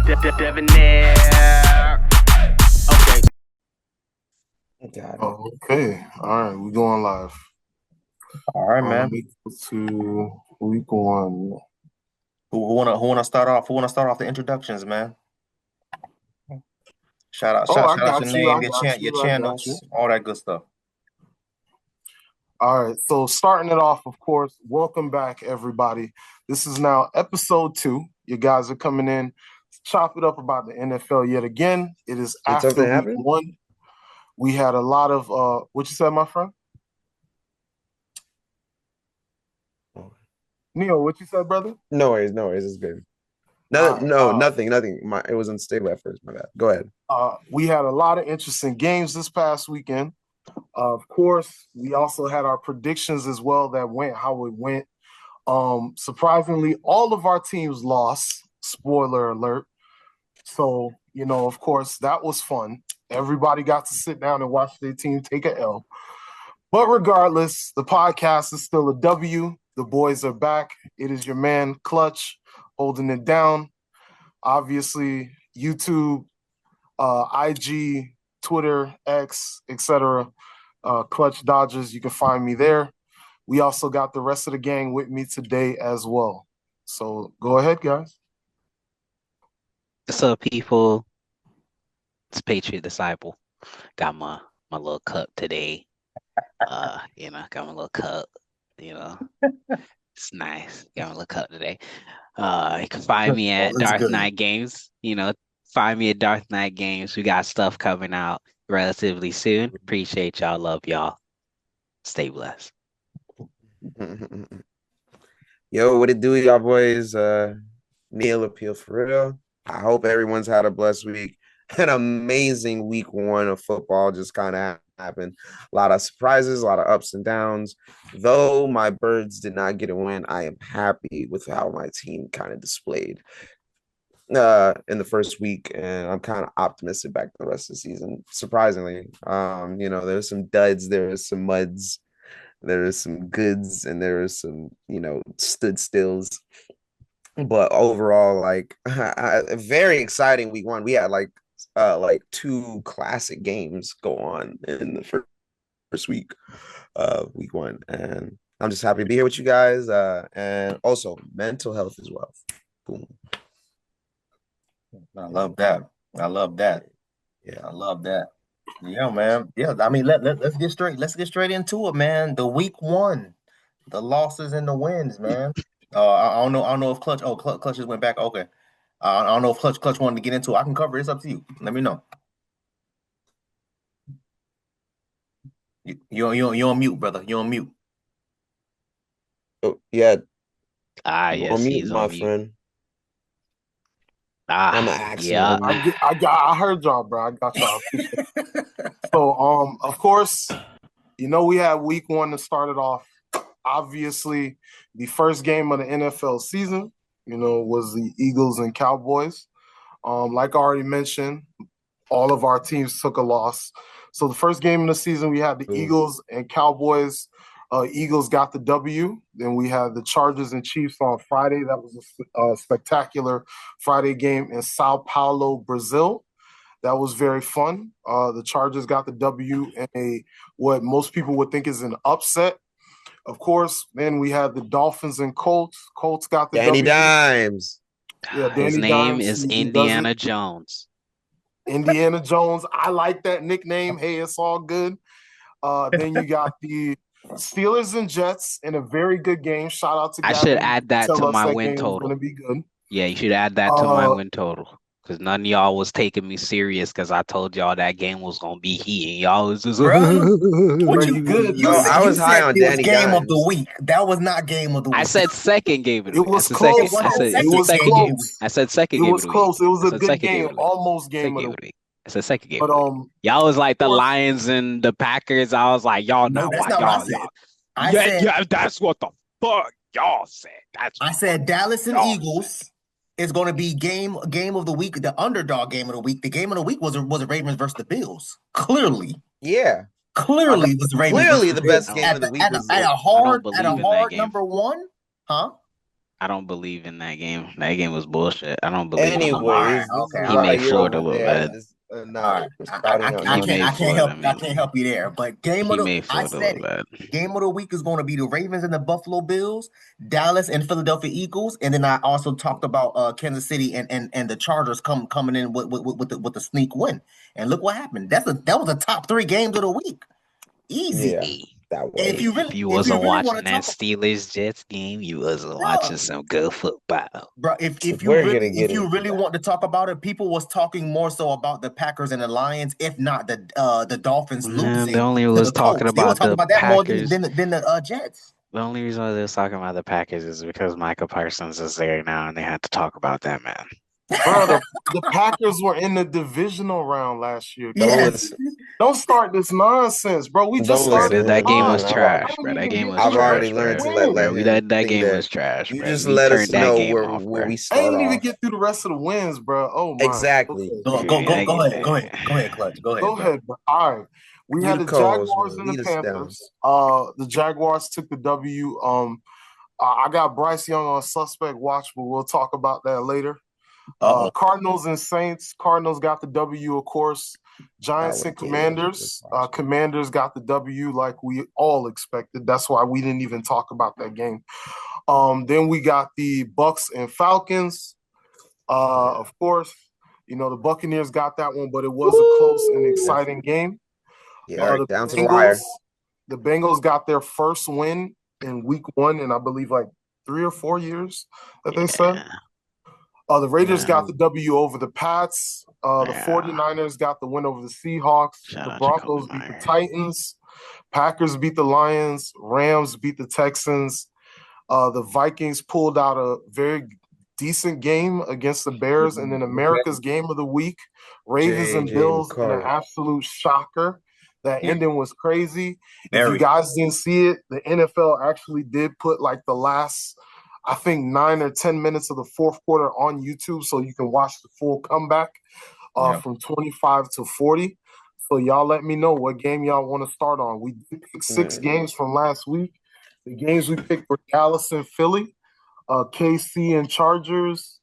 Debonair. Okay. Got it. Okay. All right. We're going live. All right, man. Let me go to week one. Who wanna start off? Who wanna start off the introductions, man? Shout out your name, your channels, all that good stuff. All right. So starting it off, of course, welcome back, everybody. This is now episode 2. You guys are coming in to chop it up about the NFL yet again. It is after week 1. We had a lot of what you said, my friend? Neil, what you said, brother? No worries. It's good. Nothing. It was unstable at first. My bad. Go ahead. We had a lot of interesting games this past weekend. Of course, we also had our predictions as well that went how it went. Surprisingly, all of our teams lost. Spoiler alert. So, of course, that was fun. Everybody got to sit down and watch their team take a L. But regardless, the podcast is still a W. The boys are back. It is your man, Clutch, holding it down. Obviously, YouTube, IG, Twitter, X, etc. Clutch Dodgers, you can find me there. We also got the rest of the gang with me today as well. So go ahead, guys. What's up, people? It's Patriot Disciple. Got my little cup today. Got my little cup. It's nice. Got my little cup today. You can find me at Dark Knight Games. Find me at Dark Knight Games. We got stuff coming out relatively soon. Appreciate y'all. Love y'all. Stay blessed. Yo, what it do, y'all boys? Neil Appeal for real. I hope everyone's had a blessed week. An amazing week 1 of football just kind of happened. A lot of surprises, a lot of ups and downs. Though my birds did not get a win, I am happy with how my team kind of displayed in the first week, and I'm kind of optimistic back to the rest of the season. Surprisingly, there's some duds, there's some muds, there is some goods, and there is some stood stills. But overall, a very exciting week 1. We had like 2 classic games go on in the first week of week 1, and I'm just happy to be here with you guys, and also mental health as well. Boom. I love that. Yeah, I love that. Yeah, man. Yeah, I mean, let's get straight into it, man. The week 1, the losses and the wins, man. I don't know if Clutch. Clutch just went back. Okay. I don't know if Clutch wanted to get into it. I can cover it. It's up to you. Let me know. You're on mute, brother. You're on mute. Oh yeah. Yes, on mute, he's my on mute. friend. Yeah. I heard y'all, bro. I got y'all. So, of course, we had week 1 to start it off. Obviously, the first game of the NFL season, was the Eagles and Cowboys. Like I already mentioned, all of our teams took a loss. So the first game of the season, we had the Eagles and Cowboys. Eagles got the W. Then we had the Chargers and Chiefs on Friday. That was a spectacular Friday game in Sao Paulo, Brazil. That was very fun. The Chargers got the W in what most people would think is an upset. Of course, then we had the Dolphins and Colts. Colts got the Danny W. Dimes. Yeah, Danny His name Dimes, is he Indiana Jones. Indiana Jones. I like that nickname. Hey, it's all good. Then you got the Steelers and Jets in a very good game. Shout out to I Gavin. should add that to my win Game total. Going to be good. Yeah, you should add that to my win total. Because none of y'all was taking me serious because I told y'all that game was going to be heat. And y'all was just... What you good? I was high on Danny game Dimes. Of the week. That was not game of the week. I said second game of the week. It was close. I said second game of the week. It was close. It was a good game. Almost game of the week. It's a second game. But y'all was like the Lions and the Packers. I was like, y'all no, not that's what not y'all. I said, yeah, that's what the fuck y'all said. I said Dallas and Eagles is going to be game of the week, the underdog game of the week. The game of the week was Ravens versus the Bills. Clearly, yeah, clearly was Ravens. Clearly the best game of the week at a hard number 1, huh? I don't believe in that game. That game was bullshit. I don't believe in All right, Lamar. Anyways, this okay, is He all why made right. you're Florida over look there bad. and this All not right, spouting out He made Florida. I mean, can't help you there. But game of he the, made I Florida said look it. bad. Game of the week is going to be the Ravens and the Buffalo Bills, Dallas and Philadelphia Eagles, and then I also talked about Kansas City and the Chargers coming in with the sneak win. And look what happened. That was the top three games of the week. Easy. Yeah, Hey, that And was. if you if you wasn't really want watching to that talk, Steelers Jets game, you wasn't bro, watching some good football. bro, if you We're really gonna get into that. want to talk about it, people was talking more so about the Packers and the Lions, if not the Dolphins Man, they losing only to was the talking Colts. They were about talking the about that more than Packers. the Jets. The only reason why they was talking about the Packers is because Michael Parsons is there now, and they had to talk about that man. Bro, the Packers were in the divisional round last year, Don't King. Yes. listen. Don't start this nonsense, bro. We just Don't Bro, started listen that, the to that him, game pod. was man. I trash, didn't bro. That even game get was through I've the rest already trash, of the learned bro. to let wins. Bro, him that think game that was trash, you bro. just We let us turned that know game where off, where bro. we I start ain't even off. get through the rest of the wins, bro. Oh my. Exactly. Okay. Go ahead, Clutch. Go Go ahead, bro. ahead, bro. All right. We You had the the co-host, Jaguars man. and the Lead us down. Panthers. The Jaguars took the W. I got Bryce Young on suspect watch, but we'll talk about that later. Uh-oh. Cardinals and Saints. Cardinals got the W, of course. That Giants was and game was worth Commanders. watching. Commanders got the W like we all expected. That's why we didn't even talk about that game. Then we got the Bucks and Falcons. Of course, the Buccaneers got that one, but it was a close and Woo! exciting game. Yeah, Very. The down to the Bengals, wire. the Bengals got their first win in week one in I believe like 3 or 4 years that they said. Yeah, The Raiders got man. the W over the Pats. The Yeah. 49ers got the win over the Seahawks. Shout The out Jacoby Broncos beat the Myers. Titans. Packers beat the Lions. Rams beat the Texans. The Vikings pulled out a very decent game against the Bears. And then America's game of the week, Ravens and JJ Bills in an McCarthy. absolute shocker. That Yeah, ending was crazy. If you very. guys didn't see it, the NFL actually did put like the last, I think, 9 or 10 minutes of the fourth quarter on YouTube so you can watch the full comeback Yeah. from 25 to 40. So y'all let me know what game y'all want to start on. We did pick six Man, games from last week. The games we picked were Dallas and Philly, KC and Chargers,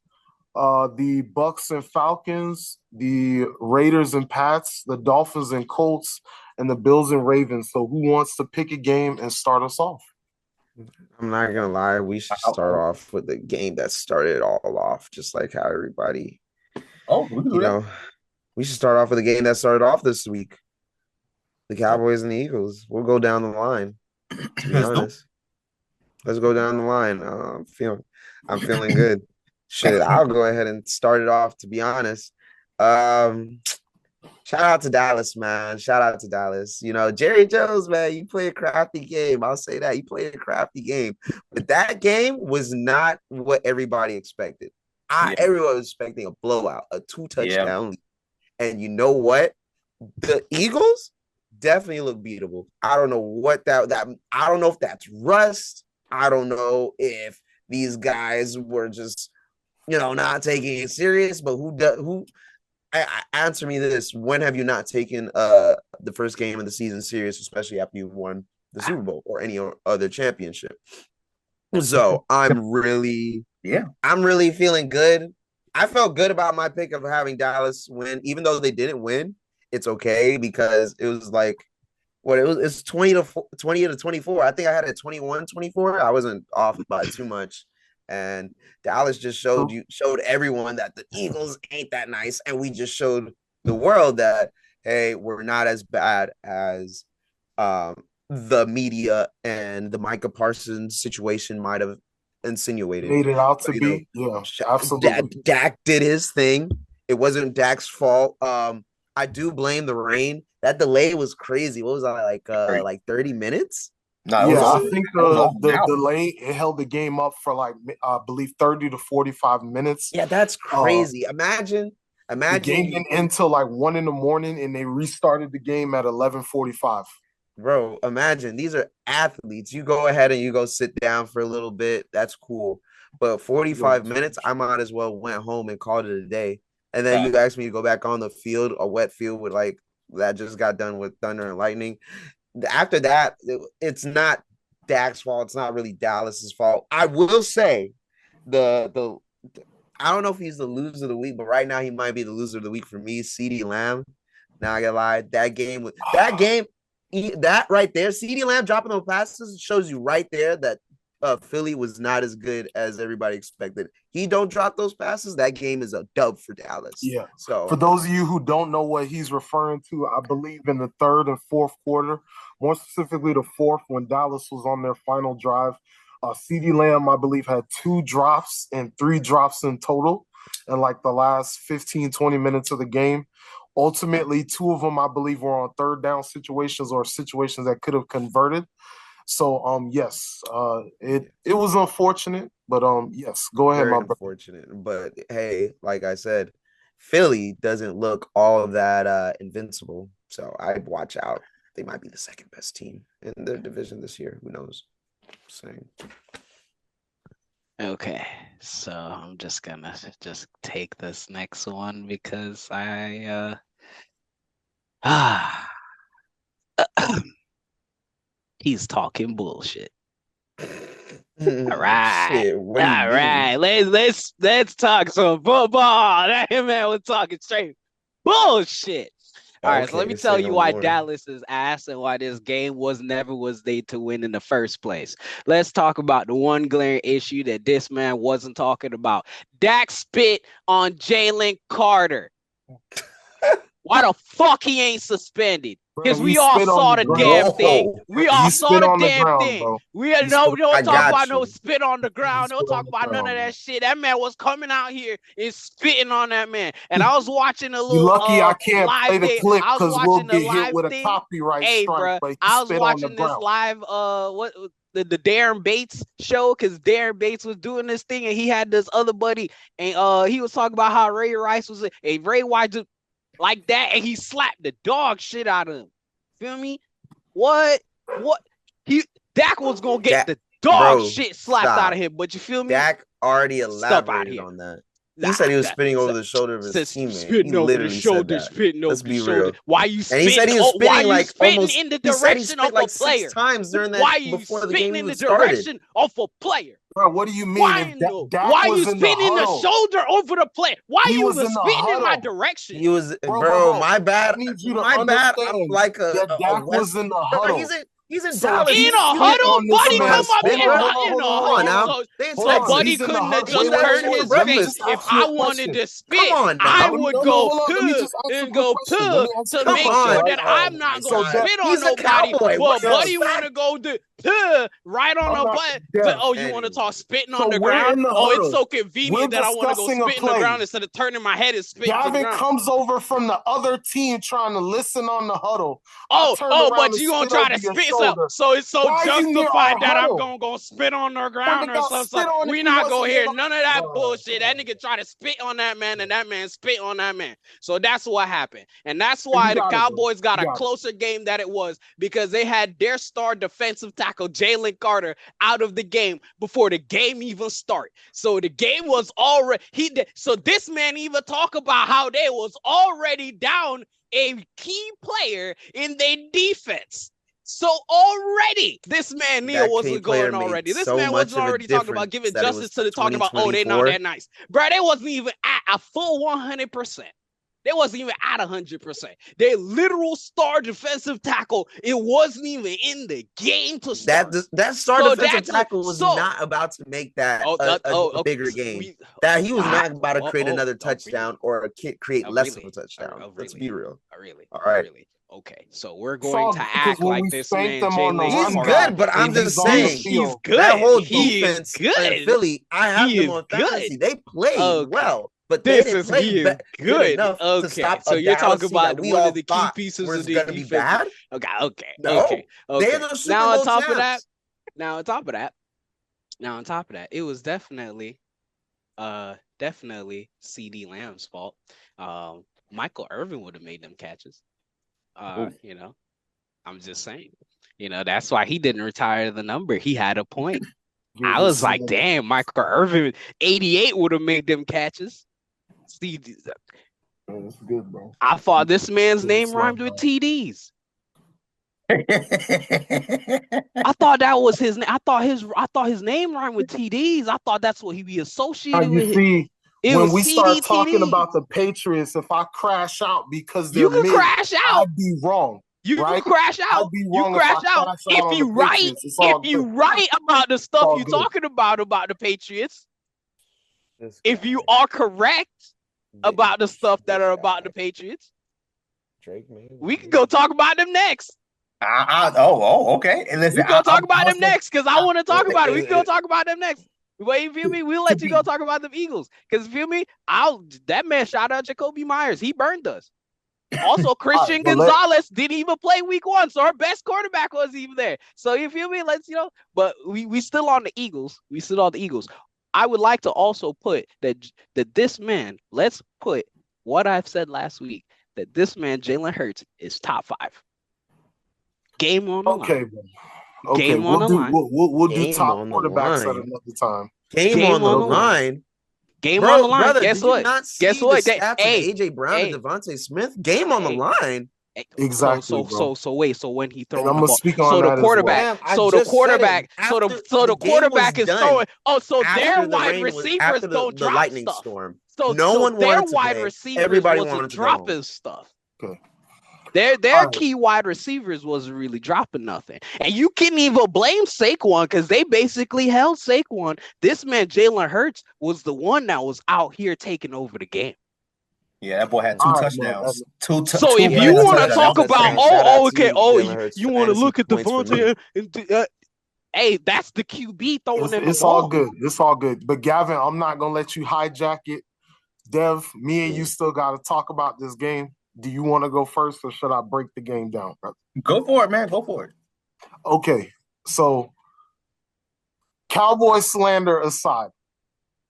the Bucks and Falcons, the Raiders and Pats, the Dolphins and Colts, and the Bills and Ravens. So who wants to pick a game and start us off? I'm not gonna lie, we should start off with the game that started it all off, just like how everybody, Oh, we can do you that. know, we should start off with the game that started off this week. The Cowboys and the Eagles. We'll go down the line, to be Let's do honest. Let's go down the line. I'm feeling good. Shit, I'll go ahead and start it off, to be honest. Um, Shout out to Dallas, man. Shout out to Dallas. Jerry Jones, man, you play a crafty game. I'll say that. You played a crafty game. But that game was not what everybody expected. Yeah. Everyone was expecting a blowout, a 2-touchdown lead. And you know what? The Eagles definitely look beatable. I don't know what that I don't know if that's rust. I don't know if these guys were just, not taking it serious, but who answer me this: when have you not taken the first game of the season serious, especially after you won the Super Bowl or any other championship? So I'm really feeling good. I felt good about my pick of having Dallas win, even though they didn't win. It's okay because it was like it's 20-24. I think I had it 21-24. I wasn't off by too much. And Dallas just showed everyone that the Eagles ain't that nice. And we just showed the world that, hey, we're not as bad as the media and the Micah Parsons situation might have insinuated. Made it out to But, be. Yeah, absolutely. Dak did his thing. It wasn't Dak's fault. I do blame the rain. That delay was crazy. What was that, like 30 minutes? No, it was Yeah, I over. think It was over the now. delay it held the game up for like I believe 30 to 45 minutes. Yeah, that's crazy. Imagine The game you, didn't end until like 1 in the morning, and they restarted the game at 11:45. bro. Imagine these are athletes. You go ahead and you go sit down for a little bit. That's cool. But 45 minutes, I might as well went home and called it a day. And then you asked me to go back on the field, a wet field with like that just got done with thunder and lightning. After that, it's not Dak's fault. It's not really Dallas's fault. I will say the I don't know if he's the loser of the week, but right now he might be the loser of the week for me. CeeDee Lamb. Now I gotta lie, that right there, CeeDee Lamb dropping those passes shows you right there that Philly was not as good as everybody expected. He don't drop those passes, that game is a dub for Dallas. Yeah. So for those of you who don't know what he's referring to, I believe in the third and fourth quarter, more specifically the fourth, when Dallas was on their final drive, CeeDee Lamb, I believe, had 2 drops and 3 drops in total in like the last 15, 20 minutes of the game. Ultimately, 2 of them, I believe, were on third down situations or situations that could have converted. So, yes, it was unfortunate, but yes, go ahead, very my brother. unfortunate. But hey, like I said, Philly doesn't look all of that invincible. So I'd watch out. They might be the second best team in their division this year. Who knows? Saying. Okay, so I'm just gonna take this next one because he's talking bullshit. All right, Shit, what do you all mean? right. Let's talk some football. That man was talking straight bullshit. All right, so let me tell you why Dallas is ass and why this game never was they to win in the first place. Let's talk about the one glaring issue that this man wasn't talking about. Dak spit on Jalen Carter. Why the fuck he ain't suspended? Because we all saw the damn thing. We all saw the damn thing. We don't talk about no spit on the ground. Don't talk about none of that shit. That man was coming out here and spitting on that man. And I was watching a little lucky I can't live play the thing. clip I was because we'll watching the get hit live with a thing. copyright Hey, strike. bro, I was watching this live the Darren Bates show because Darren Bates was doing this thing and he had this other buddy and he was talking about how Ray Rice was a Ray White just like that and he slapped the dog shit out of him. Feel me? What? Dak was gonna get the dog shit slapped out of him, but you feel me? Dak already elaborated on that. He said he was spitting over the shoulder of his teammate. Spitting over the shoulder, spitting over the shoulder. Why you spitting? And he said he was spitting like almost in the direction of a player. 6 times during that. Why you before the spitting game in the started. direction of a player? Bro, what do you mean? Why you spitting in the shoulder over the player? Why you was spitting in my direction? He was, bro. My bad. My bad. I'm like Dak was in the huddle. He's in Dallas. In a huddle, buddy, come up in a huddle. So buddy couldn't have just turned his face. If I wanted to spit, I would go and go to make sure that I'm not going to spit on nobody. Well, buddy want to go right on the butt. Oh, you want to talk spitting on the ground? Oh, it's so convenient that I want to go spit in the ground instead of turning my head and spitting on the ground. Gavin comes over from the other team trying to listen on the huddle. But you going to try to spit so it's so justified that I'm gonna spit on the ground or something. We not gonna hear none of that bullshit. That nigga try to spit on that man and that man spit on that man. So that's what happened. And that's why the Cowboys got a closer game than it was because they had their star defensive tackle, Jalen Carter, out of the game before the game even started. So the game was already so this man even talk about how they was already down a key player in their defense. So already, this man Neil wasn't going already. This man wasn't already talking about giving justice to the talking about, oh, they're not that nice. Bro, they wasn't even at a full 100%. They wasn't even at 100%. Their literal star defensive tackle, it wasn't even in the game to start. That star defensive tackle was not about to make that a bigger game. He was not about to create another touchdown or create less of a touchdown. Let's be real. Really? All right. Really? Okay, so we're going to act like this man. He's good, but I'm just saying he's good. That whole defense in Philly, I have them on fantasy. They played well. But this is good enough to stop. So you're talking about one of the key pieces of the defense. Okay. Now on top of that, it was definitely CeeDee Lamb's fault. Michael Irvin would have made them catches. I'm just saying. That's why he didn't retire the number. He had a point. I was like, damn, Michael Irvin, 88 would have made them catches. That's good, bro. I thought this man's name rhymed with TDs. I thought that was his name. I thought his name rhymed with TDs. I thought that's what he be Now associated you with. see, It when was we start talking CDTD. about the Patriots, if I crash out because You they're can mid, crash out. I'd be wrong, You right? can crash I'd out. be You wrong if I crash out. crash out If on the you write, Patriots. It's if all you good. write about the stuff all you're good. talking about the Patriots, This if guy. you are correct about the stuff that This are about guy. the Patriots, Drake, man. we can go talk about them next. Okay. And listen, We go talk I'm about them also, next because I want to talk about it. We It- can go it- talk about them next. Wait, you feel me? We'll To let you be go talk about them Eagles. Because you feel me? That man shout out Jacoby Myers. He burned us. Also, Christian but Gonzalez didn't even play week 1, so our best quarterback wasn't even there. So you feel me? But we still on the Eagles. We still on the Eagles. I would like to also put that this man, let's put what I've said last week, that this man, Jalen Hurts, is top 5. Game on the okay, line. bro. Okay, Game on the line. we'll do Game top on the quarterbacks at line. another time. Game Game on the on the line. line. Game on the line. Brother, Guess did what? you not Guess see what? the stats of AJ Brown hey, and Devontae Smith? Game on the hey, line. Exactly, bro. So wait. So when he And throwing I'm the gonna ball, speak on so the that as well. quarterback, Fam, I so the just said it. quarterback, so After the game was quarterback is done, throwing. Oh, so their after the wide rain was receivers after don't the drop lightning stuff. storm, So no one their wanted to wide play. receivers Everybody wasn't wanted to go home. dropping stuff. Okay. Their All right. key wide receivers wasn't really dropping nothing. And you can't even blame Saquon because they basically held Saquon. This man, Jalen Hurts, was the one that was out here taking over the game. yeah, that boy had 2 All right, touchdowns. man. So Two if Yeah, you running want to shout talk out touchdowns. about, to okay, you, Jalen Hurts you want to fantasy look at points for me. Devontae, hey, that's the QB throwing in the It's ball. all good. It's all good. But Gavin, I'm not gonna let you hijack it. Dev, me and you still gotta talk about this game. Do you want to go first, or should I break the game down, brother? Go for it, man. Go for it. Okay, so Cowboy slander aside,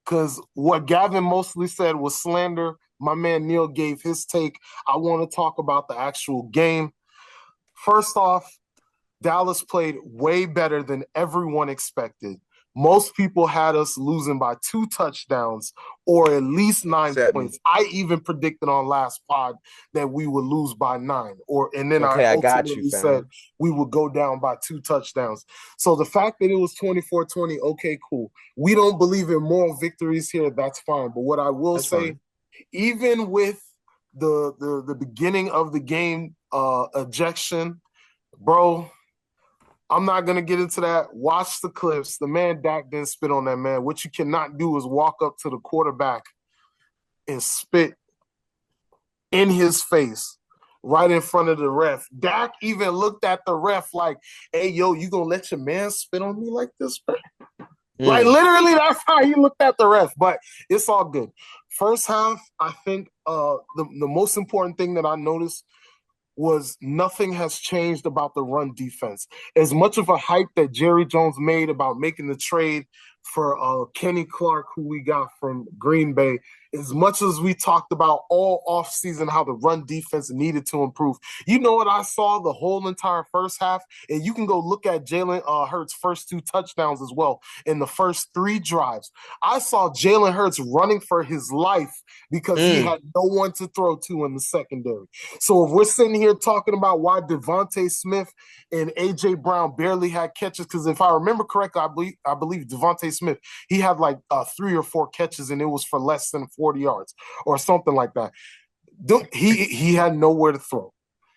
because what Gavin mostly said was slander. My man Neil gave his take. I want to talk about the actual game. First off, Dallas played way better than everyone expected. Most people had us losing by 2 touchdowns or at least 9 Except me. points. I even predicted on last pod that we would lose by 9, and then Okay, I I got ultimately you, said fam. we would go down by 2 touchdowns. So the fact that it was 24-20, okay, cool. We don't believe in moral victories here. That's fine. But what I will That's say, fine. even with the beginning of the game ejection, bro, I'm not going to get into that. Watch the clips. The man Dak didn't spit on that man. What you cannot do is walk up to the quarterback and spit in his face right in front of the ref. Dak even looked at the ref like, hey, yo, you going to let your man spit on me like this, bro? Like, literally, that's how he looked at the ref. But it's all good. First half, I think the most important thing that I noticed was nothing has changed about the run defense. As much of a hype that Jerry Jones made about making the trade for Kenny Clark, who we got from Green Bay, as much as we talked about all offseason how the run defense needed to improve, you know what I saw the whole entire first half? And you can go look at Jalen Hurts' first 2 touchdowns as well in the first 3 drives. I saw Jalen Hurts running for his life because he had no one to throw to in the secondary. So if we're sitting here talking about why Devontae Smith and A.J. Brown barely had catches, because if I remember correctly, I believe Devontae Smith, he had like 3 or 4 catches and it was for less than 40 yards or something like that. He had nowhere to throw.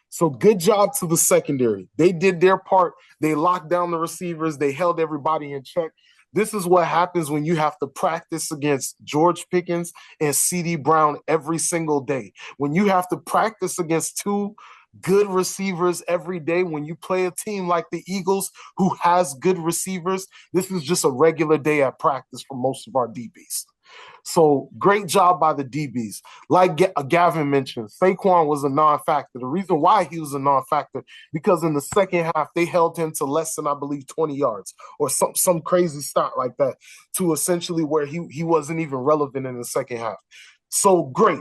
So good job to the secondary. They did their part. They locked down the receivers. They held everybody in check. This is what happens when you have to practice against George Pickens and C.D. Brown every single day. When you have to practice against 2 good receivers every day, when you play a team like the Eagles who has good receivers, this is just a regular day at practice for most of our DBs. So great job by the DBs. Like Gavin mentioned, Saquon was a non-factor. The reason why he was a non-factor, because in the second half, they held him to less than, I believe, 20 yards or some crazy stat like that, to essentially where he wasn't even relevant in the second half. So great.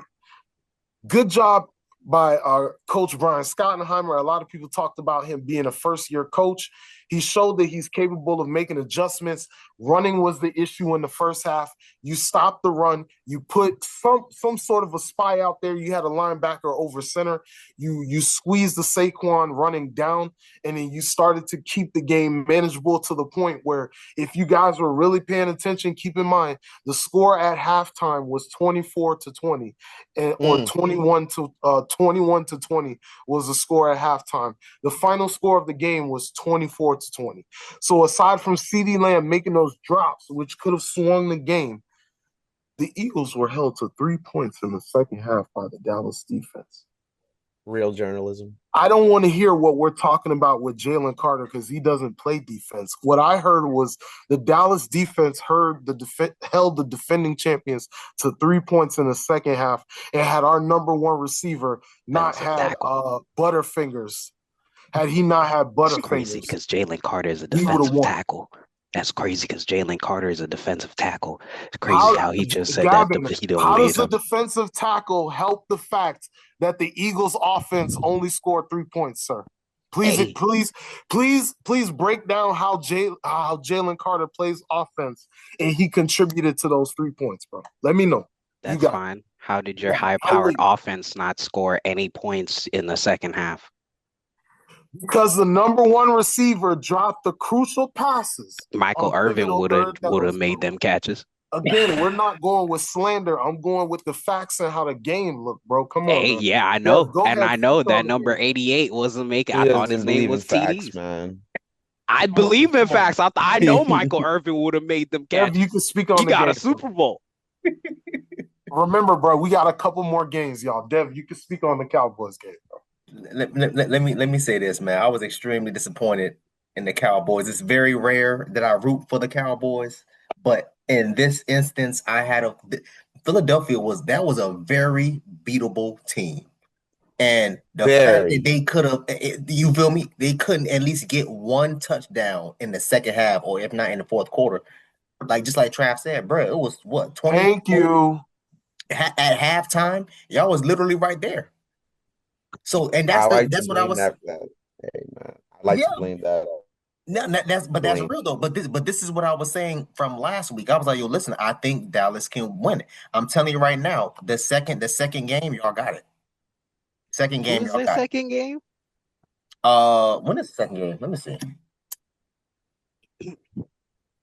Good job by our Coach Brian Schottenheimer, a lot of people talked about him being a first-year coach. He showed that he's capable of making adjustments. Running was the issue in the first half. You stopped the run. You put some sort of a spy out there. You had a linebacker over center. You squeezed the Saquon running down, and then you started to keep the game manageable to the point where if you guys were really paying attention, keep in mind the score at halftime was 24-20, or 21-20 was the score at halftime. The final score of the game was 24-20. So aside from CeeDee Lamb making those drops, which could have swung the game, the Eagles were held to 3 points in the second half by the Dallas defense. Real journalism. I don't want to hear what we're talking about with Jalen Carter because he doesn't play defense. What I heard was the Dallas defense held the defending champions to 3 points in the second half and had our number one receiver not had Butterfingers. Had he not had Butterfingers, it's crazy because Jalen Carter is a defensive tackle. That's crazy because Jalen Carter is a defensive tackle. It's crazy how he just said Gavin, that he don't how lead does the him. defensive tackle help the fact that the Eagles offense only scored 3 points, sir? Please break down how Jalen Carter plays offense and he contributed to those 3 points, bro. Let me know. That's fine. How did your high-powered offense not score any points in the second half? Because the number one receiver dropped the crucial passes. Michael Irvin would have made them catches. Again, we're not going with slander. I'm going with the facts and how the game looked, bro. Come on. Yeah, I know. And I know that number 88 wasn't making. I thought his name was TDs. Man. I believe in facts. I know Michael Irvin would have made them catches. Dev, you can speak on he got a Super Bowl. Remember, bro, we got a couple more games, y'all. Dev, you can speak on the Cowboys game, bro. Let me say this, man. I was extremely disappointed in the Cowboys. It's very rare that I root for the Cowboys, but in this instance, Philadelphia was a very beatable team, and the fact that they could have, you feel me? They couldn't at least get one touchdown in the second half, or if not in the fourth quarter. Just like Trav said, bro, it was what 20. Thank you. At halftime, y'all was literally right there. So, and that's what I was. Hey man, I like to blame that. That's real though. But this is what I was saying from last week. I was like, yo, listen, I think Dallas can win it. I'm telling you right now, the second game, y'all got it. Second game, y'all got it. Second game? When is the second game? Let me see.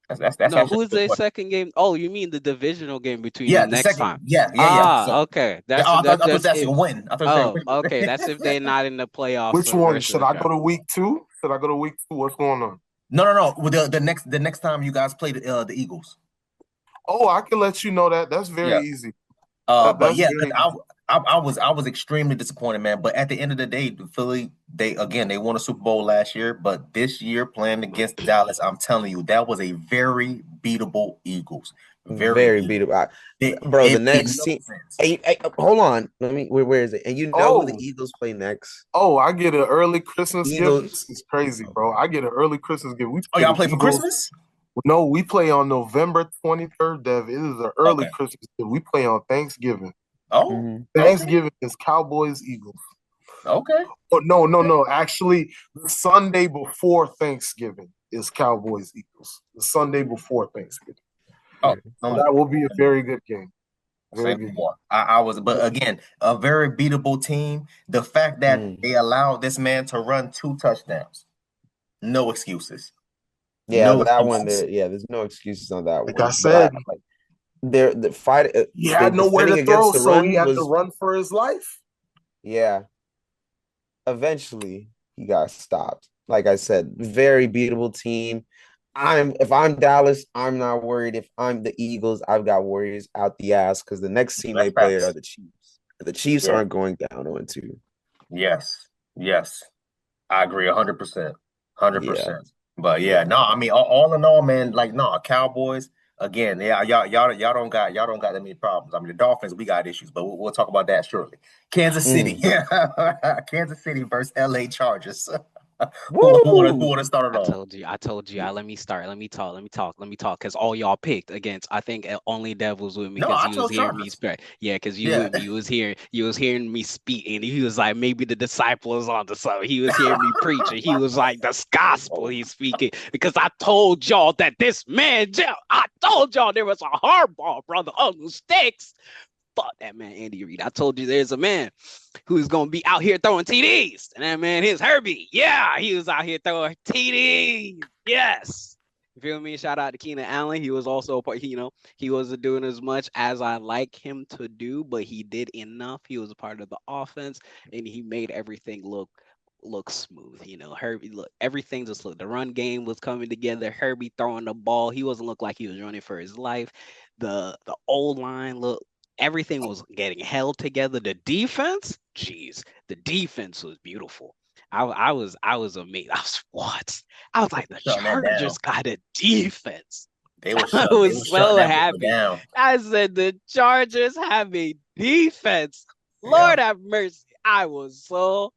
That's who's the second game? Oh, you mean the divisional game between the next second time? Yeah. So, okay. I thought that's a win. Okay. That's if they're not in the playoffs. Which one? Should I go to week 2? What's going on? No. The next time you guys play the Eagles. Oh, I can let you know that. That's very easy. I was extremely disappointed, man. But at the end of the day, Philly, they won a Super Bowl last year. But this year, playing against Dallas, I'm telling you, that was a very beatable Eagles. Very beatable. Bro, the next team. Hey, hold on. Where is it? And you know who the Eagles play next? Oh, I get an early Christmas gift. This is crazy, bro. I get an early Christmas gift. Y'all play for Christmas? No, we play on November 23rd, Dev. It is an early Christmas gift. We play on Thanksgiving. Oh, Thanksgiving is Cowboys Eagles. Okay. Oh, no. Actually, the Sunday before Thanksgiving is Cowboys Eagles. The Sunday before Thanksgiving. Oh, that will be a very good game. But again, a very beatable team. The fact that they allowed this man to run 2 touchdowns, no excuses. Yeah, that one. There's no excuses on that one. Like I said, the fight. He had nowhere to throw, so he had to run for his life. Yeah. Eventually, he got stopped. Like I said, very beatable team. If I'm Dallas, I'm not worried. If I'm the Eagles, I've got worries out the ass because the next team they play are the Chiefs. The Chiefs aren't going down 0-2. Yes, I agree 100%. 100%. But I mean, all in all, man, Cowboys again. Yeah, y'all don't got that many problems. I mean, the Dolphins, we got issues, but we'll talk about that shortly. Kansas City, Kansas City versus LA Chargers. Who Woo! want to start it I off? told you. Let me start. Let me talk. Because all y'all picked against. I think only Dev was with me No, because I he was chose hearing me Chargers. speak. Yeah, because you Yeah. with me. You was hearing me speak, and he was like, maybe the disciple is on to something. He was hearing me preach, and he was like, this gospel he's speaking. Because I told y'all that this man, I told y'all there was a hardball brother on the sticks. Fuck that man, Andy Reid. I told you there's a man who's gonna be out here throwing TDs. And that man, his Herbie. Yeah, he was out here throwing TDs. Yes. You feel me? Shout out to Keenan Allen. He was also a part, he wasn't doing as much as I like him to do, but he did enough. He was a part of the offense and he made everything look smooth. Herbie, look, everything just looked. The run game was coming together. Herbie throwing the ball. He wasn't look like he was running for his life. The old line looked. Everything was getting held together. The defense, jeez, the defense was beautiful. I was amazed. What? I was like, the Shutting that down. Chargers got a defense. They were I shutting was so that brother happy. down. I said, the Chargers have a defense. Yeah. Lord have mercy. I was so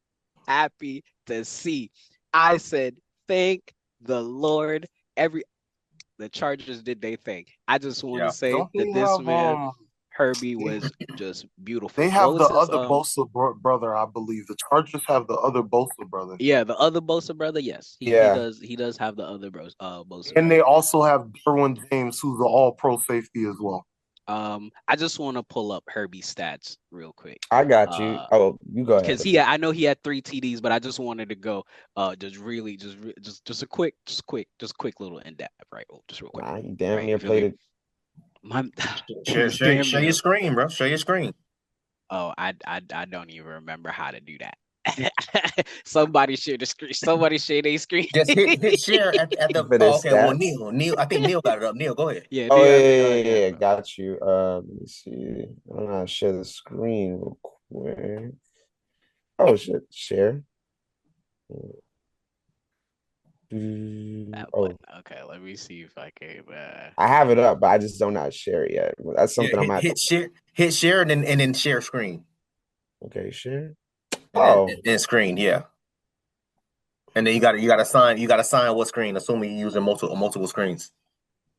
happy to see. I said, thank the Lord. The Chargers did they thing. I just want to say Don't they that this have man, Herbie, was just beautiful. They What have was the his other Bosa brother, I believe. The Chargers have the other Bosa brother. Yeah, the other Bosa brother, yes. He Yeah. does have the other Bosa And they brother. also have Derwin James, who's an all-pro safety as well. I just want to pull up Herbie's stats real quick. I got you. Oh, you go ahead. Because I know he had 3 TDs, but I just wanted to go just a quick little in depth, right? Just real quick. Nah, you damn Right, near you feel me? played it. Share your screen, bro. Share your screen. Oh, I don't even remember how to do that. Somebody share the screen. Somebody share their screen. Just hit share at the. For the Oh, okay. Well, stats. Neil. I think Neil got it up. Neil, go ahead. Yeah, Oh Neil yeah, has to go yeah, ahead. yeah, got you. Let me see. I don't know how to share the screen real quick. Oh shit, share. That Oh, button. Okay, let me see if I can. I have it up, but I just don't know how to share it yet. That's Yeah, something I'm at. hit share, and then share screen. Okay, share. And Oh, then screen, yeah. And then you gotta sign what screen, assuming you're using multiple screens.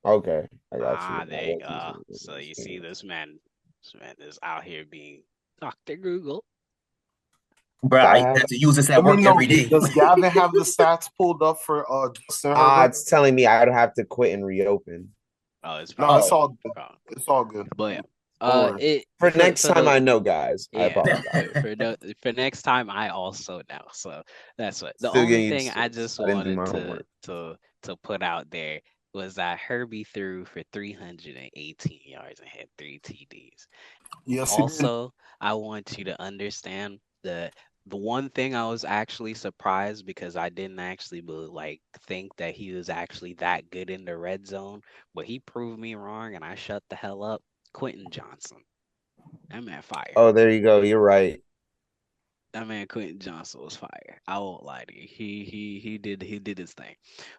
okay, I got you. There you go. So you see this man is out here being Dr. Google. Bro, I have to use this at work every day. Does Gavin have the stats pulled up for Justin Herbert? It's telling me I'd have to quit and reopen. Oh, it's all good. It's all good. But yeah, for next time I know, guys. I apologize. for next time I also know. So that's what the Still only thing I just wanted to to put out there was that Herbie threw for 318 yards and had 3 TDs. Yes. Also, I want you to understand that the one thing I was actually surprised because I didn't actually think that he was actually that good in the red zone, but he proved me wrong and I shut the hell up. Quentin Johnson, that man fire. Oh, there you go. You're right. That man Quentin Johnson was fire. I won't lie to you. He did his thing.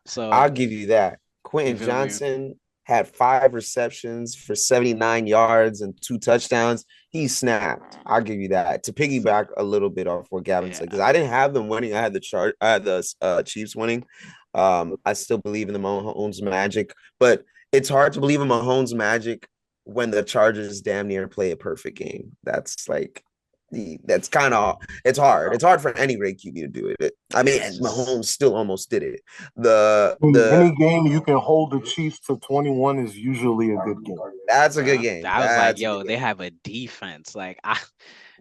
So I'll give you that. Quentin Johnson had 5 receptions for 79 yards and 2 touchdowns. He snapped. I'll give you that. To piggyback a little bit off what Gavin said, because I didn't have them winning. I had the Chiefs winning. I still believe in the Mahomes magic, but it's hard to believe in Mahomes magic when the Chargers damn near play a perfect game. That's like it's hard. It's hard for any great QB to do it. I mean, Mahomes still almost did it. Any game you can hold the Chiefs to 21 is usually a good game. That's a good game. I was like, yo, they have a defense. Like I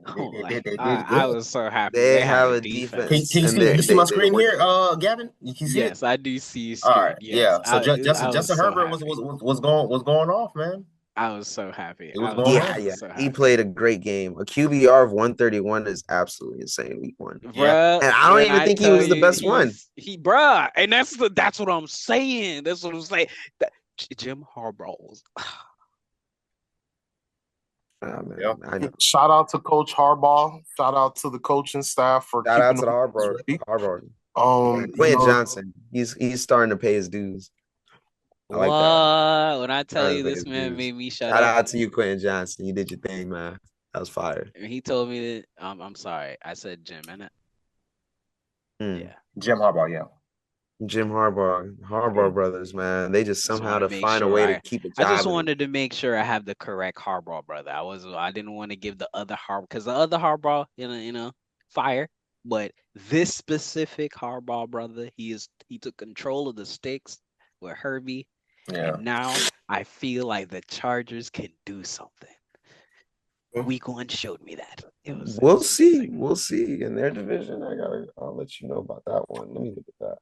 was so happy. They have a defense. Can you see my screen here, Gavin? You can see it? Yes, I do see. All right, yes. Yeah. So Justin Herbert was going off, man. I was so happy. It was going on. Yeah. So he played a great game. A QBR of 131 is absolutely insane week 1. Yeah. And I don't even think he was the best one. And that's what I'm saying. That's what I'm saying. Jim Harbaugh was I know. Shout out to Coach Harbaugh. Shout out to the coaching staff for shout out to the Harbaugh. Quentin Johnson. He's starting to pay his dues. I like that. When I tell you this man made me shut up. Shout out to you, Quentin Johnson. You did your thing, man. That was fire. He told me that I'm sorry. I said Jim, and Yeah. Jim Harbaugh, yeah. Jim Harbaugh brothers, man. They just Just somehow want to to make find a sure way to keep a I just job in them. wanted to make sure I have the correct Harbaugh brother. I didn't want to give the other Harbaugh because the other Harbaugh, fire. But this specific Harbaugh brother, he took control of the sticks with Herbie, Yeah. and now I feel like the Chargers can do something. Week 1 showed me that. We'll see. We'll see in their division. I'll let you know about that one. Let me look at that.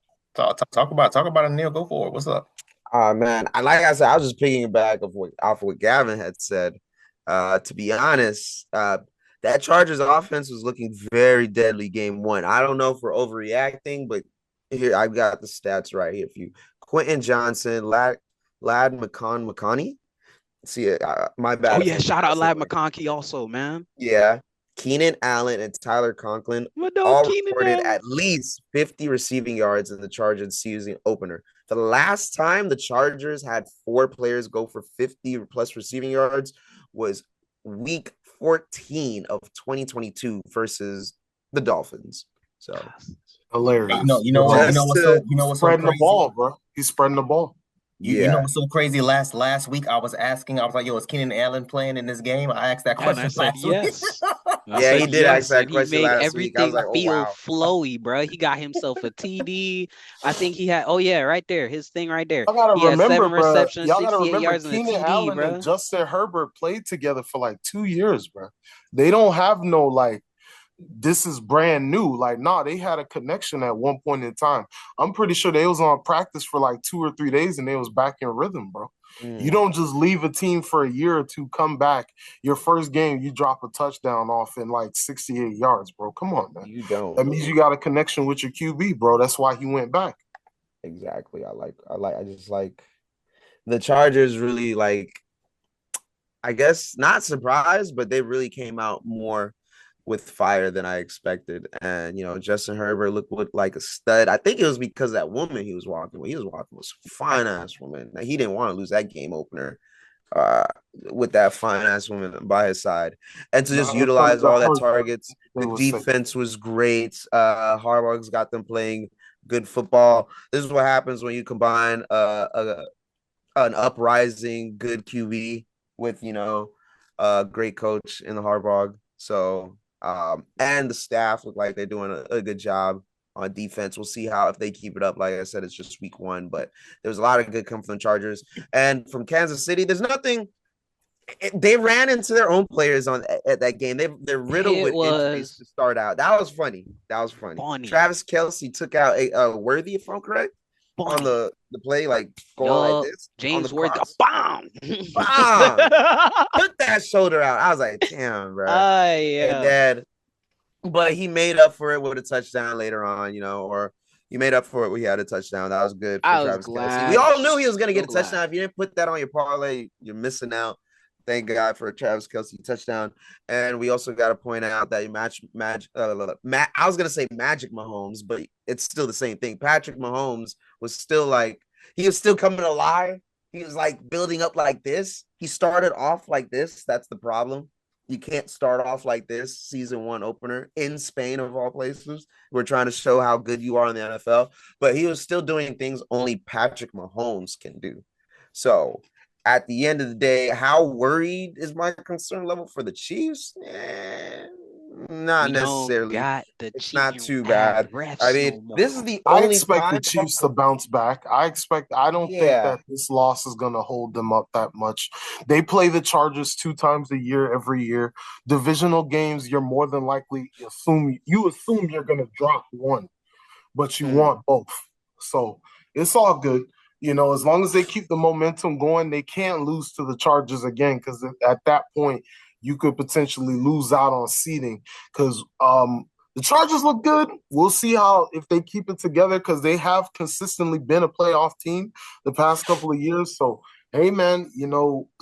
Talk about it, Neil. Go for it. What's up? Man, like I said, I was just picking back off what Gavin had said. To be honest, that Chargers offense was looking very deadly game 1. I don't know if we're overreacting, but here I've got the stats right here for you. Quentin Johnson, Lad McConkey. See, my bad. Oh yeah, shout out Lad McConkey also, man. Yeah. Keenan Allen and Tyler Conklin all recorded at least 50 receiving yards in the Chargers season opener. The last time the Chargers had 4 players go for 50 plus receiving yards was week 14 of 2022 versus the Dolphins. So hilarious. You know what's so spreading crazy? the ball, bro. He's spreading the ball. You know what's so crazy? Last week I was like, yo, is Keenan Allen playing in this game? I asked that question last yes. week. Yeah, he did ask that question he made last week. I was everything like, oh, feel wow. flowy, bro. He got himself a TD. I think he had, right there, his thing right there. Y'all gotta He had remember, 7 receptions, y'all gotta 68 remember yards, and a Keenan TD, Allen bro. and Justin Herbert played together for like 2 years, bro. They don't have no like this is brand new. Like, nah, they had a connection at one point in time. I'm pretty sure they was on practice for like 2 or 3 days and they was back in rhythm, bro. You don't just leave a team for a year or two, come back. Your first game, you drop a touchdown off in like 68 yards, bro. Come on, man. You don't. That means you got a connection with your QB, bro. That's why he went back. Exactly. I just like the Chargers really I guess not surprised, but they really came out more with fire than I expected. And Justin Herbert looked like a stud. I think it was because of that woman he was walking with. He was walking with some fine ass woman. Now, he didn't want to lose that game opener with that fine ass woman by his side. And to just utilize all that targets. The defense was great. Harbaugh's got them playing good football. This is what happens when you combine an uprising good QB with a great coach in the Harbaugh. So and the staff look like they're doing a good job on defense. We'll see if they keep it up. Like I said, it's just week 1, but there was a lot of good come from the Chargers. And from Kansas City, there's nothing. They ran into their own players at that game. They're riddled with injuries to start out. That was funny. Travis Kelce took out a Worthy, if I'm correct, on the play, like going like this. James Worthy, bomb. Put that shoulder out. I was like, damn, bro. Yeah. But he made up for it with a touchdown later on, or he made up for it when he had a touchdown. That was good for Travis Kelce. We all knew he was going to get a touchdown. If you didn't put that on your parlay, you're missing out. Thank God for a Travis Kelce touchdown. And we also got to point out that I was going to say Magic Mahomes, but it's still the same thing. Patrick Mahomes was still he was still coming alive. He was building up like this. He started off like this. That's the problem. You can't start off like this season 1 opener in Spain, of all places. We're trying to show how good you are in the NFL, but he was still doing things only Patrick Mahomes can do. So at the end of the day, how worried is my concern level for the Chiefs? Not necessarily. It's not too bad. I mean, this is the only I expect the Chiefs to bounce back. I don't think that this loss is going to hold them up that much. They play the Chargers 2 times a year, every year. Divisional games, you're more than likely assume you're going to drop one, but you want both. So it's all good. As long as they keep the momentum going, they can't lose to the Chargers again, because at that point, you could potentially lose out on seeding, because the Chargers look good. We'll see if they keep it together, because they have consistently been a playoff team the past couple of years. So, hey, man,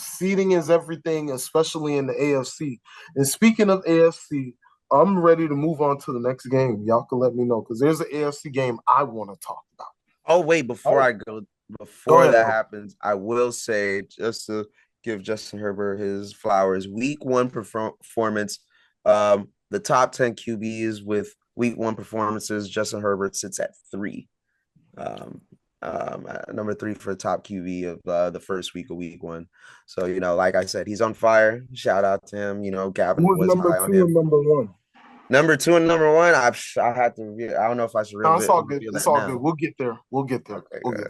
seeding is everything, especially in the AFC. And speaking of AFC, I'm ready to move on to the next game. Y'all can let me know, because there's an AFC game I want to talk about. Oh, wait, before that happens, I will say, just to give Justin Herbert his flowers, week 1 performance, the top 10 QBs with week one performances, Justin Herbert sits at 3. Number 3 for top QB of the first week of week one. So, like I said, he's on fire. Shout out to him. Gavin Who's was number high on 2 him. and number 1? Number 2 and number 1, I had to. I don't know if I should No, it's all good. reveal It's that all now. good. We'll get there. Okay, We'll get there. Okay.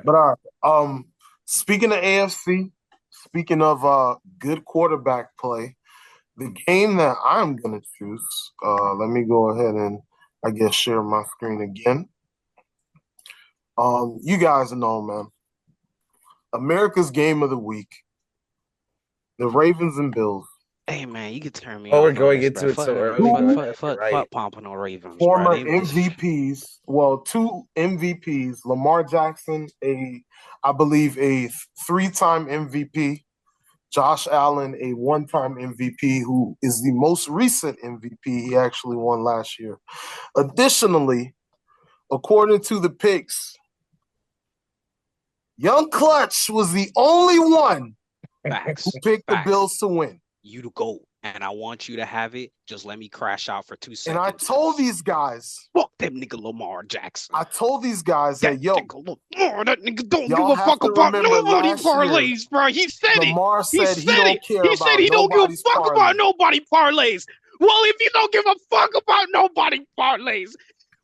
But all right. Speaking of AFC, speaking of good quarterback play, the game that I'm gonna choose. Let me go ahead and I guess share my screen again. You guys know, man. America's game of the week. The Ravens and Bills. Hey man, you can turn me Oh, off. we're going on this, into bro. it so early. Fuck Pompano Ravens, Former bro. They just- MVPs. Well, 2 MVPs. Lamar Jackson, I believe a 3-time MVP. Josh Allen, a 1-time MVP, who is the most recent MVP. He actually won last year. Additionally, according to the picks, Young Clutch was the only one Facts. who picked the Facts. Bills to win. You to go, and I want you to have it. Just let me crash out for 2 seconds. And I told these guys, fuck them nigga Lamar Jackson. I told these guys that, yo, that nigga don't give y'all a have fuck to about remember nobody last year, parlays, bro. He said Lamar it. He said he don't care He about said he don't give a nobody's fuck parlay. about nobody parlays. Well, if you don't give a fuck about nobody parlays,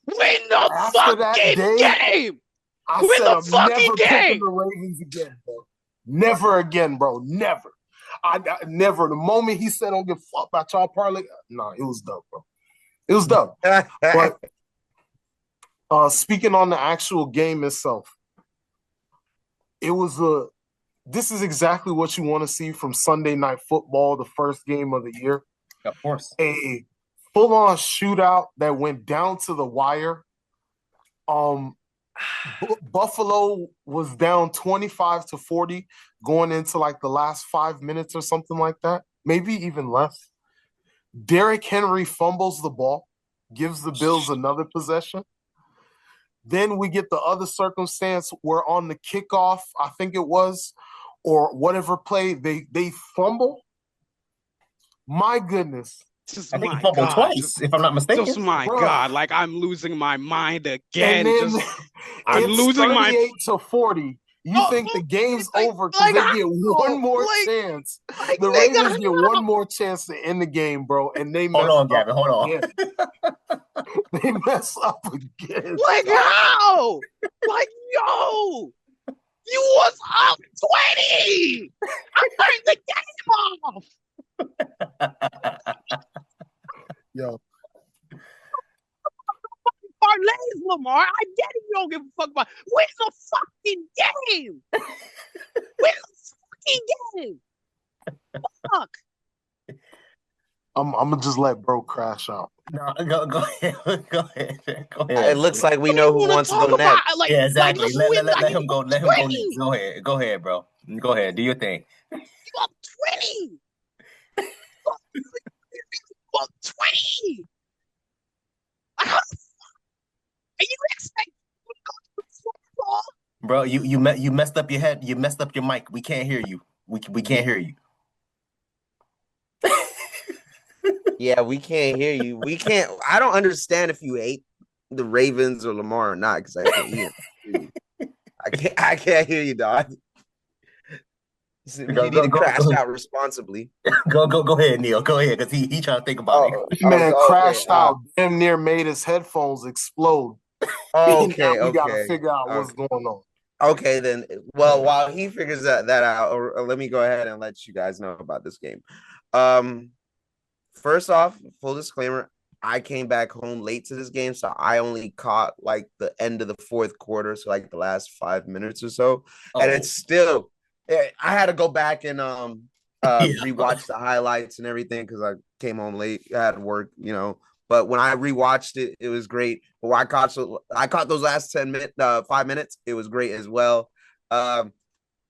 win the After that fucking day, game. I Win said the I'm fucking never game. picking the Ravens again, bro. Never again, bro. Never. I never. The moment he said don't give a fuck about y'all parlay, nah, it was dumb, bro. It was dumb. But speaking on the actual game itself, it was this is exactly what you want to see from Sunday Night Football, the first game of the year. Of course. A full-on shootout that went down to the wire. Buffalo was down 25-40 going into like the last 5 minutes or something like that, maybe even less. Derrick Henry fumbles the ball, gives the Bills another possession. Then we get the other circumstance where on the kickoff, I think it was, or whatever play, they fumble. My goodness. I think he fumbled twice, if I'm not mistaken. Just my Bruh. God, like I'm losing my mind And again. then I'm losing my 38-40. You think the game's over because they get one more chance. The Ravens get one more chance to end the game, bro, and they mess Hold on, up Gavin. Hold on. again. They mess up again. Like how? Like yo, you was up 20. I turned the game off. Yo, Parlays, Lamar. I get it. You don't give a fuck about. Win the fucking game. Win the fucking game. Fuck. I'm gonna just let bro crash out. No, go ahead. Go ahead. It looks like we know who wants to go next. Like, Yeah, exactly. Like, Let him go. Let him go 20. next. Go ahead, bro. Go ahead. Do your thing. You up 20. You up 20. How the fuck are you expecting to go to the Super Bowl? Bro, you messed up your head. You messed up your mic. We can't hear you. We can't hear you. Yeah, we can't hear you. We can't. I don't understand if you hate the Ravens or Lamar or not because I can't hear you. I can't hear you, dog. You need to crash out responsibly. Go ahead, Neil. Go ahead, because he trying to think about it. This man crashed out, damn near made his headphones explode. Okay, we gotta figure out what's going on. Okay, then. Well, while he figures that out, or let me go ahead and let you guys know about this game. First off, full disclaimer, I came back home late to this game, so I only caught like the end of the fourth quarter, so like the last 5 minutes or so. And it's still, I had to go back and rewatch the highlights and everything because I came home late. I had work, But when I rewatched it, it was great. But I caught those last 5 minutes. It was great as well.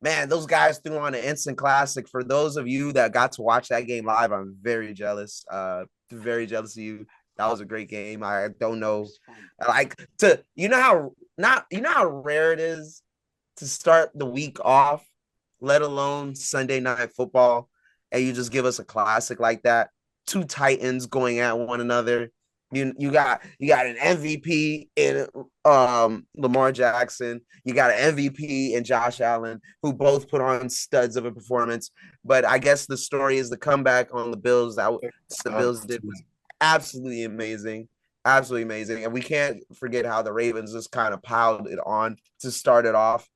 Man, those guys threw on an instant classic. For those of you that got to watch that game live, I'm very jealous. Very jealous of you. That was a great game. I don't know, how rare it is to start the week off, let alone Sunday Night Football, and you just give us a classic like that. Two Titans going at one another. You got an MVP in Lamar Jackson. You got an MVP in Josh Allen, who both put on studs of a performance. But I guess the story is the comeback on the Bills. That the Bills did was absolutely amazing, absolutely amazing. And we can't forget how the Ravens just kind of piled it on to start it off.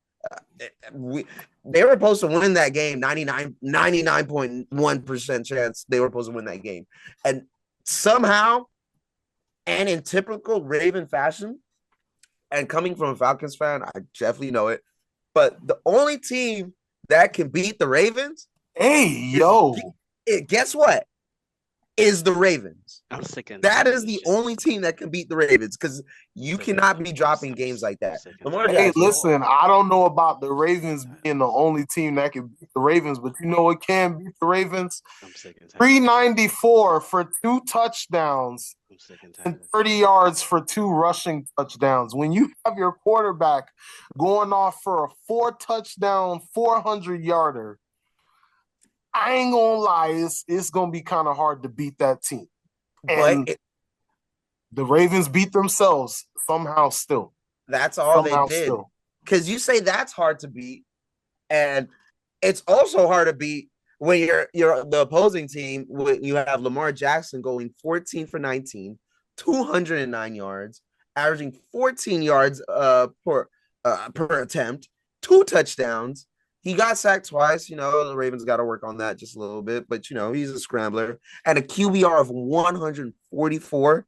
They were supposed to win that game 99.1% chance they were supposed to win that game, and somehow, and in typical Raven fashion, and coming from a Falcons fan, I definitely know it, but the only team that can beat the Ravens, guess what, is the Ravens. I'm sick of that. Is the only team that can beat the Ravens, because you cannot be dropping games like that. Hey, listen, I don't know about the Ravens being the only team that can beat the Ravens, but you know what can beat the Ravens? 394 for 2 touchdowns and 30 yards for 2 rushing touchdowns. When you have your quarterback going off for a 4-touchdown, 400-yarder, I ain't gonna lie, it's gonna be kind of hard to beat that team. And the Ravens beat themselves somehow still. That's all they did. Because you say that's hard to beat, and it's also hard to beat when you're the opposing team. When you have Lamar Jackson going 14 for 19, 209 yards, averaging 14 yards per attempt, 2 touchdowns. He got sacked twice. The Ravens got to work on that just a little bit, but he's a scrambler, and a QBR of 144.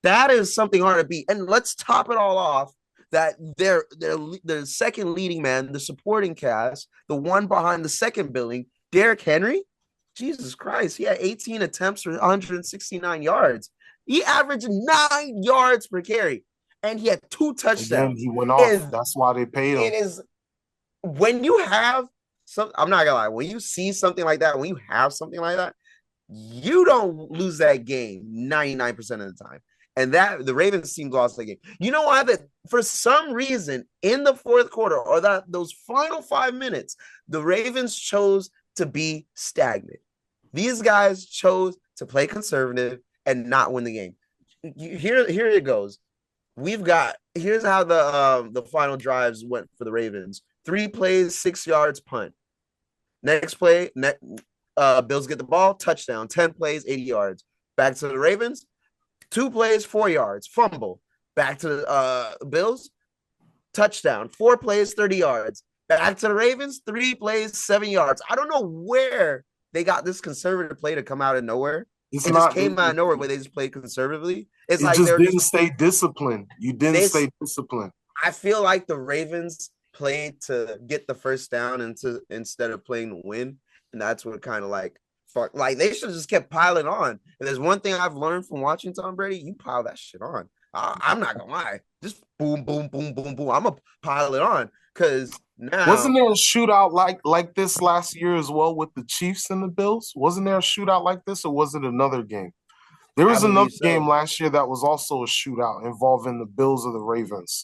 That is something hard to beat. And let's top it all off, that their second leading man, the supporting cast, the one behind the second billing, Derrick Henry. Jesus Christ, he had 18 attempts for 169 yards. He averaged 9 yards per carry, and he had 2 touchdowns. Again, he went off. That's why they paid him. It is. When you have I'm not gonna lie, when you see something like that, when you have something like that, you don't lose that game 99% of the time. And that the Ravens team lost that game. You know why? That for some reason in the fourth quarter, or those final 5 minutes, the Ravens chose to be stagnant. These guys chose to play conservative and not win the game. Here it goes. Here's how the final drives went for the Ravens. 3 plays, 6 yards, punt. Next play, Bills get the ball, touchdown. 10 plays, 80 yards. Back to the Ravens, 2 plays, 4 yards, fumble. Back to the Bills, touchdown. 4 plays, 30 yards. Back to the Ravens, 3 plays, 7 yards. I don't know where they got this conservative play to come out of nowhere. It just came out of nowhere where they just played conservatively. It's like just didn't stay disciplined. You didn't stay disciplined. I feel like the Ravens played to get the first down instead of playing to win, and that's what kind of like they should have just kept piling on. And there's one thing I've learned from watching Tom Brady: you pile that shit on. I'm not gonna lie, just boom, boom, boom, boom, boom. I'm gonna pile it on, because now wasn't there a shootout like this last year as well with the Chiefs and the Bills? Wasn't there a shootout like this, or was it another game? There was another game last year that was also a shootout involving the Bills or the Ravens.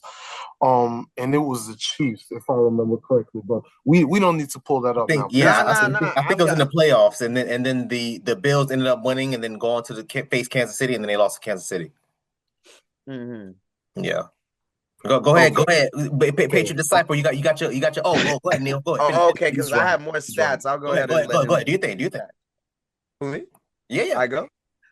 And it was the Chiefs, if I remember correctly. But we don't need to pull that up now. I think it was in the playoffs, and then the Bills ended up winning and then going to face Kansas City, and then they lost to Kansas City. Mm-hmm. Yeah. Go ahead. Patriot Disciple, you got your go ahead, Neil. Go ahead. Okay, because I have more stats. I'll go ahead. Go ahead. Do you think? Who, me? Yeah. I go?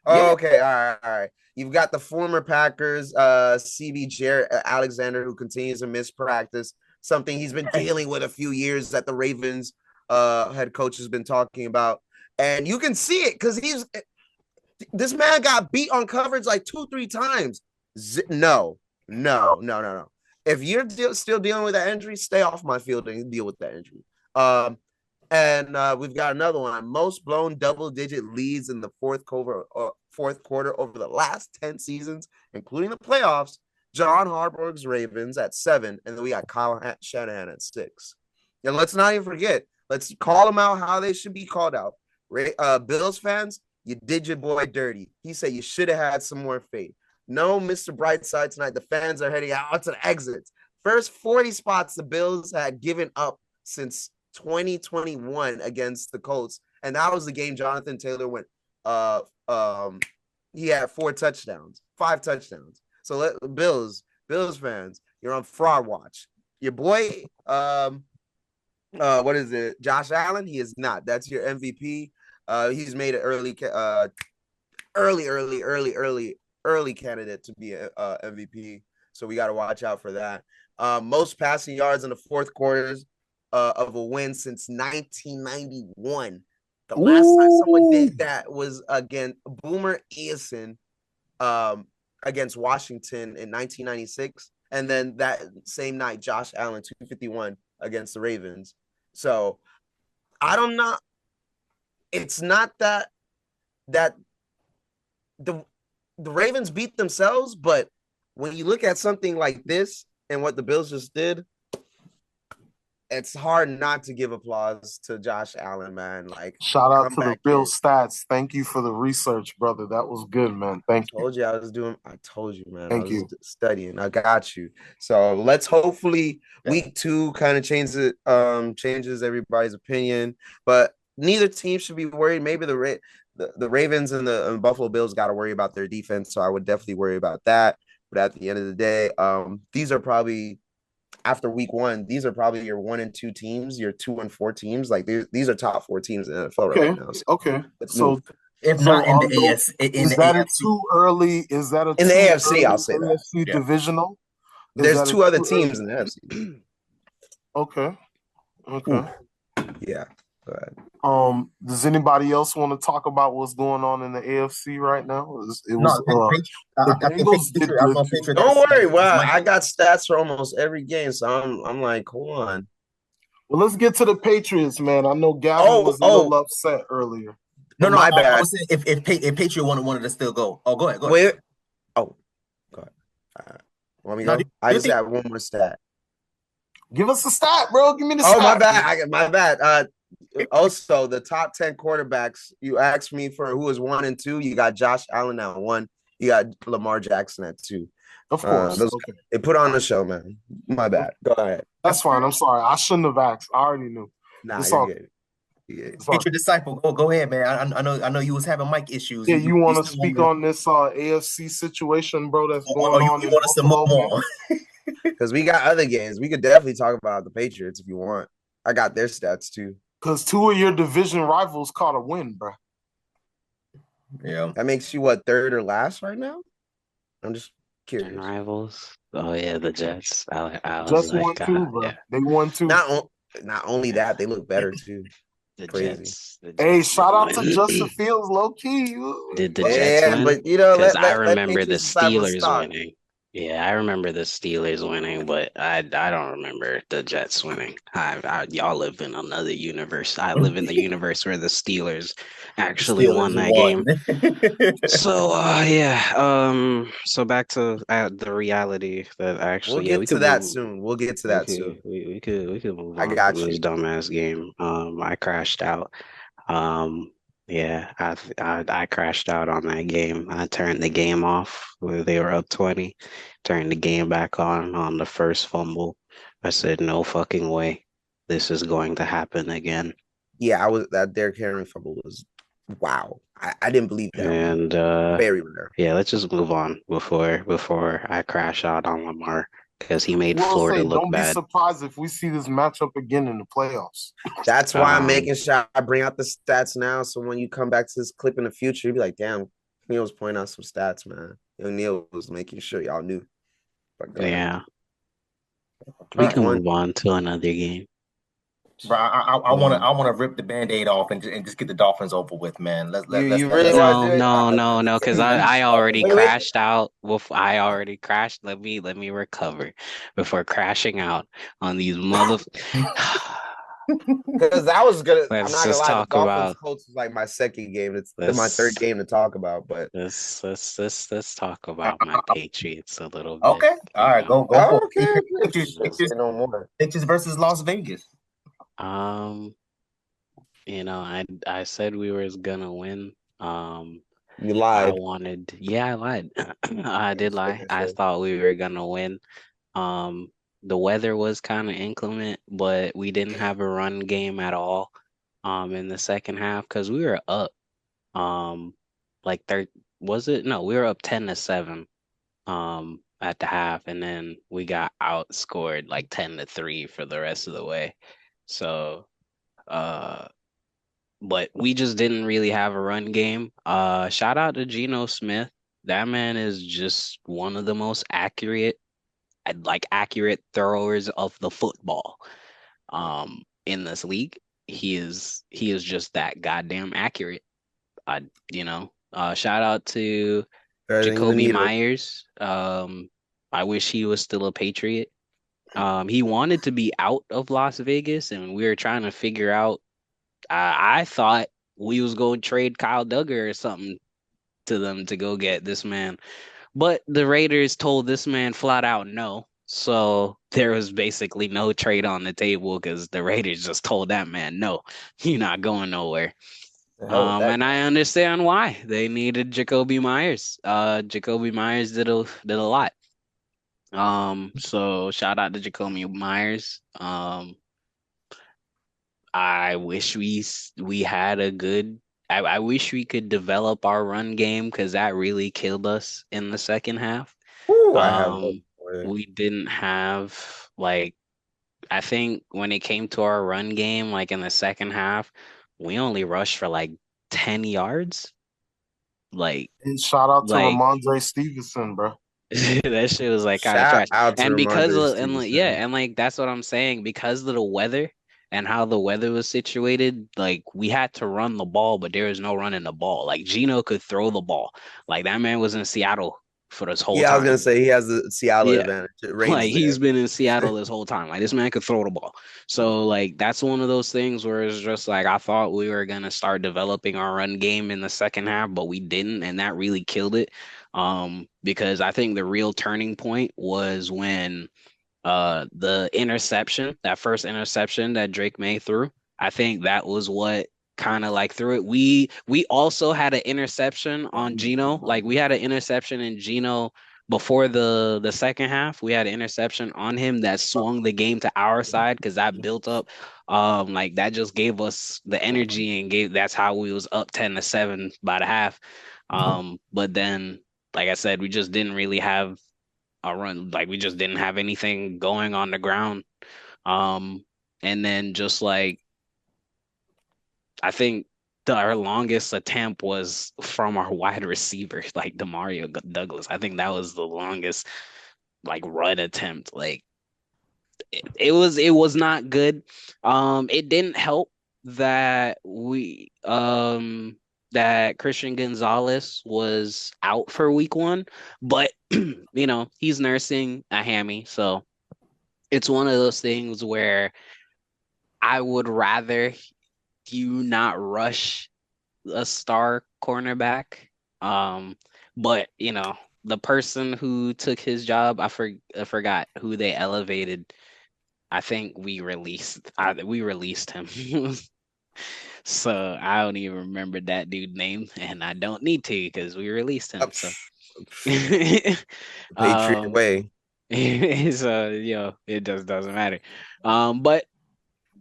Oh, okay. All right. You've got the former Packers, CB Jared Alexander, who continues to miss practice, something he's been dealing with a few years that the Ravens head coach has been talking about. And you can see it because this man got beat on coverage like 2-3 times. No. If you're still dealing with that injury, stay off my field and deal with that injury. And we've got another one. Most blown double-digit leads in the fourth quarter over the last 10 seasons, including the playoffs. John Harbaugh's Ravens at 7, and then we got Kyle Shanahan at 6. And let's not even forget, let's call them out how they should be called out. Bills fans, you did your boy dirty. He said you should have had some more faith. No, Mr. Brightside tonight. The fans are heading out to the exits. First 40 spots the Bills had given up since 2021 against the Colts, and that was the game Jonathan Taylor went he had 4 touchdowns, 5 touchdowns. So Bills fans, you're on fraud watch. Your boy, what is it? Josh Allen? He is not. That's your MVP. He's made an early candidate to be a MVP. So we got to watch out for that. Most passing yards in the fourth quarters of a win since 1991. The last time someone did that was against Boomer Esiason against Washington in 1996. And then that same night, Josh Allen, 251 against the Ravens. So I don't know. It's not that the Ravens beat themselves, but when you look at something like this and what the Bills just did, it's hard not to give applause to Josh Allen, man. Like, shout out to the Bills stats. Thank you for the research, brother. That was good, man. Thank you. I told you, man. Thank I was you. studying. I got you. So let's hopefully week 2 kind of changes everybody's opinion. But neither team should be worried. Maybe the Ravens and the Buffalo Bills got to worry about their defense. So I would definitely worry about that. But at the end of the day, these are probably, after week 1, these are probably your 1 and 2 teams, your 2 and 4 teams. Like these are top 4 teams in the NFL right now. So okay. So if not in the AFC, is that a too early? Is that a in the AFC? I'll say that AFC divisional. There's 2 other teams in the AFC. Okay. Yeah. Go ahead. Does anybody else want to talk about what's going on in the AFC right now? Don't worry. Well, I got stats for almost every game, so I'm like, hold on. Well, let's get to the Patriots, man. I know Gavin was a little upset earlier. No, my bad. I was saying if Patriot wanted to still go. Oh, go ahead. Wait. Oh, go ahead. Want me to go? I just have one more stat. Give us a stat, bro. Give me the stat. Oh, my bad. Also, the top 10 quarterbacks, you asked me for who was 1 and 2. You got Josh Allen at 1. You got Lamar Jackson at 2. Of course. They put on the show, man. My bad. Go ahead. That's fine. I'm sorry. I shouldn't have asked. I already knew. Nah, you're good. Patriot disciple, go ahead, man. I know you was having mic issues. Yeah, you want to speak on this AFC situation, bro? That's going on. You want us to move on? Because we got other games. We could definitely talk about the Patriots if you want. I got their stats too. Because 2 of your division rivals caught a win, bro. Yeah. That makes you what, 3rd or last right now? I'm just curious. Rivals. Oh yeah, the Jets. I just won 2, bro. Yeah. They won 2. Not only that, they look better too. The Crazy. Jets hey, shout out to Justin Fields, low key. Did the Jets win? But you know, I remember the Steelers winning. Yeah, I remember the Steelers winning, but I don't remember the Jets winning. Y'all live in another universe. I live in the universe where the Steelers actually won that game. So so back to the reality that actually we'll get to that soon. We'll get to that soon. We could move on. I got from this dumbass game. I crashed out. Yeah, I crashed out on that game. I turned the game off where they were up 20, turned the game back on the first fumble. I said, no fucking way. This is going to happen again. Yeah, that Derrick Henry fumble was wow. I didn't believe that. And very rare. Yeah, let's just move on before I crash out on Lamar. Because he made Florida look bad. Don't be surprised if we see this matchup again in the playoffs. That's why I'm making sure I bring out the stats now. So when you come back to this clip in the future, you'll be like, damn, Neil was pointing out some stats, man. Neil was making sure y'all knew. Yeah. We can move on to another game. Bro, I want to rip the Band-Aid off and just get the Dolphins over with, man. Let's really no, because I already crashed out. I already crashed. Let me recover before crashing out on these mother. Because that was good. I'm not gonna lie. Talk about Colts was like my second game. It's my third game to talk about. But let's talk about my Patriots a little bit. Okay, all right, go. Okay, no more. Patriots versus Las Vegas. I said we were gonna win. You lied. I lied. I did lie. I thought we were gonna win. The weather was kind of inclement, but we didn't have a run game at all. In the second half because we were up, like was it? No, we were up 10-7 at the half, and then we got outscored like 10-3 for the rest of the way. So uh but we just didn't really have a run game. Shout out to Geno Smith. That man is just one of the most accurate throwers of the football in this league. He is just that goddamn accurate. I shout out to Better than the Jacoby needle. Myers. I wish he was still a Patriot. He wanted to be out of Las Vegas, and we were trying to figure out. I thought we was going to trade Kyle Duggar or something to them to go get this man, but the Raiders told this man flat out no. So there was basically no trade on the table because the Raiders just told that man no, you're not going nowhere. The hell with that And I understand why they needed Jacoby Myers. Jacoby Myers did a lot. So shout out to Jacoby Myers. I wish we had a good. I wish we could develop our run game because that really killed us in the second half. Ooh, I have hope for it. We didn't have like I think when it came to our run game, like in the second half, we only rushed for like 10 yards. Like And shout out to like Ramondre Stevenson, bro. that shit was like kind of Shout trash. out to And because Ramondre of and like yeah, Stevenson. and like that's what I'm saying. Because of the weather and how the weather was situated, like we had to run the ball, but there was no running the ball. Like Gino could throw the ball. Like that man was in Seattle for this whole Yeah, I was gonna time. say he has the Seattle Yeah. advantage. It rains Like he's there. been in Seattle this whole time. Like this man could throw the ball. So like that's one of those things where it's just like I thought we were gonna start developing our run game in the second half, but we didn't, and that really killed it. Because I think the real turning point was when the interception, that first interception that Drake May threw. I think that was what kind of like threw it. We also had an interception on Gino. Like we had an interception in Gino before the second half. We had an interception on him that swung the game to our side because that built up. Like that just gave us the energy and gave that's how we was up 10-7 by the half. But then, like I said, we just didn't really have a run. Like we just didn't have anything going on the ground. Um, and then just like I think our longest attempt was from our wide receiver, like Demario Douglas. I think that was the longest like run attempt. Like it was not good. It didn't help that that Christian Gonzalez was out for week one, but he's nursing a hammy, so it's one of those things where I would rather you not rush a star cornerback. But the person who took his job, I forgot who they elevated. I think we released him. So I don't even remember that dude name, and I don't need to because we released him. So Patriot um way. so it just doesn't matter. But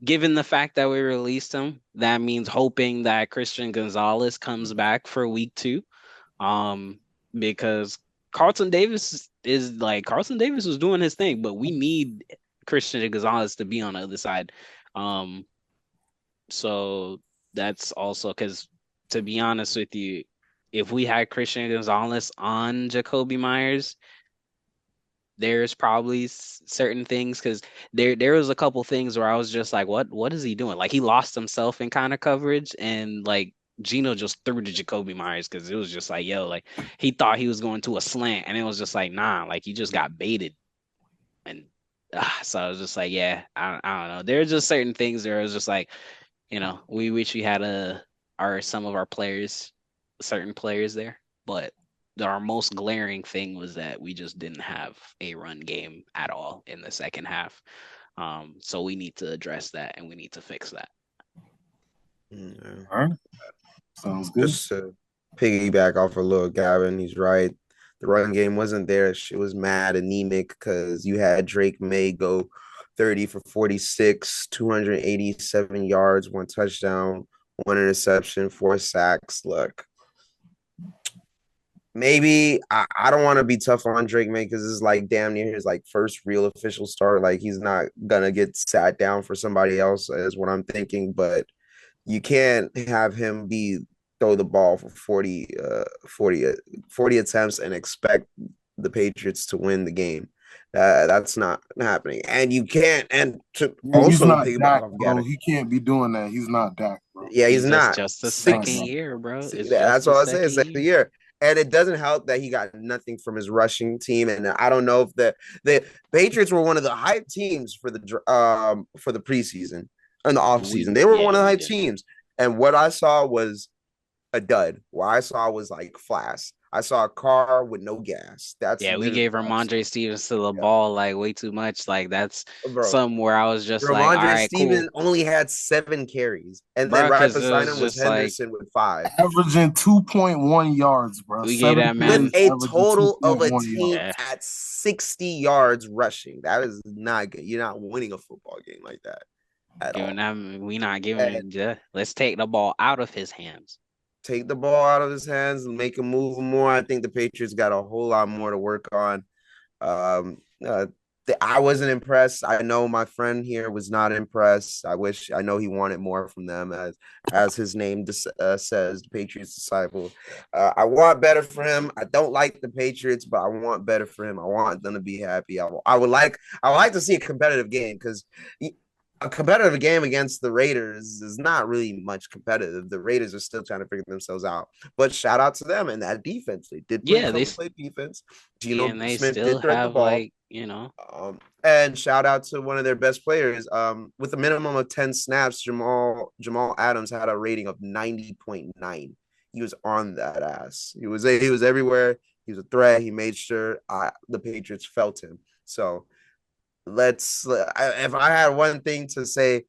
given the fact that we released him, that means hoping that Christian Gonzalez comes back for week two. Um, because Carlton Davis was doing his thing, but we need Christian Gonzalez to be on the other side. Um, so that's also because, to be honest with you, if we had Christian Gonzalez on Jacoby Myers, there's probably certain things because there was a couple things where I was just like, what is he doing? Like he lost himself in kind of coverage, and like Gino just threw to Jacoby Myers because it was just like, yo, like he thought he was going to a slant, and it was just like, nah, like he just got baited, and so I was just like, yeah, I don't know. There's just certain things where it was just like, we wish we had some of our players, certain players there, but our most glaring thing was that we just didn't have a run game at all in the second half. So we need to address that and we need to fix that. All right. Sounds good. Just to piggyback off a little Gavin, he's right. The run game wasn't there. Shit was mad anemic because you had Drake May go 30 for 46, 287 yards, one touchdown, one interception, four sacks. Look, maybe I don't want to be tough on Drake, man, because this is like damn near his like first real official start. Like he's not gonna get sat down for somebody else, is what I'm thinking. But you can't have him be throw the ball for 40 attempts and expect the Patriots to win the game. That's not happening. And you can't, and to He's also not piggyback Dak, off bro. Gatto. He can't be doing that. He's not Dak, bro. Yeah, he's It's just not just the Not, second six. bro. year, bro. See, It's just that's the all I say. second Second year. year, and it doesn't help that he got nothing from his rushing team. And I don't know if the Patriots were one of the hype teams for the preseason and the offseason. They were one of the We hype did. teams, and what I saw was a dud. What I saw was like flash. I saw a car with no gas. That's Yeah, we literally gave what I saw. Ramondre Stevenson the Yeah, ball like way too much. Like that's bro. something where I was just like, all Ramondre right, Stevens cool, only had 7 carries, and then bro. right Because it beside was him was just like Henderson with 5. Averaging 2.1 yards, bro. we gave 7 that With man. carries, a averaging total of a 2.1 team yards. Yeah, at 60 yards rushing. That is not good. You're not winning a football game like that at giving all. them. We not giving And it. Let's take the ball out of his hands. take the ball out of his hands and make him move more. I think the Patriots got a whole lot more to work on. Um, uh, I wasn't impressed. I know my friend here was not impressed. I know he wanted more from them, as his name says, the Patriots disciple. I want better for him. I don't like the Patriots, but I want better for him. I want them to be happy. I would like to see a competitive game, because a competitive game against the Raiders is not really much competitive. The Raiders are still trying to figure themselves out. But shout out to them and that defense. They did play Yeah, come play defense. and Geno they Smith still did thread the have ball. like And shout out to one of their best players. With a minimum of 10 snaps, Jamal Adams had a rating of 90.9. He was on that ass. He was everywhere. He was a threat. He made sure the Patriots felt him. So if I had one thing to say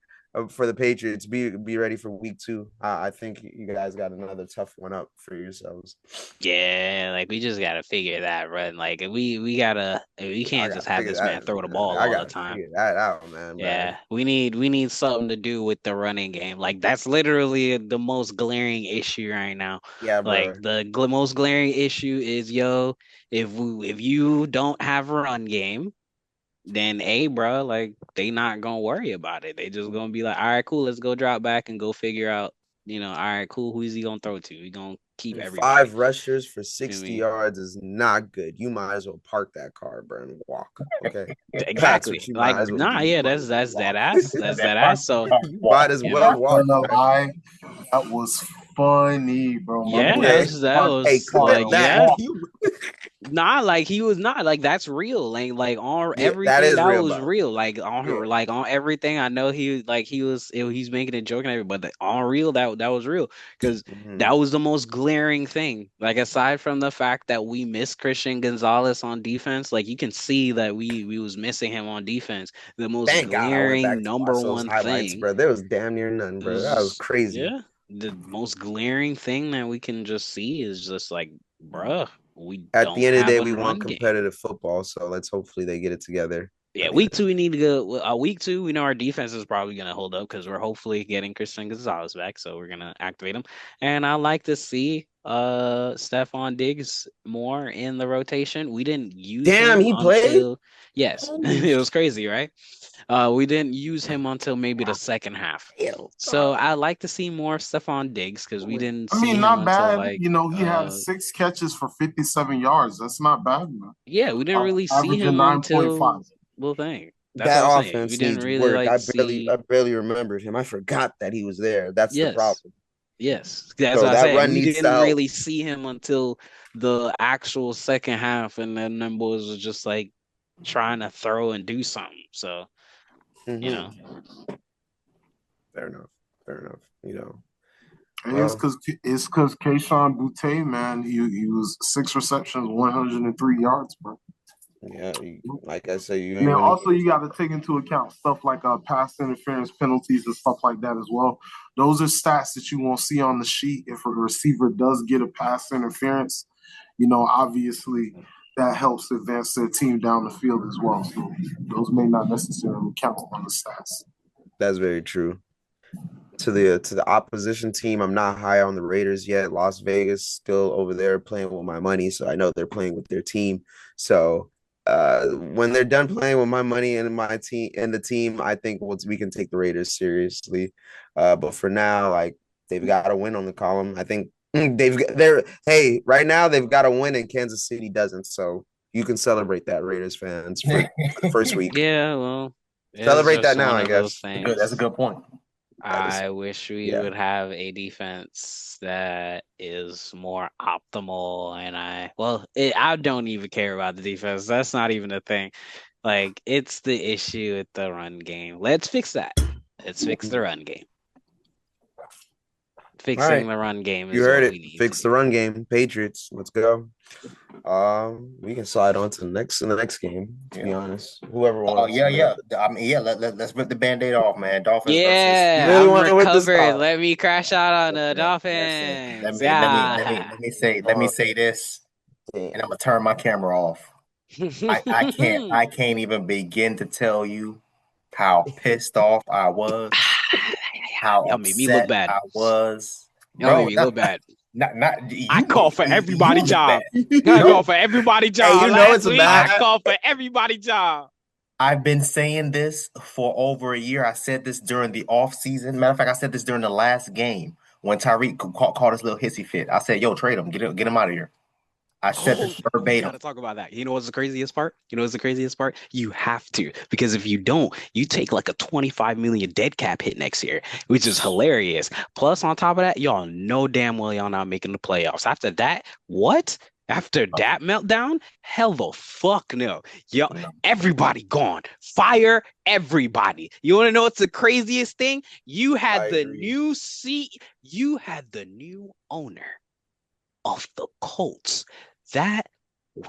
for the Patriots, be ready for week 2. I think you guys got another tough one up for yourselves. yeah, like we just gotta figure that, run. Like we I can't just gotta have figure this man that. throw the ball I all the gotta time. figure that out, man. Yeah, we need something to do with the running game. Like that's literally the most glaring issue right now. Yeah, Like bro. the most glaring issue is, if you don't have a run game, then bro, like they not gonna worry about it. They just gonna be like, all right, cool, let's go drop back and go figure out, all right, cool, who is he gonna throw to? He gonna keep everybody. 5 rushers for Feel 60 me? yards is not good. You might as well park that car, bro, and walk. Okay. That's what Exactly. you Like, might as well do. nah, You yeah, might as well that's that walk. ass. That's That that part, ass. So, You might walk. as you well know, walk, Gonna bro. lie, that was funny, bro. My yeah, boy that Okay. said, was that "Park the Hey, was car like, clip and that. yeah. walk." Nah, like he was not like that's real. Like on Yeah, that everything is that real, was bro. real. Like on Yeah. her, like on everything. I know he's making a joke and everything, but on real that was real, because Mhm. that was the most glaring thing. Like aside from the fact that we miss Christian Gonzalez on defense, like you can see that we was missing him on defense. The most Thank God I went glaring back to number watch those one highlights, thing bro. There was damn near none, bro. is That was just, crazy. yeah, the most glaring thing that we can just see is just like, bruh, we At the don't end of the have day, a we want run game. competitive football, so let's hopefully they get it together Yeah, at the end week of the two we need to go. Week two, we know our defense is probably gonna hold up because we're hopefully getting Christian Gonzalez back, so we're gonna activate him. And I like to see Stephon Diggs more in the rotation. We didn't use Damn, him he played? until, yes, Holy it was crazy, right? We didn't use him until maybe the second half. hell. So I like to see more Stephon Diggs because we didn't I see mean, him not until bad. like He had 6 catches for 57 yards. That's not bad, man. yeah, we didn't really see Averaging him 9.5. until well thing. That's what That I'm saying. We offense didn't needs really work. like I see. barely remembered him. I forgot that he was there. That's the Yes, problem. yes. That's So what I that said. run We needs to didn't help. really see him until the actual second half, and then them boys was just like trying to throw and do something. So you know, Mm-hmm. Fair enough. Fair enough. And Well, it's because Kayshawn Boutte, man, he was 6 receptions, 103 yards, bro. yeah, like I said, you And ain't then winning also games you got like to that. take into account stuff like pass interference penalties and stuff like that as well. Those are stats that you won't see on the sheet if a receiver does get a pass interference. Obviously that helps advance their team down the field as well. So those may not necessarily count on the stats. That's very true. the opposition team. I'm not high on the Raiders yet. Las Vegas still over there playing with my money, so I know they're playing with their team. So when they're done playing with my money and my team and the team, I think we can take the Raiders seriously. But for now, like they've got a win on the column. I think right now they've got a win and Kansas City doesn't. So you can celebrate that, Raiders fans, for the first week. Yeah, well, Celebrate that now, I guess. Good. That's a good point. I wish we would have a defense that is more optimal, and I don't even care about the defense. That's not even a thing. Like, it's the issue with the run game. Let's fix that. Let's fix the run game. Fixing the run game is you heard what it. we need. Fix the run game. Patriots. Let's go. We can slide on to the next game. To be honest, whoever wants. Oh yeah. I mean, let's rip the Band-Aid off, man. Dolphins. Yeah, I'm recovered. Let me crash out on the Dolphins. Let me say this, and I'm gonna turn my camera off. I can't even begin to tell you how pissed off I was. How y'all made me look bad. I was. Y'all made me look bad. I call for everybody job. I call for everybody job. Hey, you know it's a bad. I call for everybody job. I've been saying this for over a year. I said this during the off season. Matter of fact, I said this during the last game when Tyreek caught his little hissy fit. I said, "Yo, trade him. Get him out of here." I said this verbatim. You gotta talk about that. You know what's the craziest part? You have to, because if you don't, you take like a 25 million dead cap hit next year, which is hilarious. Plus, on top of that, y'all know damn well y'all not making the playoffs. After that, what? After that meltdown? Hell the fuck no. Yo, everybody gone. Fire everybody. You want to know what's the craziest thing? You had the new owner of the Colts.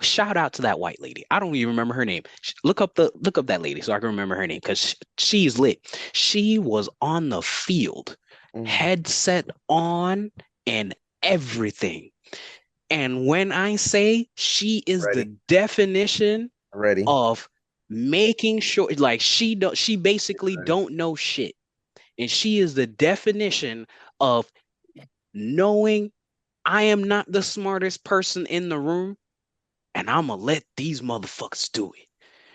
Shout out to that white lady. I don't even remember her name. Look up that lady so I can remember her name, because she's lit. She was on the field, headset on and everything. And when I say she is the definition of making sure, like, she basically don't know shit. And she is the definition of knowing I am not the smartest person in the room, and I'm gonna let these motherfuckers do it.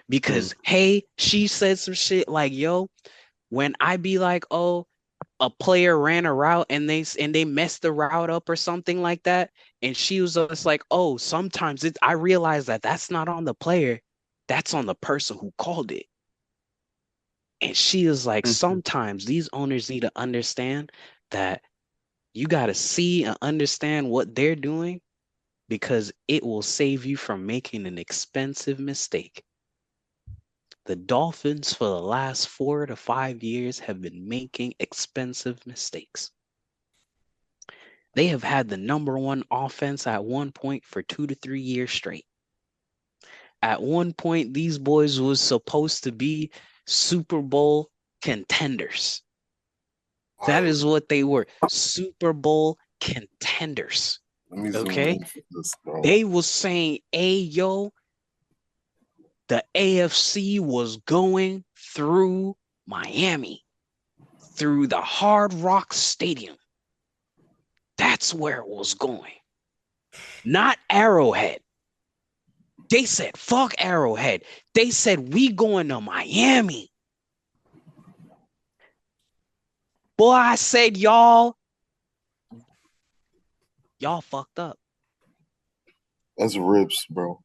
Because hey, she said some shit like, yo, when I be like, oh, a player ran a route and they messed the route up or something like that, and she was just like, oh, sometimes I realize that that's not on the player, that's on the person who called it. And she is like, sometimes these owners need to understand that you got to see and understand what they're doing, because it will save you from making an expensive mistake. The Dolphins for the last 4 to 5 years have been making expensive mistakes. They have had the number one offense at one point for 2 to 3 years straight. At one point, these boys was supposed to be Super Bowl contenders. That is what they were. Super Bowl contenders. Okay? They was saying, hey, yo, the AFC was going through Miami, through the Hard Rock Stadium. That's where it was going. Not Arrowhead. They said, fuck Arrowhead. They said, we going to Miami. Boy, I said, y'all fucked up. That's rips, bro.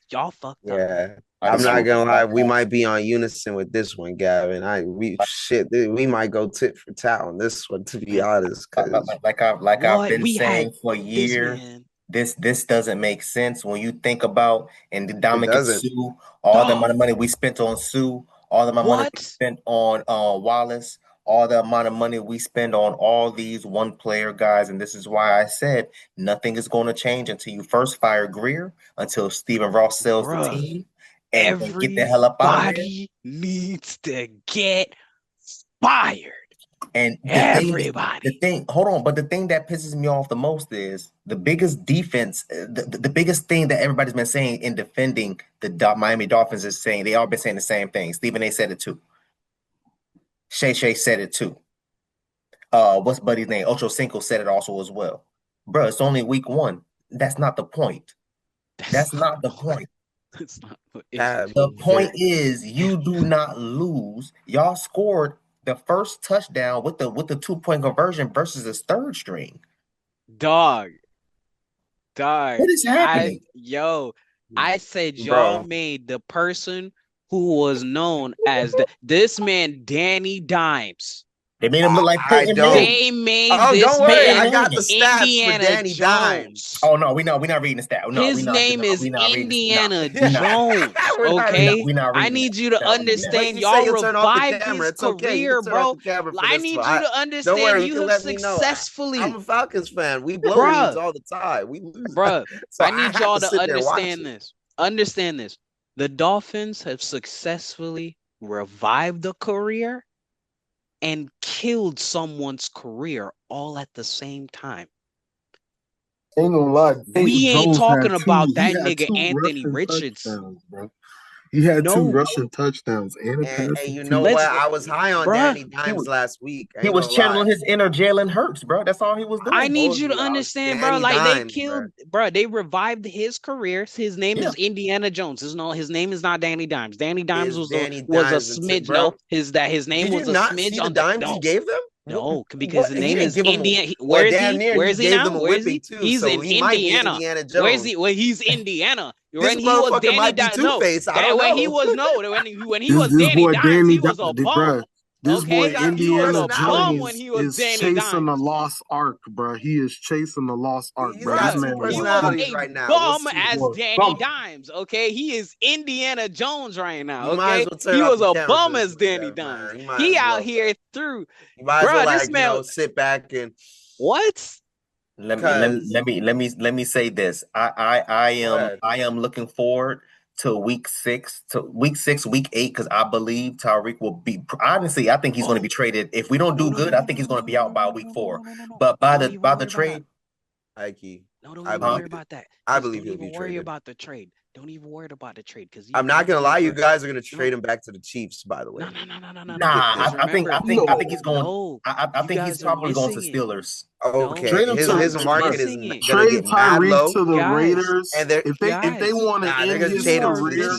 Y'all fucked up. Yeah. I'm not gonna lie, we might be on unison with this one, Gavin. We might go tit for tat on this one, to be honest. I've been saying for years, this doesn't make sense when you think about, and Dominic and Sue, all the amount of money we spent on Sue, all the amount of money we spent on Wallace, all the amount of money we spend on all these one-player guys, and this is why I said nothing is going to change until you first fire Greer, until Stephen Ross sells the team. And get the hell up out of there. Everybody needs to get fired. And everybody. But the thing that pisses me off the most is the biggest defense, the biggest thing that everybody's been saying in defending the Miami Dolphins is saying, they all been saying the same thing. Stephen A said it too. Shay said it too. what's Buddy's name? Ocho Cinco said it also as well. Bro, it's only week 1. That's not the point. That's not the point. It's not. The point is you do not lose. Y'all scored the first touchdown with the 2-point conversion versus his third string. Dog. What is happening? I said y'all made the person who was known as this man Danny Dimes. They made him look like Peyton Manning. They made this don't worry, man I got the stats Indiana for Danny Jones. Dimes. Oh no, we're not reading the stat. No, his name is Indiana Jones. Okay, I need you to understand. Y'all revived his career, bro. I need you to understand. You have successfully. I'm a Falcons fan. We blow leads all the time. We lose, bro. So I need y'all to understand this. Understand this. The Dolphins have successfully revived a career and killed someone's career all at the same time. Ain't gonna lie, we ain't talking about that nigga Anthony Richardson. He had 2 rushing touchdowns and a pass. And you know what? I was high on Danny Dimes last week. He was channeling his inner Jalen Hurts, bro. That's all he was doing. I need you to understand, bro. Like they killed, bro. They revived his career. His name is Indiana Jones. His name is not Danny Dimes. Danny Dimes was a smidge. No, his name was a smidge on the dimes he gave them. No, because the name is Indiana. Where is he? Where is he now? Where is he? He's in Indiana. Where is he? Well, he's Indiana. When he was Danny Dimes, when he was Danny Dimes, he was a bum. This boy Indiana Jones is chasing the lost ark, bro. He is chasing the lost ark, bro. This man he was a bum as Danny Dimes. Okay, he is Indiana Jones right now. Okay, he was a bum as Danny Dimes. He out here through. You might as well, this man sit back and what? Let me say this. I am looking forward to week 6, week 8, because I believe Tyreek will be. Honestly, I think he's going to be traded. If we don't do good, I think he's going to be out by week 4. But by the trade, don't even worry about that. I believe he'll be traded. Worry about the trade. Don't even worry about the trade because I'm not gonna lie, you guys are gonna trade him back to the Chiefs. By the way, no. I think he's going. I think he's probably going to Steelers. Okay, trade him his market is gonna get Tyreek to the Raiders, and if they want to end his career,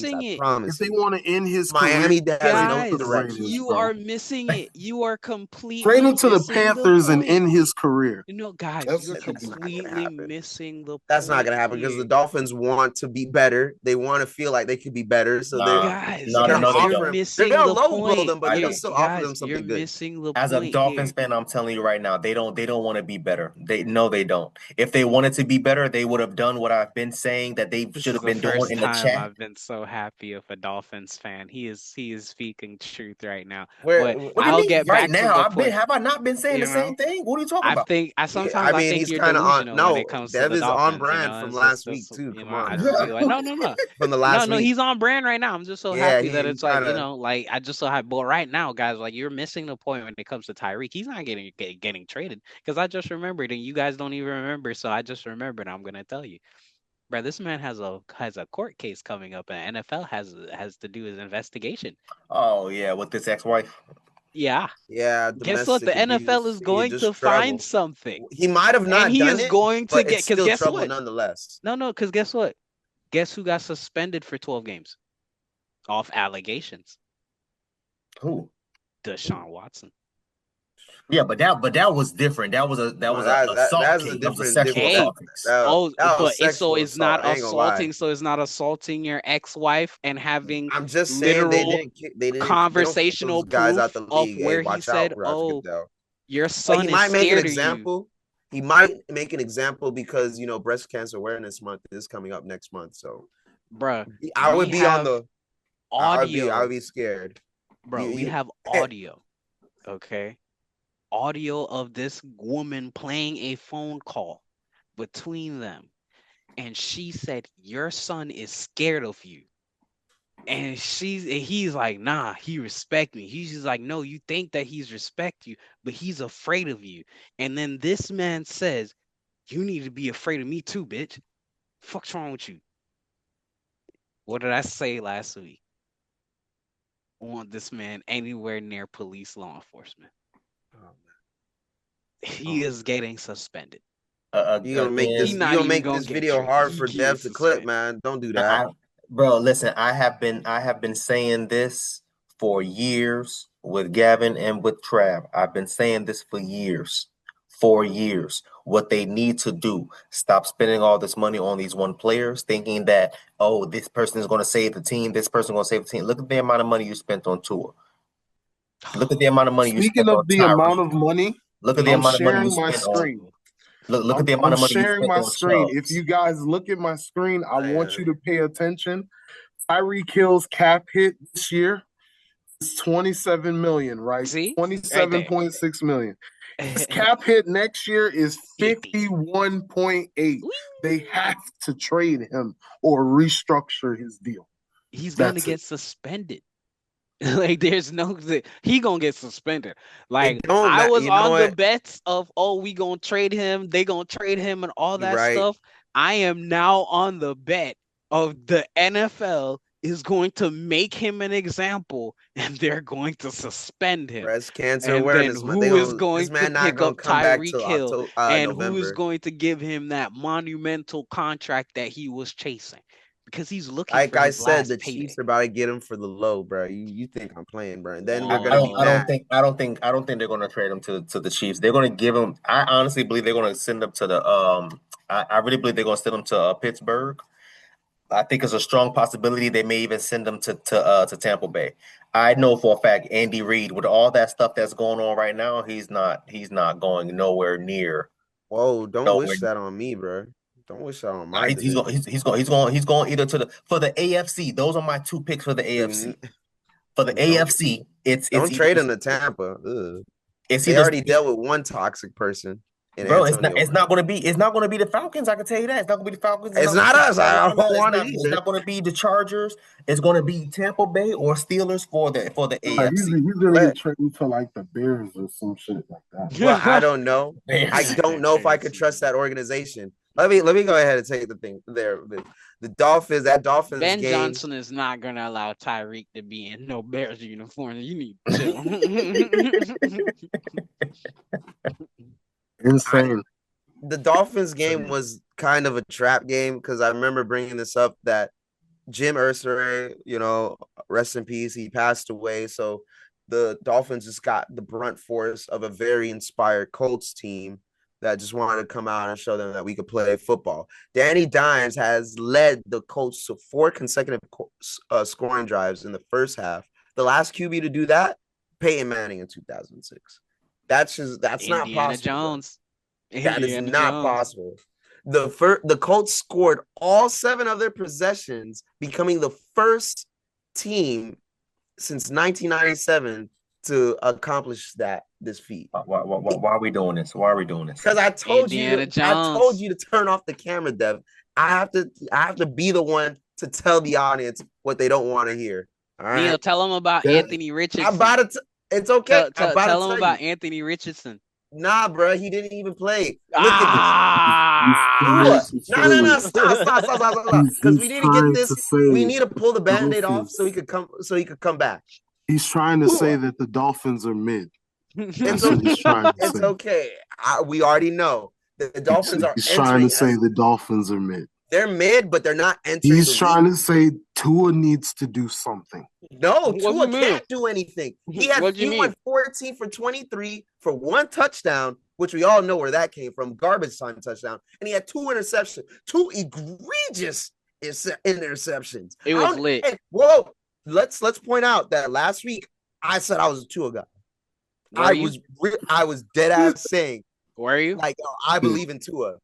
if they want to end his Miami, guys, you are missing it. You are completely trade him to the Panthers and end his career. No, guys, you're completely missing the. That's not gonna happen because the Dolphins want to be better. They want to feel like they could be better. So you're missing they're the low point. them, but they'll still offer them something good. Missing the As a Dolphins fan, I'm telling you right now, they don't want to be better. They don't. If they wanted to be better, they would have done what I've been saying that they should have been doing in the chat. I've been so happy of a Dolphins fan. He is speaking truth right now. I'll get back now. Have I not been saying the same thing? What are you talking about? I think he's you're kind of on. No, when it comes Dev to the is Dolphins, on brand from last week too. Come on, no. From the last week. He's on brand right now. I'm just so happy that it's like I just so happy. But right now, guys, like you're missing the point when it comes to Tyreek. He's not getting traded because I just remembered and you guys don't even remember. So I just remembered. I'm gonna tell you, bro. This man has a court case coming up, and NFL has to do his investigation. Oh yeah, with this ex-wife. Yeah. Guess what? The NFL is going to find something. He might have not. And he is going to get because guess trouble what? Nonetheless. No, because guess what? Guess who got suspended for 12 games off allegations? Who? Deshaun Watson. Yeah, but that was different. That was assault case. That was a sexual assault case. It's not assaulting. So it's not assaulting your ex-wife and having. I'm just saying they didn't conversational guys out the league of where he said, "Oh, your son is scared of you." He might make an example because Breast Cancer Awareness Month is coming up next month. So, bruh, I would be on the audio. I would be scared, bro. We have audio. Okay. Audio of this woman playing a phone call between them, and she said your son is scared of you, and he's like, nah, he respect me. He's just like, no, you think that he's respect you, but he's afraid of you. And then this man says, you need to be afraid of me too, bitch. Fuck's wrong with you? What did I say last week? I want this man anywhere near police law enforcement. he is getting suspended. You gonna make He's this? not You gonna even make gonna this get video traded. hard He for gets Dev to clip, suspended. man. Don't do that, bro. Listen, I have been saying this for years with Gavin and with Trav. I've been saying this for years. 4 years. What they need to do, stop spending all this money on these one players, thinking that, oh, this person is going to save the team, this person is going to save the team. Look at the amount of money you spent on Tua. Look at the amount of money you Speaking spent on of the amount Tyreek. of money, Look at the I'm amount of money you sharing my spent on. screen. Look at the amount I'm of money you sharing spent my on screen. If Chubbs. you guys look at my screen, I want you man. to pay attention. Tyreek Hill's cap hit this year is 27 million, right? See? Right there. 27.6 million. His cap hit next year is 50. 51.8. Whee! They have to trade him or restructure his deal. He's gonna That's get it. suspended. Like there's no he gonna get suspended. Like It don't I matter. was You know on the what? bets of we gonna trade him, they gonna trade him and all You're that right. stuff. I am now on the bet of the NFL is going to make him an example and they're going to suspend him. Breast cancer And then awareness, man. They who is gonna this going to man not pick gonna up come back Tyreek till Hill October, and who is November. going to give him that monumental contract that he was chasing? Because he's looking Like for I his said, the last Chiefs payday. are about to get him for the low, bro. You think I'm playing, bro? And then we're Oh, gonna be no. mad. I don't think they're going to trade him to the Chiefs. They're going to give him. I honestly believe they're going to send him to the. I really believe they're going to send him to Pittsburgh. I think it's a strong possibility they may even send him to Tampa Bay. I know for a fact Andy Reid, with all that stuff that's going on right now, he's not going nowhere near Whoa, don't nowhere. wish that on me, bro. Don't wish that on my He's going division. he's going either to the for the AFC. Those are my two picks for the AFC. Dude, For the don't AFC, it's don't either trade him to Tampa. Ugh. it's They either already dealt with one toxic person in bro. Antonio It's Brown. not going to be the Falcons. I can tell you that it's not going to be the Falcons. It's It's not going to not be us. I Carolina. don't want it It's either. not going to be the Chargers. It's going to be Tampa Bay or Steelers for the He's AFC. gonna Let get traded to like the Bears or some shit like that. Well, I don't know. I Bears. don't know if I could trust that organization. Let me go ahead and take the thing there. The Dolphins, that Dolphins Ben game. Johnson is not gonna allow Tyreek to be in no Bears uniform. You need to chill. Insane. The Dolphins game was kind of a trap game because I remember bringing this up that Jim Irsay, rest in peace, he passed away. So the Dolphins just got the brunt force of a very inspired Colts team that just wanted to come out and show them that we could play football. Danny Dimes has led the Colts to 4 consecutive scoring drives in the first half. The last QB to do that, Peyton Manning in 2006. That's not Indiana possible. Jones. That is Indiana not Jones. possible. The Colts scored all 7 of their possessions, becoming the first team since 1997 to accomplish this feat. Why are we doing this? Why are we doing this? Because I told Indiana you Jones. to turn off the camera, Dev. I have to be the one to tell the audience what they don't want to hear. All right. Neil, tell them about Yeah. Anthony Richardson. I'm about to. It's okay. I'm about tell to them tell about you. Anthony Richardson. Nah, bro, he didn't even play. Look Ah! at this. No. Stop. Because we need to get this. We need to pull the Band-Aid off so he could come back. He's trying to say that the Dolphins are mid. It's what he's trying to It's say. okay. We already know that the Dolphins are He's entering. trying to say the Dolphins are mid. They're mid, but they're not entering. He's trying to say Tua needs to do something. No, What do Tua you mean? can't do anything. He went 14 for 23 for 1 touchdown, which we all know where that came from, garbage time touchdown, and he had 2 interceptions, 2 egregious interceptions. It was lit. Hey, whoa, let's point out that last week I said I was a Tua guy. I was dead ass saying, were you? Like, I believe in Tua.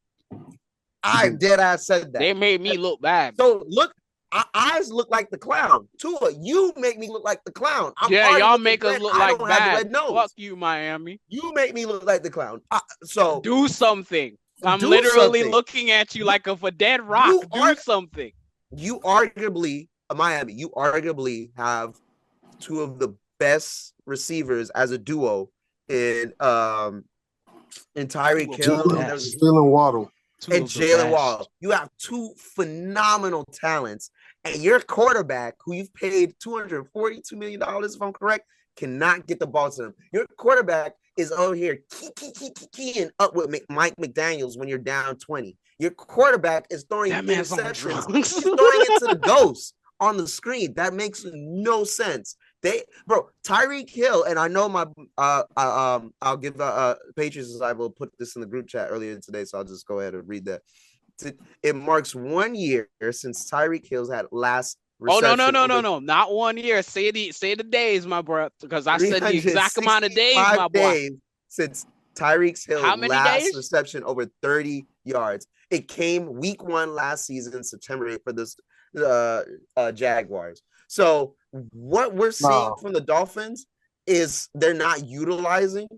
I dead ass said that. They made me look bad. So look, our eyes look like the clown. Tua, you make me look like the clown. Y'all make us look like bad. Red nose. Fuck you, Miami. You make me look like the clown. So do something. I'm literally looking at you like a dead rock. Do something. You arguably, Miami, you arguably have 2 of the best receivers as a duo in Tyreek Hill Jalen Waddle. And Jalen Waddle. You have 2 phenomenal talents, and your quarterback, who you've paid $242 million, if I'm correct, cannot get the ball to them. Your quarterback is over here keying up with Mike McDaniels when you're down 20. Your quarterback is throwing That man's on interceptions. drugs. He's throwing it to the ghost on the screen. That makes no sense. Tyreek Hill, and I know I'll give Patriots. I will put this in the group chat earlier today, so I'll just go ahead and read that. It marks 1 year since Tyreek Hill's had last reception. No, not 1 year. Say the days, my bro, because I said the exact amount of days, my boy. Since Tyreek Hill's How many last days? reception over 30 yards. It came week 1 last season, September 8th for this Jaguars. So what we're seeing from the Dolphins is they're not utilizing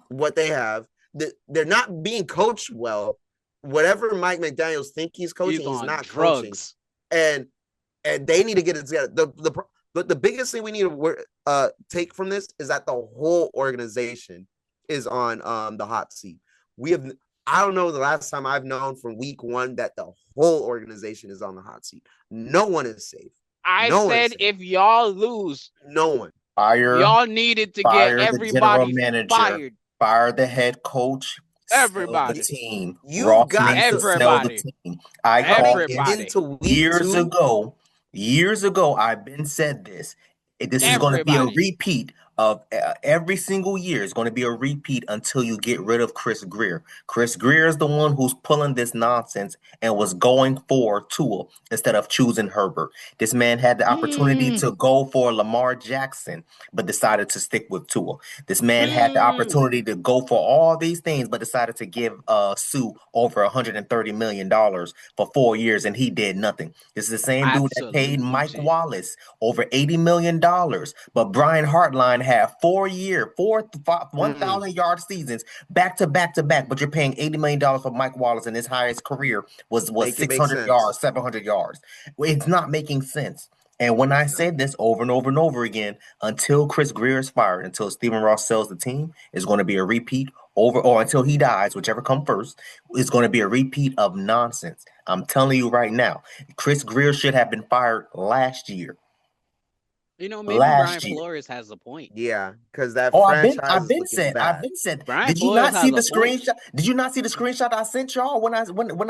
what they have. They're not being coached well. Whatever Mike McDaniels think he's coaching, he's not drugs. Coaching. And they need to get it together. The biggest thing we need to take from this is that the whole organization is on the hot seat. I don't know the last time I've known from week 1 that the whole organization is on the hot seat. No one is safe. I said if y'all lose, no one. Y'all needed to get everybody fired. Fire the head coach. Everybody. The team. You got everybody. The team. Years ago, I've been said this. This is going to be a repeat of every single year. It's going to be a repeat until you get rid of Chris Grier. Chris Grier is the one who's pulling this nonsense and was going for Tua instead of choosing Herbert. This man had the opportunity to go for Lamar Jackson, but decided to stick with Tua. This man had the opportunity to go for all these things, but decided to give Sue over $130 million for 4 years, and he did nothing. This is the same dude that paid Mike Wallace over $80 million, but Brian Hartline had 1,000-yard seasons back to back, but you're paying $80 million for Mike Wallace, and his highest career was 600 yards, 700 yards. It's not making sense. And when I said this over and over and over again, until Chris Grier is fired, until Stephen Ross sells the team, it's going to be a repeat or until he dies, whichever comes first, it's going to be a repeat of nonsense. I'm telling you right now, Chris Grier should have been fired last year. Maybe Brian Flores has a point. Yeah, because that franchise I've been said. Did you not see the screenshot? Did you not see the screenshot I sent y'all when I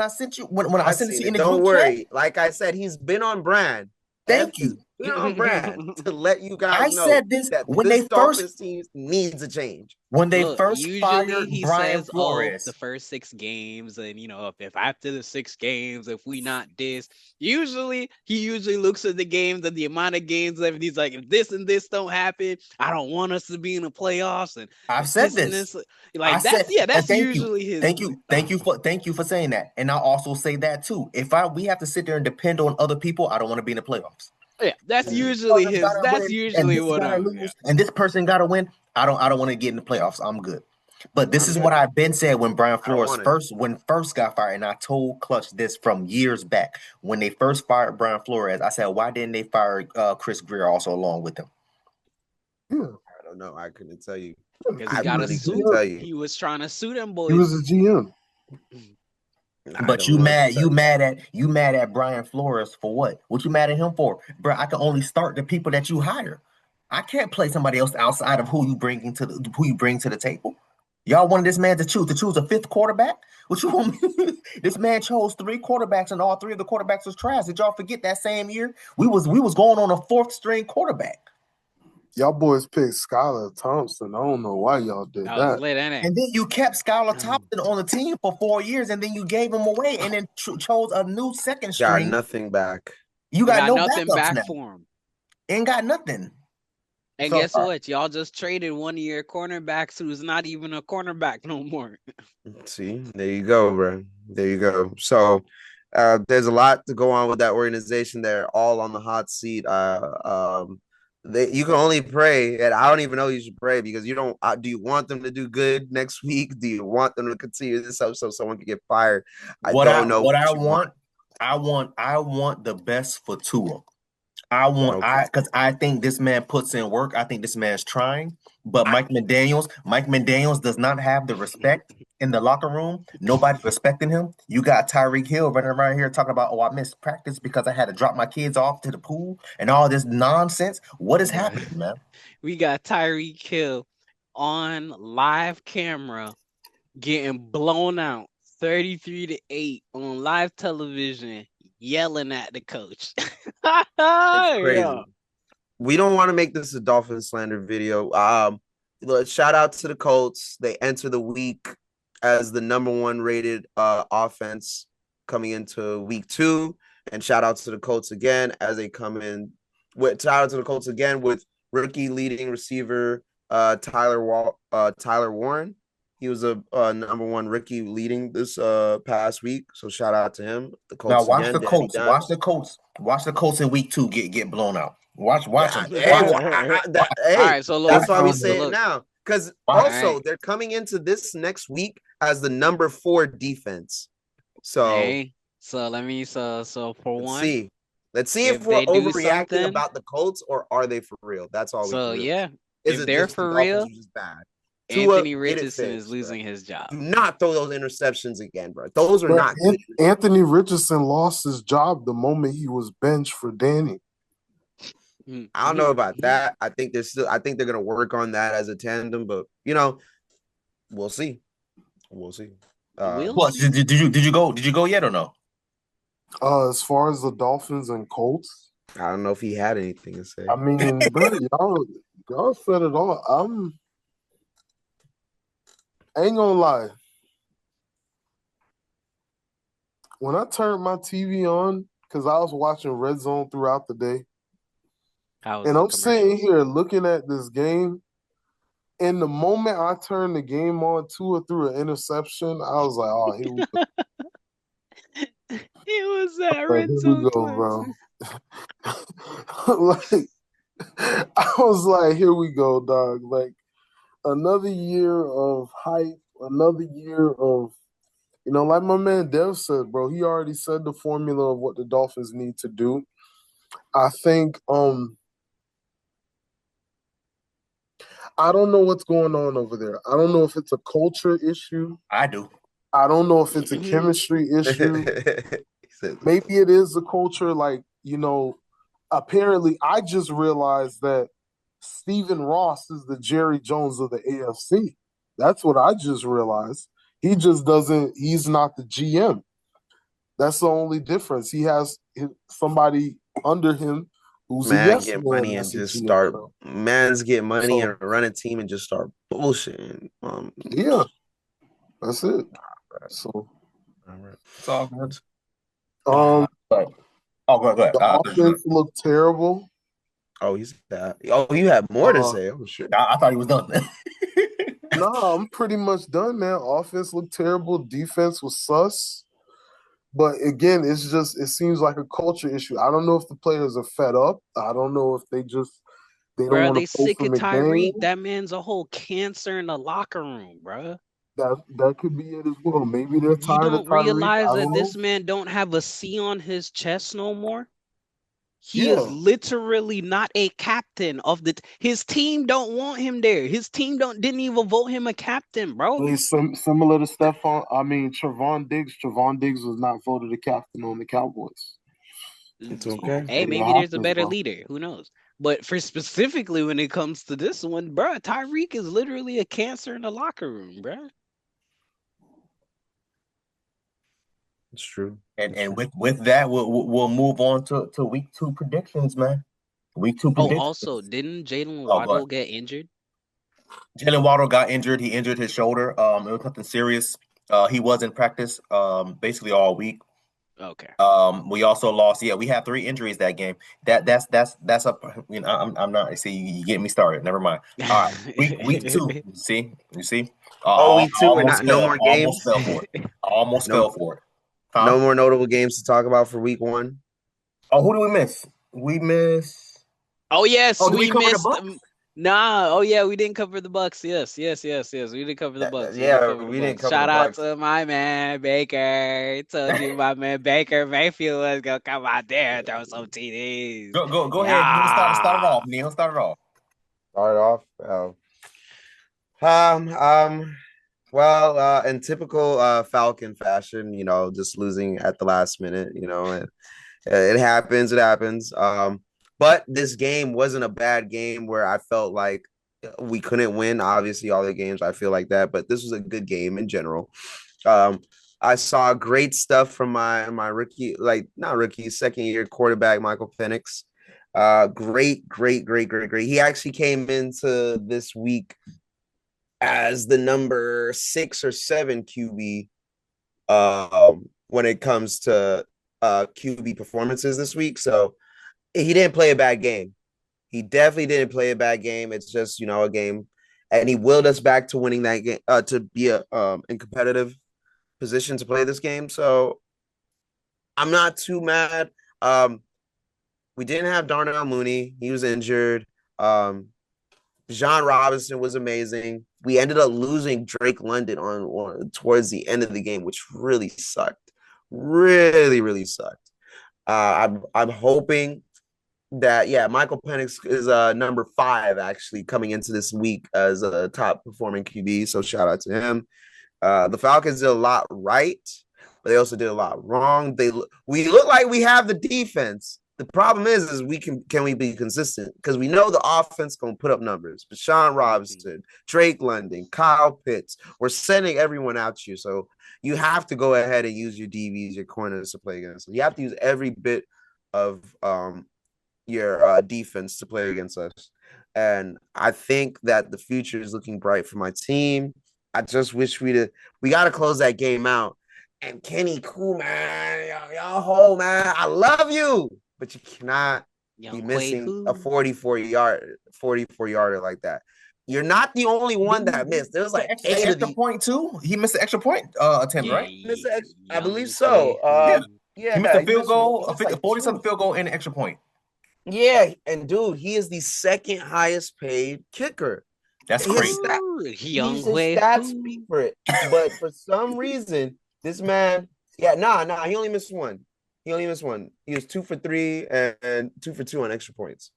sent you when I sent it to you in the group chat? Don't worry. Like I said, he's been on brand. Thank you. Been on brand to let you guys know. I said this when they Dolphins team needs a change. When they first fired Brian Flores, the first 6 games, and if after the 6 games, if we not this, he usually looks at the games and the amount of games left, and he's like, if this and this don't happen, I don't want us to be in the playoffs. And I've said this. That's usually his. Thank you for saying that. And I'll also say that too. If we have to sit there and depend on other people, I don't want to be in the playoffs. Yeah, that's usually his. That's usually what I lose. And this person got to win. I don't want to get in the playoffs. I'm good. But this is what I've been said when Brian Flores first got fired, and I told Clutch this from years back when they first fired Brian Flores. I said, why didn't they fire Chris Grier also along with him? I don't know. I couldn't tell you. Because he got a suit. He was trying to sue them boys. He was a GM. But you mad at Brian Flores for what? What you mad at him for? Bro, I can only start the people that you hire. I can't play somebody else outside of who you bring to the table. Y'all wanted this man to choose a 5th quarterback? What you want me? This man chose 3 quarterbacks, and all 3 of the quarterbacks was trash. Did y'all forget that same year? We was going on a 4th string quarterback. Y'all boys picked Skylar Thompson. I don't know why y'all did that. And then you kept Skylar Thompson on the team for 4 years, and then you gave him away, and then chose a new 2nd string. Got nothing back. You got no nothing back now. for him. Ain't got nothing. And guess what? Y'all just traded one of your cornerbacks who's not even a cornerback no more. See, there you go, bro. There you go. So there's a lot to go on with that organization. They're all on the hot seat. You can only pray, and I don't even know you should pray because you don't. Do you want them to do good next week? Do you want them to continue this up so someone can get fired? I don't know. I want the best for Tua. Because I think this man puts in work. I think this man's trying. But Mike McDaniels does not have the respect in the locker room. Nobody's respecting him. You got Tyreek Hill running around here talking about, I missed practice because I had to drop my kids off to the pool and all this nonsense. What is happening, man? We got Tyreek Hill on live camera getting blown out 33-8 on live television, yelling at the coach. It's crazy. Yeah. We don't want to make this a Dolphin slander video. Shout out to the Colts. They enter the week as the number 1 rated offense coming into week 2. And shout out to the Colts again as they come in with rookie leading receiver Tyler Warren. He was a number 1 rookie leading this past week. So shout out to him. The Colts Now watch again, the Colts. Watch the Colts. Watch the Colts in week 2 get blown out. Watch them. All right, so look, that's why we so say it look. now. Because All also right. they're coming into this next week as the number 4 defense. So Hey, so let me so for let's one, see. Let's see if if we're they do overreacting something, about the Colts or are they for real? That's all we so can really. yeah, Is if it they're just the for Dolphins real, are just bad? Anthony Tua, get it Richardson is fixed, losing bro. his job. Do not throw those interceptions again, bro. Those are But not good. Anthony Richardson lost his job the moment he was benched for Danny. I don't know about that. I think they're gonna work on that as a tandem, but we'll see. We'll see. What did you go yet or no? As far as the Dolphins and Colts, I don't know if he had anything to say. I mean, bro, y'all said it all. I ain't gonna lie. When I turned my TV on, because I was watching Red Zone throughout the day, and I'm sitting here looking at this game, and the moment I turned the game on, Tua threw an interception, I was like, oh, here we go. It was that Like, Red here Zone we go, bro. Like, I was like, here we go, dog. Like, another year of hype, another year of, like my man Dev said, bro, he already said the formula of what the Dolphins need to do. I think, I don't know what's going on over there. I don't know if it's a culture issue. I do. I don't know if it's a chemistry issue. Maybe it is a culture. Like, apparently I just realized that Stephen Ross is the Jerry Jones of the AFC. That's what I just realized. He's not the GM. That's the only difference. He has somebody under him who's a yes get man. money and just start. Man's get money and run a team and just start bullshitting. Yeah, that's it. So it's all good. Go ahead. The offense looked terrible. Oh, he's that. Oh, you have more to say. Oh shit. I thought he was done. No, I'm pretty much done, man. Offense looked terrible. Defense was sus. But again, it seems like a culture issue. I don't know if the players are fed up. I don't know if they don't want to play sick for of McDaniel. Tyreek. That man's a whole cancer in the locker room, bro. That could be it as well. Maybe they're tired of Tyreek. You don't realize that this man don't have a C on his chest no more? He is literally not a captain of his team don't want him there. His team didn't even vote him a captain, bro. He's similar to Trevon Diggs. Trevon Diggs was not voted a captain on the Cowboys. It's okay. Hey, maybe there's a better leader. Who knows? But for specifically when it comes to this one, bro, Tyreek is literally a cancer in the locker room, bro. It's true. And with that, we'll move on to week 2 predictions, man. Week 2 predictions. Oh, also, didn't Jalen Waddle get injured? Jalen Waddle got injured. He injured his shoulder. It was nothing serious. He was in practice basically all week. Okay. We also lost. Yeah, we had 3 injuries that game. That's a. I'm not. See, you get me started. Never mind. All right, week 2. You see. Week 2 and no more games. Almost fell for it. Huh? No more notable games to talk about for week 1. Oh, who do we miss? We miss. Oh yes, we missed. Nah. Oh yeah, we didn't cover the Bucks. Yes. We didn't cover the Bucks. We didn't cover Shout the out Bucks. to my man Baker. Told you my man Baker Mayfield was gonna come out there and throw some TDs. Go ahead. Start it off, Neil. Start it off. Well, in typical Falcon fashion, just losing at the last minute, and it happens. But this game wasn't a bad game where I felt like we couldn't win, obviously, all the games. I feel like that, but this was a good game in general. Um, I saw great stuff from my rookie, like not rookie, second year quarterback, Michael Penix. Great. He actually came into this week as the number 6 or 7 QB when it comes to QB performances this week. So he didn't play a bad game. He definitely didn't play a bad game. It's just, a game. And he willed us back to winning that game, to be in competitive position to play this game. So I'm not too mad. We didn't have Darnell Mooney. He was injured. John Robinson was amazing. We ended up losing Drake London on towards the end of the game, which really sucked. Really sucked. I'm hoping that Michael Penix is number 5 actually coming into this week as a top performing QB. So shout out to him. The Falcons did a lot right, but they also did a lot wrong. We look like we have the defense. The problem is can we be consistent? Because we know the offense gonna put up numbers. But Sean Robinson, Drake London, Kyle Pitts, we're sending everyone out you. So you have to go ahead and use your DBs, your corners to play against them. You have to use every bit of your defense to play against us. And I think that the future is looking bright for my team. I just wish we got to close that game out. And Kenny, cool, man. Y'all hold, man. I love you. But you cannot be missing a 44-yarder like that. You're not the only one that missed. There was like extra point too. He missed the extra point attempt, right? I believe so. He missed a field goal, a 40-something field goal, and an extra point. Yeah, and dude, he is the second highest paid kicker. That's crazy. His stats speak for it. But for some reason, this man, he only missed one. He was 2 for 3 and 2 for 2 on extra points.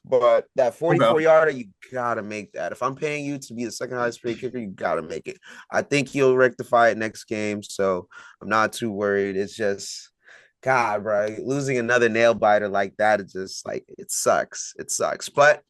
But that 44-yarder, you gotta make that. If I'm paying you to be the second highest paid kicker, you gotta make it. I think he'll rectify it next game, so I'm not too worried. It's just, God, bro, losing another nail biter like that, it's just like it sucks. But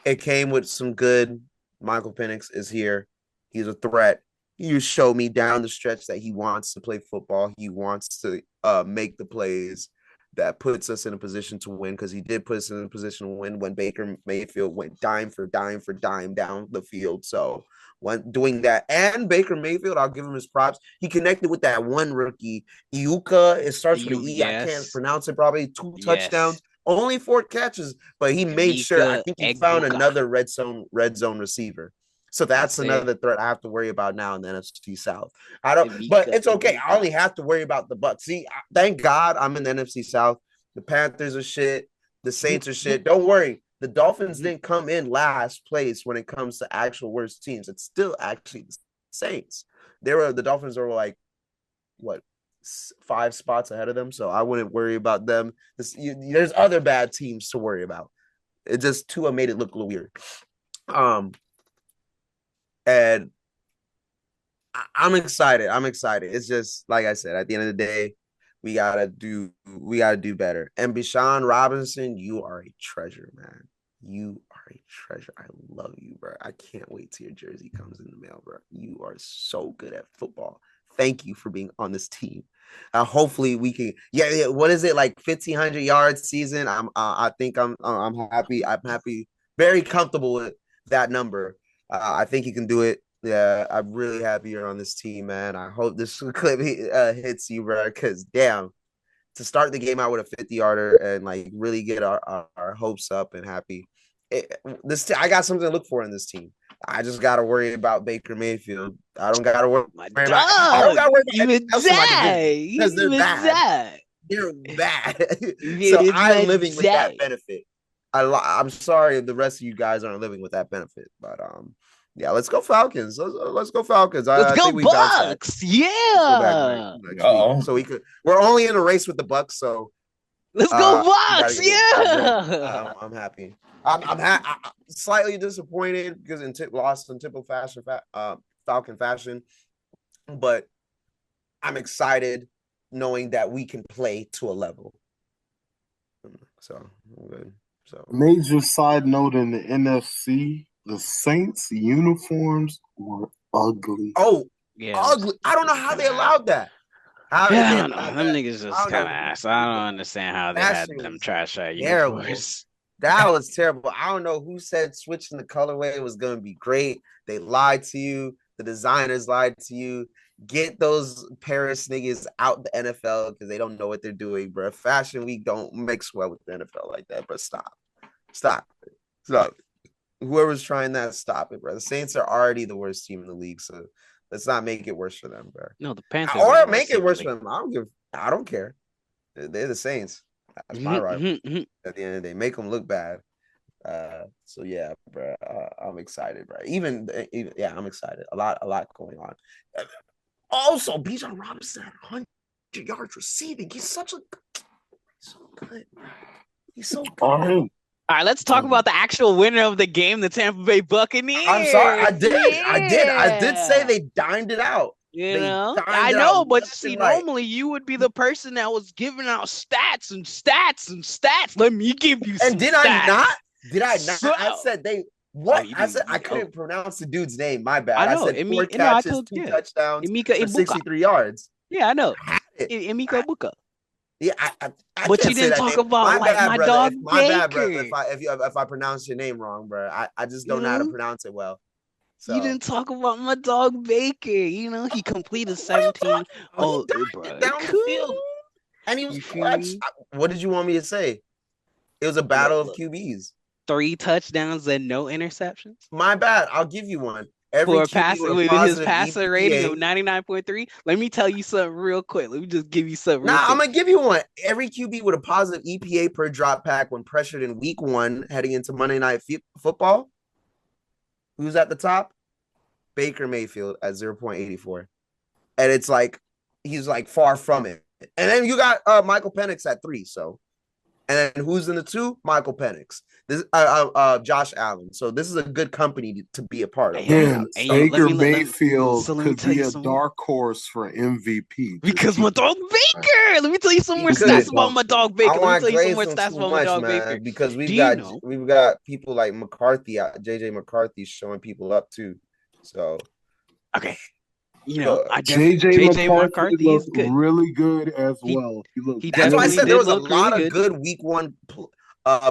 it came with some good. Michael Penix is here. He's a threat. He showed me down the stretch that he wants to play football. He wants to make the plays that puts us in a position to win, because he did put us in a position to win when Baker Mayfield went dime for dime down the field. So when doing that, and Baker Mayfield, I'll give him his props. He connected with that one rookie, Iuka. It starts with an E. I can't pronounce it. Probably 2 touchdowns, only 4 catches, but he made sure. I think he found another red zone receiver. So that's another threat I have to worry about now in the NFC South. But it's okay. I only have to worry about the Bucs. See, thank God I'm in the NFC South. The Panthers are shit. The Saints are shit. Don't worry. The Dolphins didn't come in last place when it comes to actual worst teams. It's still actually the Saints. The Dolphins are like, what, 5 spots ahead of them. So I wouldn't worry about them. There's other bad teams to worry about. It just Tua made it look a little weird. And I'm excited. It's just like I said, at the end of the day, we gotta do better. And Bijan Robinson, you are a treasure, man. You are a treasure. I love you, bro. I can't wait till your jersey comes in the mail, bro. You are so good at football. Thank you for being on this team. Hopefully we can. Yeah. What is it, like 1,500 yards season? I think I'm happy. I'm happy. Very comfortable with that number. I think he can do it. Yeah, I'm really happy you're on this team, man. I hope this clip hits you, bro, because damn, to start the game out with a 50-yarder and like really get our hopes up and happy. I got something to look for in this team. I just got to worry about Baker Mayfield. I don't got to worry about because they're bad. They're bad. So I'm living with that benefit. I'm sorry if the rest of you guys aren't living with that benefit, but yeah, let's go Falcons. Let's go Falcons. Let's go Bucks. Yeah. So we're only in a race with the Bucks, so let's go Bucks. Yeah. I'm happy. I'm slightly disappointed because lost in typical fashion, Falcon fashion, but I'm excited knowing that we can play to a level. So I'm good. So major side note in the NFC, The Saints uniforms were ugly. Oh, Yeah, ugly. I don't know how they allowed that. How did I they don't know. allow Them that? niggas I just don't know kind of who ass. I did don't that. understand how they had Fashion them was trash terrible. uniforms. That was terrible. I don't know who said switching the colorway was going to be great. They lied to you. The designers lied to you. Get those Paris niggas out the NFL because they don't know what they're doing, bro. Fashion Week don't mix well with the NFL like that, bro. Stop. Stop. Stop. Whoever's trying that, stop it, bro. The Saints are already the worst team in the league, so let's not make it worse for them, bro. No, the Panthers are Or the make worst it team in worse the for league. them. I don't care. They're the Saints. That's my rival. At the end of the day, make them look bad. So yeah, bro, I'm excited, bro. Even yeah, I'm excited. A lot going on. Also, Bijan Robinson had 100 yards receiving. He's so good, bro. He's so good. All right. All right, let's talk about the actual winner of the game, the Tampa Bay Buccaneers. I'm sorry, I did say Yeah. they dined it out. You They know, dined I it know, out but left see, and right. normally you would be the person that was giving out stats and stats and stats. Let me give you some And did stats. I not? Did I not? So- I said they what? you I said didn't- I couldn't pronounce the dude's name. My bad. I I know. said Emi- 4 no, I catches, told 2 you. touchdowns Emeka for Ibuka. 63 yards. Yeah, I know. I had it. Emeka Ibuka. Yeah, I But can't you say didn't that talk name. about My like bad, my brother. dog My bad, brother. Baker. If I pronounce your name wrong, bro, I just don't know how to pronounce it well. You So didn't talk about my dog Baker. You know, he completed 17. Oh, he bro, dived down the field, and he was you feel clutch. me? What did you want me to say? It was a battle of QBs. 3 touchdowns and no interceptions. My bad. I'll give you one. Every For a QB pass with a with his positive passer rating EPA. of 99.3. Let me tell you something real quick. Let me just give you something real Nah, I'm quick. gonna give you one. Every QB with a positive EPA per drop pack when pressured in week 1 heading into Monday Night Football. Who's at the top? Baker Mayfield at 0.84. And it's like he's like far from it. And then you got Michael Penix at 3. So, and then who's in the 2? Michael Penix. This Josh Allen. So this is a good company to be a part of. Again, Baker Mayfield so could be a dark horse for MVP. Because my dog Baker. Let me tell you some more stats about my dog Baker. Let me tell you some more stats about my dog Baker. Because we've got people like McCarthy, JJ McCarthy showing people up too. So okay. You know, JJ McCarthy looked really good as well. That's why I said there was a lot of good week 1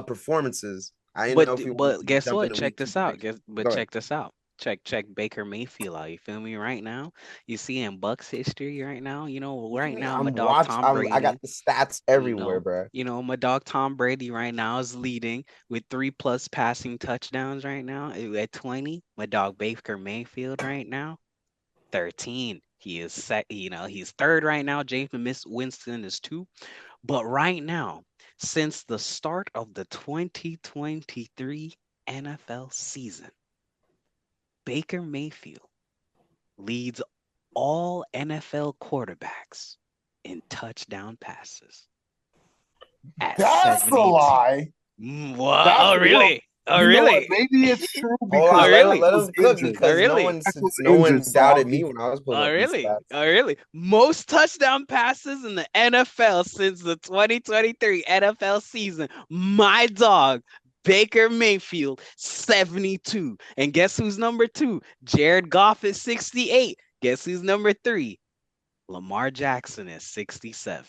performances. I didn't know if you but guess what? Check this out. Check this out. Check Baker Mayfield out. You feel me? Right now, you see in Bucks history right now. You know, right now my dog Tom Brady. I got the stats everywhere, bro. You know, my dog Tom Brady right now is leading with 3+ passing touchdowns right now at 20. My dog Baker Mayfield right now, 13. He is he's 3rd right now. Jameis Winston is 2. But right now, since the start of the 2023 NFL season, Baker Mayfield leads all NFL quarterbacks in touchdown passes. That's a lie. What? Oh, really? Oh, really? Maybe it's true because let us cook because no one doubted me when I was pulling up these stats. Oh, really? Most touchdown passes in the NFL since the 2023 NFL season. My dog, Baker Mayfield, 72. And guess who's number 2? Jared Goff is 68. Guess who's number 3? Lamar Jackson is 67.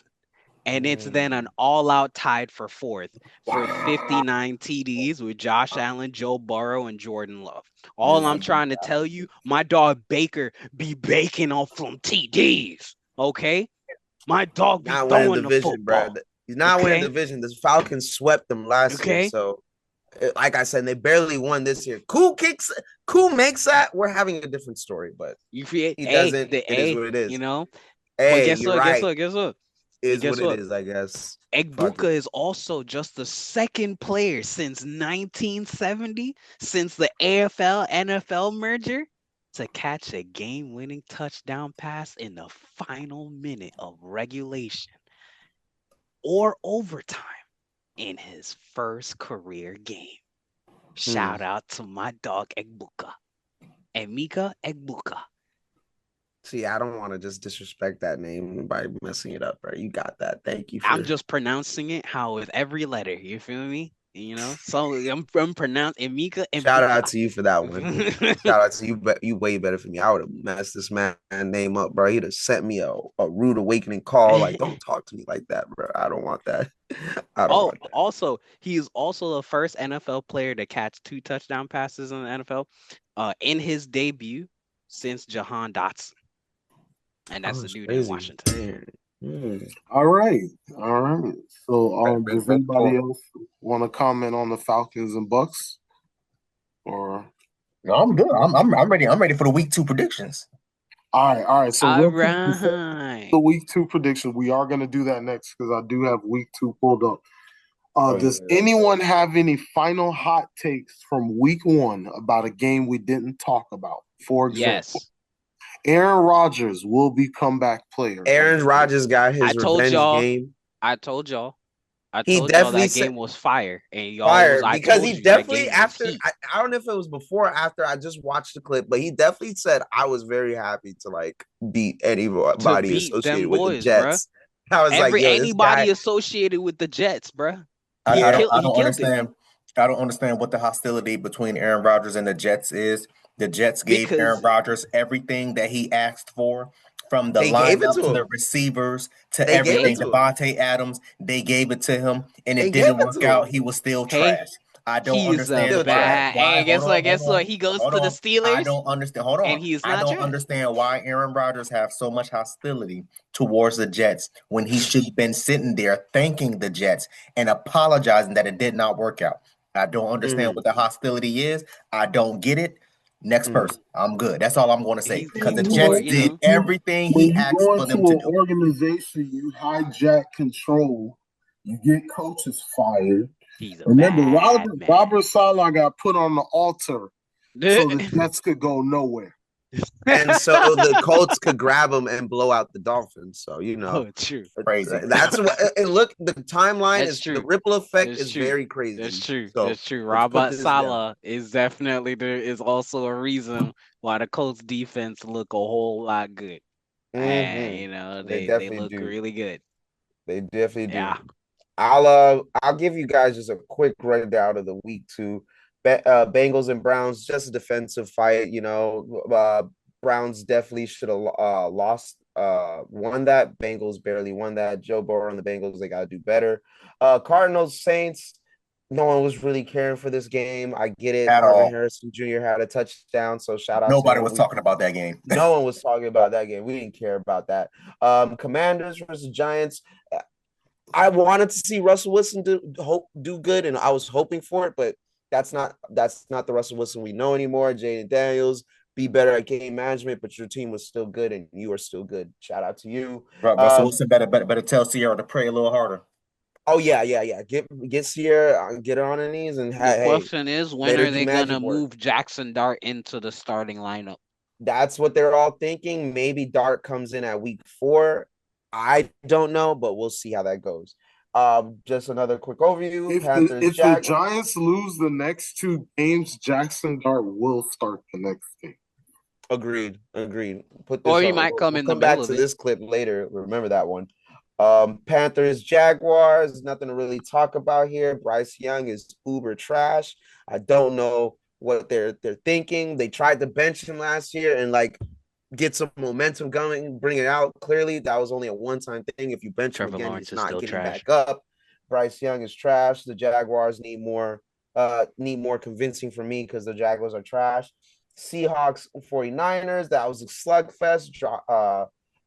And it's then an all-out tied for 4th for 59 TDs with Josh Allen, Joe Burrow, and Jordan Love. All I'm trying to tell you, my dog Baker be baking off from TDs, okay? My dog be throwing the football. Bro. He's not winning the division. The Falcons swept them last year, so like I said, they barely won this year. Cool makes that. We're having a different story, but he doesn't. It is what it is. You know. Hey, guess what? Is what it is, I guess. Egbuka is also just the 2nd player since 1970, since the AFL NFL merger, to catch a game-winning touchdown pass in the final minute of regulation or overtime in his first career game. Shout out to my dog Egbuka. Emeka Egbuka. See, I don't want to just disrespect that name by messing it up, bro. You got that. Thank you I'm for. just pronouncing it how with every letter. You feel me? So I'm pronouncing Emika and Shout out Mika. to you for that one. Shout out to you, but you way better for me. I would have messed this man name up, bro. He'd have sent me a rude awakening call. Like, don't talk to me like that, bro. I don't want that. I don't Oh, want that. also, he is also the first NFL player to catch 2 touchdown passes in the NFL in his debut since Jahan Dotson. And that's the dude in Washington. All right. So, does anybody Cool. else want to comment on the Falcons and Bucks? Or No, I'm good. I'm ready. I'm ready for the week 2 predictions. all right. So All real quick, right. the week 2 prediction. We are going to do that next because I do have week 2 pulled up. Does anyone have any final hot takes from week 1 about a game we didn't talk about? For example, Yes. Aaron Rodgers will be comeback player. Aaron Rodgers got I his told revenge y'all. game. I told y'all He definitely that said game was fire. And y'all fire was I because told he you that definitely game was after heat. I don't know if it was before or after I just watched the clip, but he definitely said I was very happy to like beat anybody beat associated them with the boys, bruh. Jets. I was like, yo, this Anybody guy. associated with the Jets, bruh. I don't He killed understand. I don't understand what the hostility between Aaron Rodgers and the Jets is. The Jets gave Aaron Because Rodgers everything that he asked for, from the They gave it lineup to to the him. receivers to They gave everything. it to him. Devontae Adams, they gave it to him, and They it gave didn't it work to out. him. He was still hey, trash. I don't he's a understand Still why. trash. bad. Hey, Hold on, guess hold what? on, He goes hold to the on. I Steelers don't understand. Hold and on. he's I not don't trash. understand why Aaron Rodgers have so much hostility towards the Jets when he should have been sitting there thanking the Jets and apologizing that it did not work out. I don't understand what the hostility is. I don't get it. Next person. I'm good. That's all I'm going to say. He's Because the more, Jets did everything When he you asked go for into them to an do. organization, you hijack control, you get coaches fired. he's a Remember, bad man. Robert Saleh got put on the altar so the Jets could go nowhere. And so the Colts could grab him and blow out the Dolphins. So Oh, true. Crazy. that's what. And look, the timeline That's is true. the ripple effect That's is true. very crazy. That's true. So That's true. let's put Robert this down. Saleh is definitely is also a reason why the Colts defense look a whole lot good. And They they definitely look do. really good. They definitely do. Yeah. I'll give you guys just a quick rundown of the week 2. Bengals and Browns, just a defensive fight. Browns definitely should have lost. Won that. Bengals barely won that. Joe Burrow and the Bengals, they got to do better. Cardinals Saints. No one was really caring for this game. I get it. At Marvin all. Harrison Jr. had a touchdown, so shout out to Nobody him. was talking about that game. No one was talking about that game. We didn't care about that. Commanders versus Giants. I wanted to see Russell Wilson do good, and I was hoping for it, but that's not the Russell Wilson we know anymore. Jaden Daniels, be better at game management, but your team was still good, and you are still good. Shout out to you. Russell Wilson better tell Sierra to pray a little harder. Oh yeah. Get Sierra, get her on her knees, and The question is, when are they gonna work. move Jackson Dart into the starting lineup? That's what they're all thinking. Maybe Dart comes in at week 4. I don't know, but we'll see how that goes. Just another quick overview. If the Giants lose the next 2 games, Jackson Dart will start the next game. Agreed. Put this Or he on. might come We'll in the come back middle to of it. this clip later. Remember that one. Panthers, Jaguars, nothing to really talk about here. Bryce Young is uber trash. I don't know what they're thinking. They tried to bench him last year and like get some momentum going, bring it out. Clearly, that was only a one-time thing. If you bench him Trevor again, Lawrence he's is not still getting trash. back up. Bryce Young is trash. The Jaguars need more convincing for me because the Jaguars are trash. Seahawks, 49ers, that was a slugfest.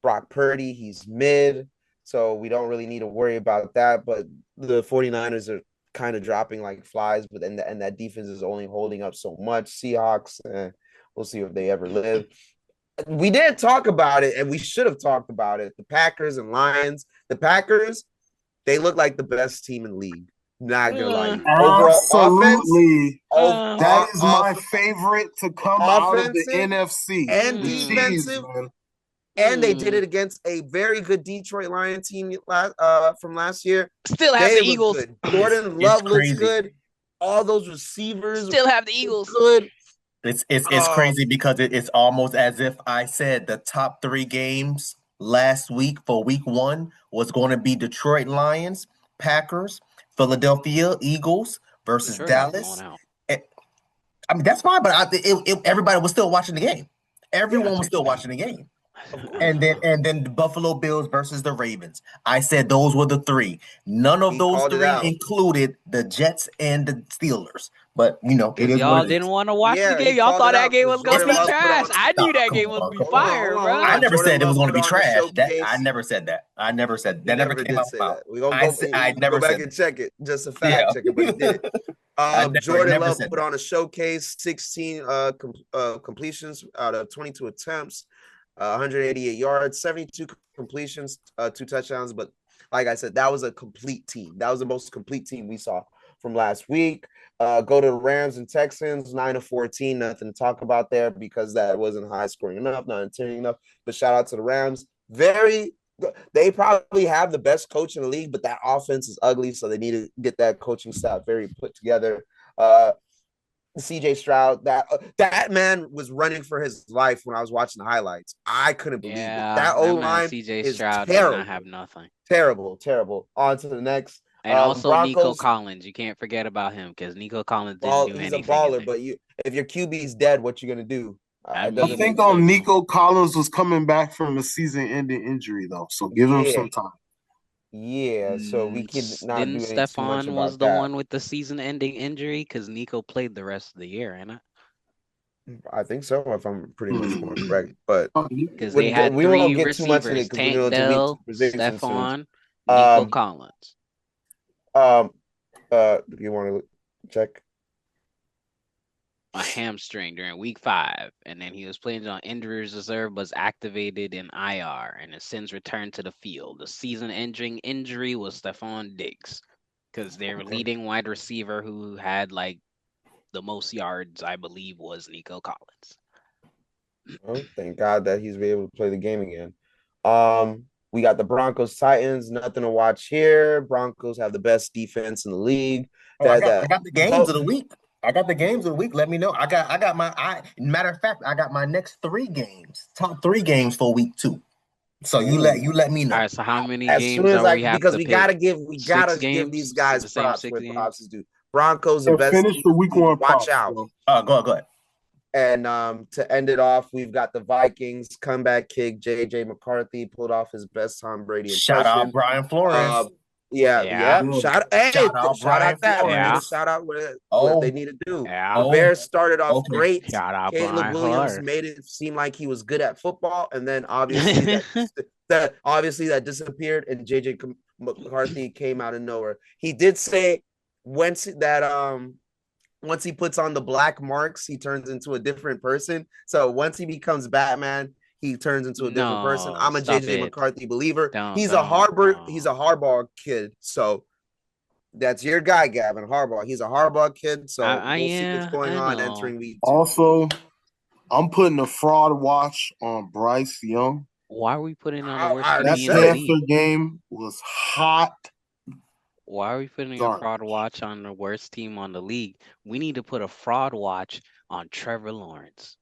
Brock Purdy, he's mid, so we don't really need to worry about that. But the 49ers are kind of dropping like flies, but and that defense is only holding up so much. Seahawks, we'll see if they ever live. We didn't talk about it, and we should have talked about it. The Packers and Lions. The Packers, they look like the best team in the league. Not gonna lie. Absolutely. Overall offense, that is my favorite to come out of the NFC and defensive. And they did it against a very good Detroit Lion team from last year. Still have the Eagles. Good. Jordan Love looks good. All those receivers still have the Eagles. Good. It's crazy because it's almost as if I said the top 3 games last week for week 1 was going to be Detroit Lions, Packers, Philadelphia Eagles versus Detroit got blown Dallas. out. I mean, that's fine, but everybody was still watching the game. Everyone Yeah. was still watching the game. Of course. And then the Buffalo Bills versus the Ravens. I said those were the 3. None of He those called it 3 out. included the Jets and the Steelers. But it Because is y'all what it didn't is. want to watch the Yeah, game. he Y'all called thought it that out game was because gonna Jordan be Love put trash. on. I knew that Come game was on, gonna be come on. fire, Hold bro. on. I never Jordan said it was Love going to put be on a trash. showcase. I never said that. I never said He that. Never never came did out say my mouth. that. We gonna go. I Go never back said and that. check it. Just a Yeah. fact checker, but he did it. I Jordan never Love said put that. on a showcase, 16 completions out of 22 attempts, 188 yards, 72 completions, 2 touchdowns. But like I said, that was a complete team. That was the most complete team we saw from last week. Go to the Rams and Texans, 9-14. Nothing to talk about there because that wasn't high scoring enough, not entertaining enough. But shout out to the Rams. They probably have the best coach in the league, but that offense is ugly, so they need to get that coaching staff very put together. CJ Stroud, that man was running for his life when I was watching the highlights. I couldn't believe it. Yeah, That that O man line CJ is Stroud did not have terrible, nothing. terrible. On to the next. And also Nico Broncos. Collins. You can't forget about him because Nico Collins didn't Well, do he's a anything in baller, there. but if your QB's dead, what you gonna do? I It I doesn't think make sense. Nico Collins was coming back from a season-ending injury though, so give him some time. Yeah, so we can not Didn't do any too much Stephon was about the that. one with the season-ending injury? Because Nico played the rest of the year, ain't it? I think so, if I'm pretty much more correct. But Because they had we 3 won't get too much in it receivers: because we're Tank going to week 2 Dell, predictions soon. Stephon, Nico Um, Collins. You want to check? A hamstring during week 5, and then he was playing on injury reserve, was activated in IR, and has since returned to the field. The season-ending injury was Stephon Diggs, because their leading wide receiver who had like the most yards, I believe, was Nico Collins. Oh, thank God that he's been able to play the game again. We got the Broncos Titans. Nothing to watch here. Broncos have the best defense in the league. I got the games of the week. I got the games of the week. Let me know. Matter of fact, I got my next 3 games, top 3 games for week 2. So you let me know. All right, so how many As games soon as are we have because to we pick? gotta give 6 games? these guys The same props 6 where games? props is due. Broncos the And best finish team the in week the league. 1 Watch props, out. bro. Go ahead. And to end it off, we've got the Vikings comeback kick. JJ McCarthy pulled off his best Tom Brady impression. Shout out Brian Flores. Yeah. Shout out Brian that Flores. man. Shout out what they need to do. Yeah. The Bears started off Okay. great. Shout out Caleb Brian Williams Flores. made it seem like he was good at football, and then obviously that disappeared, and JJ McCarthy came out of nowhere. He did say once he puts on the black marks, he turns into a different person. So once he becomes Batman, he turns into a different person. I'm a stop JJ it. McCarthy believer. He's Don't. a Harbaugh kid. So that's your guy, Gavin Harbaugh. He's a Harbaugh kid. So we'll see what's going on entering week 2. Also, I'm putting a fraud watch on Bryce Young. Why are we putting on the worst That QB in the league? Panther game was hot. Why are we putting a fraud watch on the worst team on the league? We need to put a fraud watch on Trevor Lawrence.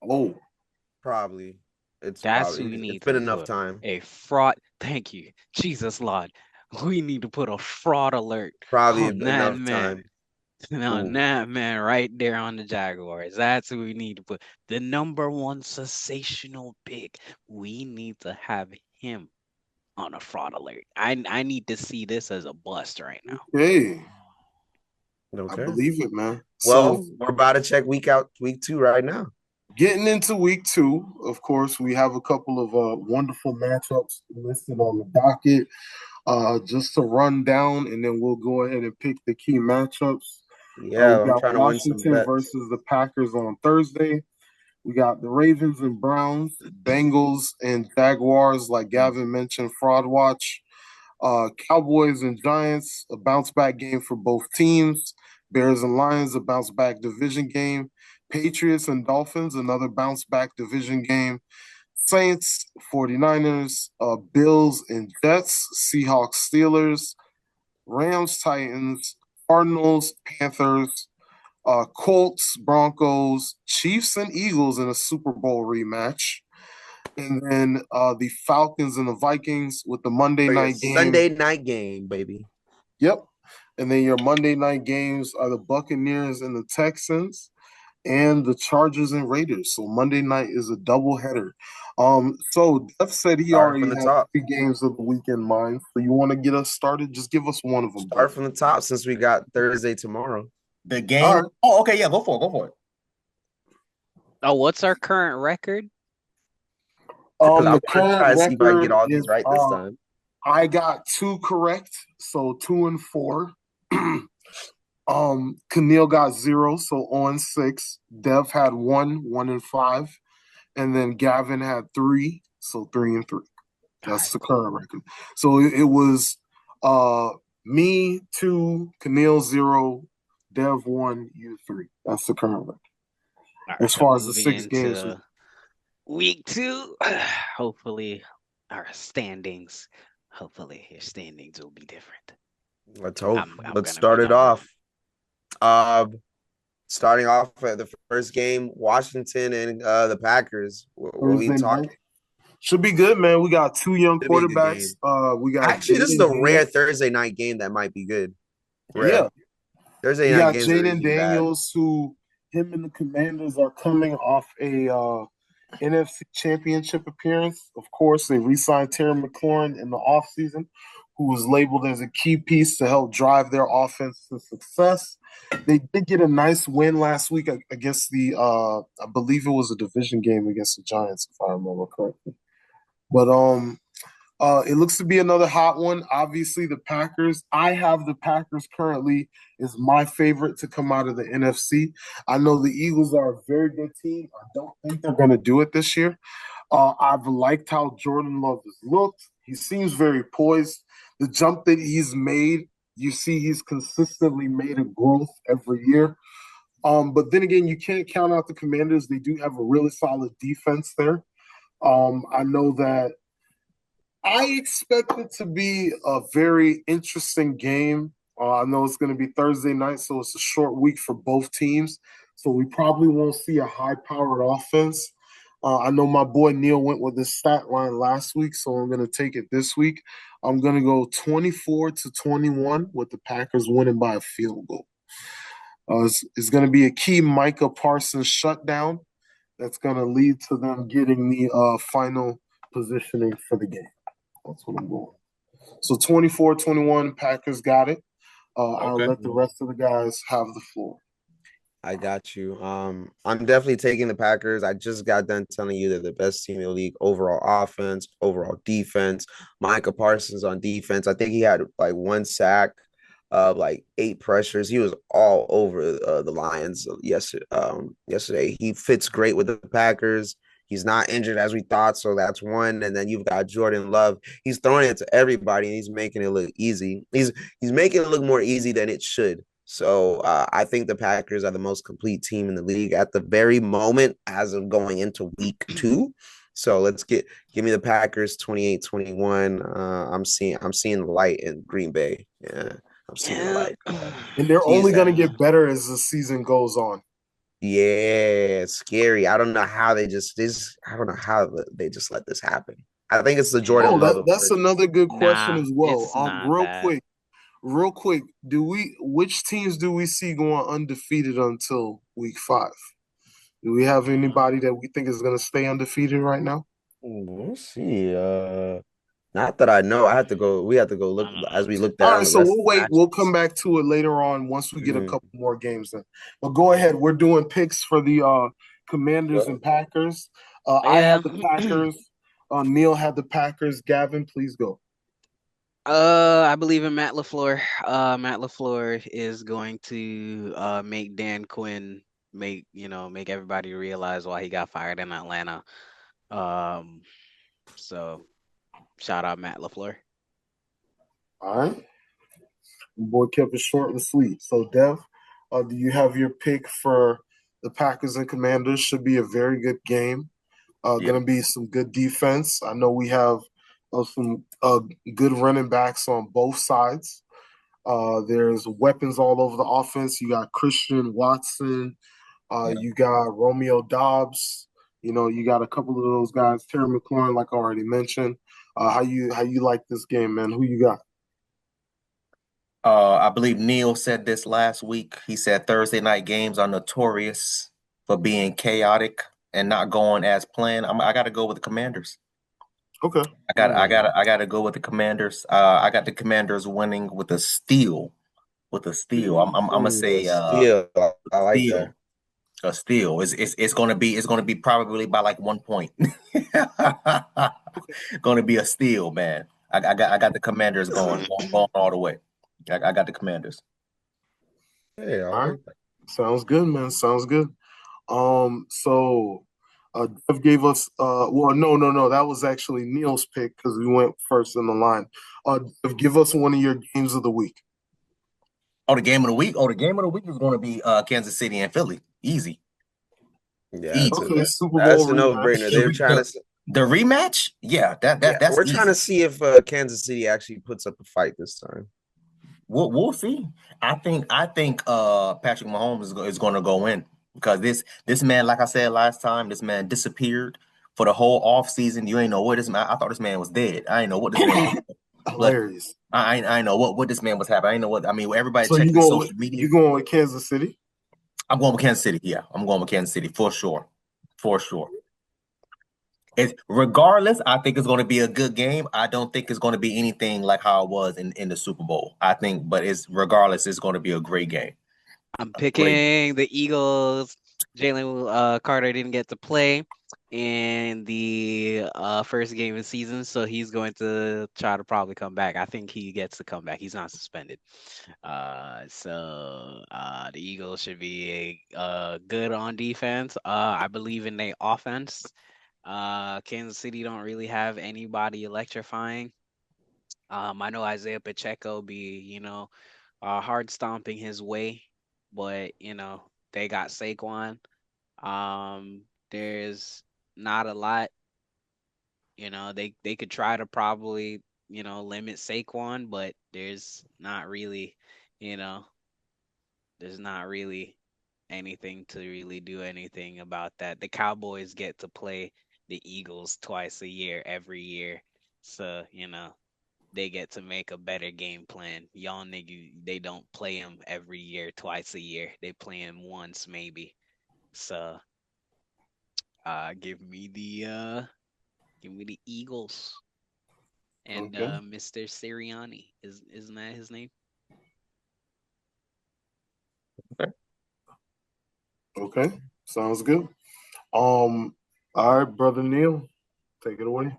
Oh, probably. That's who we need. It's been enough time. A fraud. Thank you, Jesus Lord. We need to put a fraud alert. Probably on that enough man. time. On that man right there on the Jaguars. That's who we need to put. The number 1 sensational pick. We need to have him on a fraud alert. I need to see this as a bust right now. hey. Okay. I believe it, man. Well, we're about to check week 2 right now. Getting into week 2, of course, we have a couple of wonderful matchups listed on the docket. Just to run down, and then we'll go ahead and pick the key matchups. Yeah, we I'm got trying to win some Washington bets. versus the Packers on Thursday. We got the Ravens and Browns, Bengals and Jaguars, like Gavin mentioned, fraud watch. Cowboys and Giants, a bounce back game for both teams. Bears and Lions, a bounce back division game. Patriots and Dolphins, another bounce back division game. Saints, 49ers, Bills and Jets, Seahawks, Steelers, Rams, Titans, Cardinals, Panthers, Colts, Broncos, Chiefs, and Eagles in a Super Bowl rematch. And then the Falcons and the Vikings with the Monday night game. Sunday night game, baby. Yep. And then your Monday night games are the Buccaneers and the Texans and the Chargers and Raiders. So Monday night is a doubleheader. So Jeff said he Start already from the had top. 3 games of the week in mind. So you want to get us started? Just give us one of them. Start from the top since we got Thursday tomorrow. The game. Right. Oh, okay, yeah, go for it. Oh, what's our current record? The current see if I can get all record these is right this time. I got 2 correct, so 2 and 4. Keneal got 0, so 0-6. Dev had 1 and 5, and then Gavin had 3, so 3 and 3. That's the current record. So it was me 2, Keneal 0, Dev 1, you 3. That's the current record. Right, as far as the 6 games. Week 2, hopefully your standings will be different. Let's hope. Let's start it off. Starting off at the first game, Washington and the Packers. What are we talking? Should be good, man. We got 2 young quarterbacks. We got actually this is a rare Thursday night game that might be good. Rare. Yeah, Thursday night games. Jalen Daniels, who him and the Commanders are coming off a NFC Championship appearance. Of course, they re-signed Terry McLaurin in the offseason, who was labeled as a key piece to help drive their offense to success. They did get a nice win last week against the, I believe it was a division game against the Giants, if I remember correctly. But it looks to be another hot one. Obviously, the Packers. I have the Packers currently is my favorite to come out of the NFC. I know the Eagles are a very good team. I don't think they're going to do it this year. I've liked how Jordan Love has looked. He seems very poised. The jump that he's made, you see he's consistently made a growth every year. But then again, you can't count out the Commanders. They do have a really solid defense there. I know that I expect it to be a very interesting game. I know it's going to be Thursday night, so it's a short week for both teams. So we probably won't see a high-powered offense. I know my boy Neil went with this stat line last week, so I'm going to take it this week. I'm going to go 24-21 with the Packers winning by a field goal. It's going to be a key Micah Parsons shutdown that's going to lead to them getting the final positioning for the game. That's what I'm going. So 24-21, Packers got it. I'll let the rest of the guys have the floor. I got you. I'm definitely taking the Packers. I just got done telling you they're the best team in the league. Overall offense, overall defense. Micah Parsons on defense. I think he had like 1 sack, like 8 pressures. He was all over the Lions yesterday. He fits great with the Packers. He's not injured as we thought, so that's 1. And then you've got Jordan Love. He's throwing it to everybody, and he's making it look easy. He's making it look more easy than it should. So I think the Packers are the most complete team in the league at the very moment as of going into week 2. So let's give me the Packers 28-21. I'm seeing the light in Green Bay. Yeah, I'm seeing the light. And they're only going to get better as the season goes on. Yeah, scary. I don't know how they just let this happen. I think it's the Jordan Love. That's another good question as well. Real quick, which teams do we see going undefeated until week 5? Do we have anybody that we think is going to stay undefeated right now? We'll see. Not that I know. We have to go look as we looked at. All right, so we'll wait. We'll come back to it later on once we get a couple more games in. But go ahead. We're doing picks for the Commanders and Packers. I had the Packers. Neil had the Packers. Gavin, please go. I believe in Matt LaFleur. Matt LaFleur is going to make Dan Quinn make everybody realize why he got fired in Atlanta. So shout out Matt LaFleur. All right. The boy kept it short and sweet. So Dev, do you have your pick for the Packers and Commanders? Should be a very good game. Going to be some good defense. I know we have some good running backs on both sides. There's weapons all over the offense. You got Christian Watson. You got Romeo Dobbs. You got a couple of those guys. Terry McLaurin, like I already mentioned. How you like this game, man? Who you got? I believe Neil said this last week. He said Thursday night games are notorious for being chaotic and not going as planned. I got to go with the Commanders. Okay. I got to go with the Commanders. I got the Commanders winning with a steal. With a steal. I'm gonna say Steal. I like steal. that. A steal. It's gonna be probably by like 1 point. Gonna be a steal, man. I got the Commanders going all the way. I got the Commanders. Hey, I All right. like that. Sounds good, man. Sounds good. So Dev gave us well, no, that was actually Neil's pick because we went first in the line. Dev, give us one of your games of the week. Oh, the game of the week. Oh, the game of the week is going to be Kansas City and Philly. Easy. Yeah, Okay, Super that's Bowl a rematch. no-brainer. They're trying to. The rematch? Yeah, that's We're easy. trying to see if Kansas City actually puts up a fight this time. We'll see. I think Patrick Mahomes is going to go in because this man, like I said last time, this man disappeared for the whole off season. You ain't know what this man. I thought this man was dead. I ain't know what this man was. Hilarious. I know what this man was happening. I ain't know what. I mean, everybody So checking social media. You going with Kansas City? I'm going with Kansas City. Yeah, I'm going with Kansas City for sure. For sure. Regardless, I think it's going to be a good game. I don't think it's going to be anything like how it was in the Super Bowl. I think, but regardless, it's going to be a great game. I'm picking the Eagles. Jalen Carter didn't get to play in the first game of the season, so he's going to try to probably come back. I think he gets to come back. He's not suspended. So the Eagles should be good on defense. I believe in their offense. Kansas City don't really have anybody electrifying. I know Isaiah Pacheco be, hard stomping his way, but they got Saquon. There's not a lot. They could try to probably limit Saquon, but you know, there's not really anything to really do anything about that. The Cowboys get to play the Eagles twice a year, every year. So, they get to make a better game plan. Y'all niggas, they don't play them every year, twice a year. They play them once maybe. So, give me the Eagles and Okay. Mr. Sirianni. Isn't that his name? Okay. Sounds good. All right, brother Neil, take it away.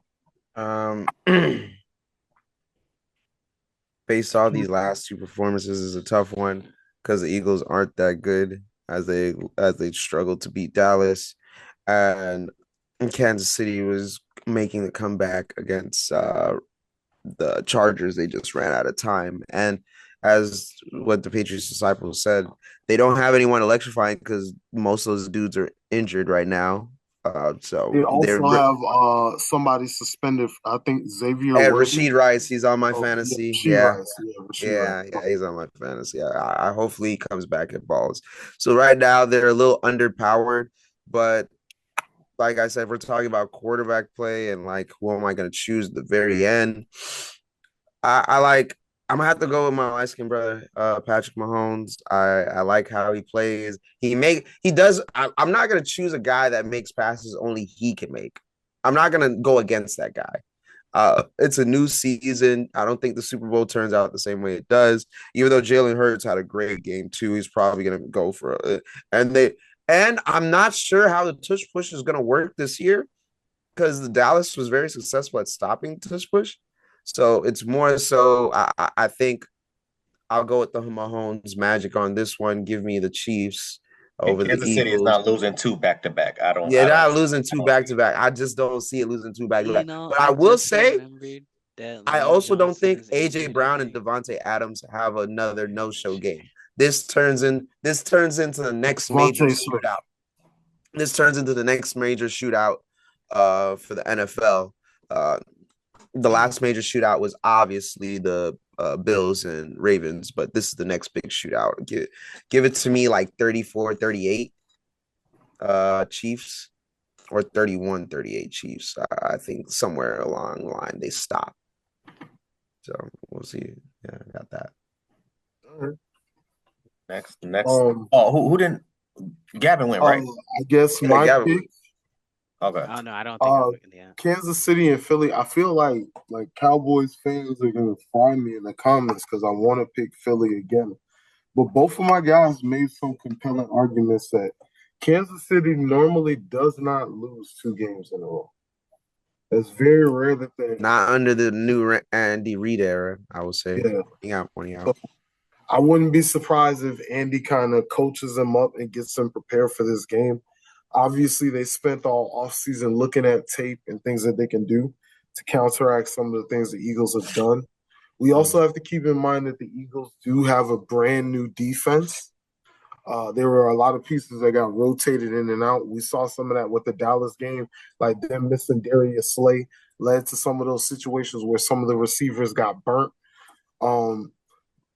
Based off these last two performances is a tough one because the Eagles aren't that good as they struggled to beat Dallas, and Kansas City was making the comeback against the Chargers. They just ran out of time, and as what the Patriots disciples said, they don't have anyone electrifying because most of those dudes are injured right now. So They also have somebody suspended. I think Xavier Rashid Rice, he's on my fantasy. Yeah, Yeah, he's on my fantasy. I hopefully he comes back and balls. So right now they're a little underpowered, but like I said, we're talking about quarterback play and like who am I going to choose at the very end. I'm gonna have to go with my light skinned brother, Patrick Mahomes. I like how he plays. I'm not gonna choose a guy that makes passes only he can make. I'm not gonna go against that guy. It's a new season. I don't think the Super Bowl turns out the same way it does. Even though Jalen Hurts had a great game too, he's probably gonna go for it. And I'm not sure how the tush push is gonna work this year because the Dallas was very successful at stopping tush push. So it's more so I think I'll go with the Mahomes magic on this one. Give me the Chiefs over the Kansas Eagles. City is not losing two back to back. Not losing two back to back. I just don't see it losing two back to back. But I will say, I also don't think AJ Brown and Devontae Adams have another no-show game. This turns into the next major shootout. This turns into the next major shootout for the NFL. the last major shootout was obviously the Bills and Ravens, but this is the next big shootout. Give it to me like 34-38 Chiefs or 31-38 Chiefs. I think somewhere along the line they stop. So we'll see. Yeah, I got that. Next. Who didn't? Gavin went, right? I guess my pick. Okay. Oh no, I don't think I'm picking that. Kansas City and Philly. I feel like Cowboys fans are gonna find me in the comments because I want to pick Philly again. But both of my guys made some compelling arguments that Kansas City normally does not lose 2 games in a row. It's very rare that they not under the new Andy Reid era, I would say. Yeah. Pointing out. So I wouldn't be surprised if Andy kind of coaches them up and gets them prepared for this game. Obviously, they spent all offseason looking at tape and things that they can do to counteract some of the things the Eagles have done. We also have to keep in mind that the Eagles do have a brand new defense. There were a lot of pieces that got rotated in and out. We saw some of that with the Dallas game, like them missing Darius Slay led to some of those situations where some of the receivers got burnt.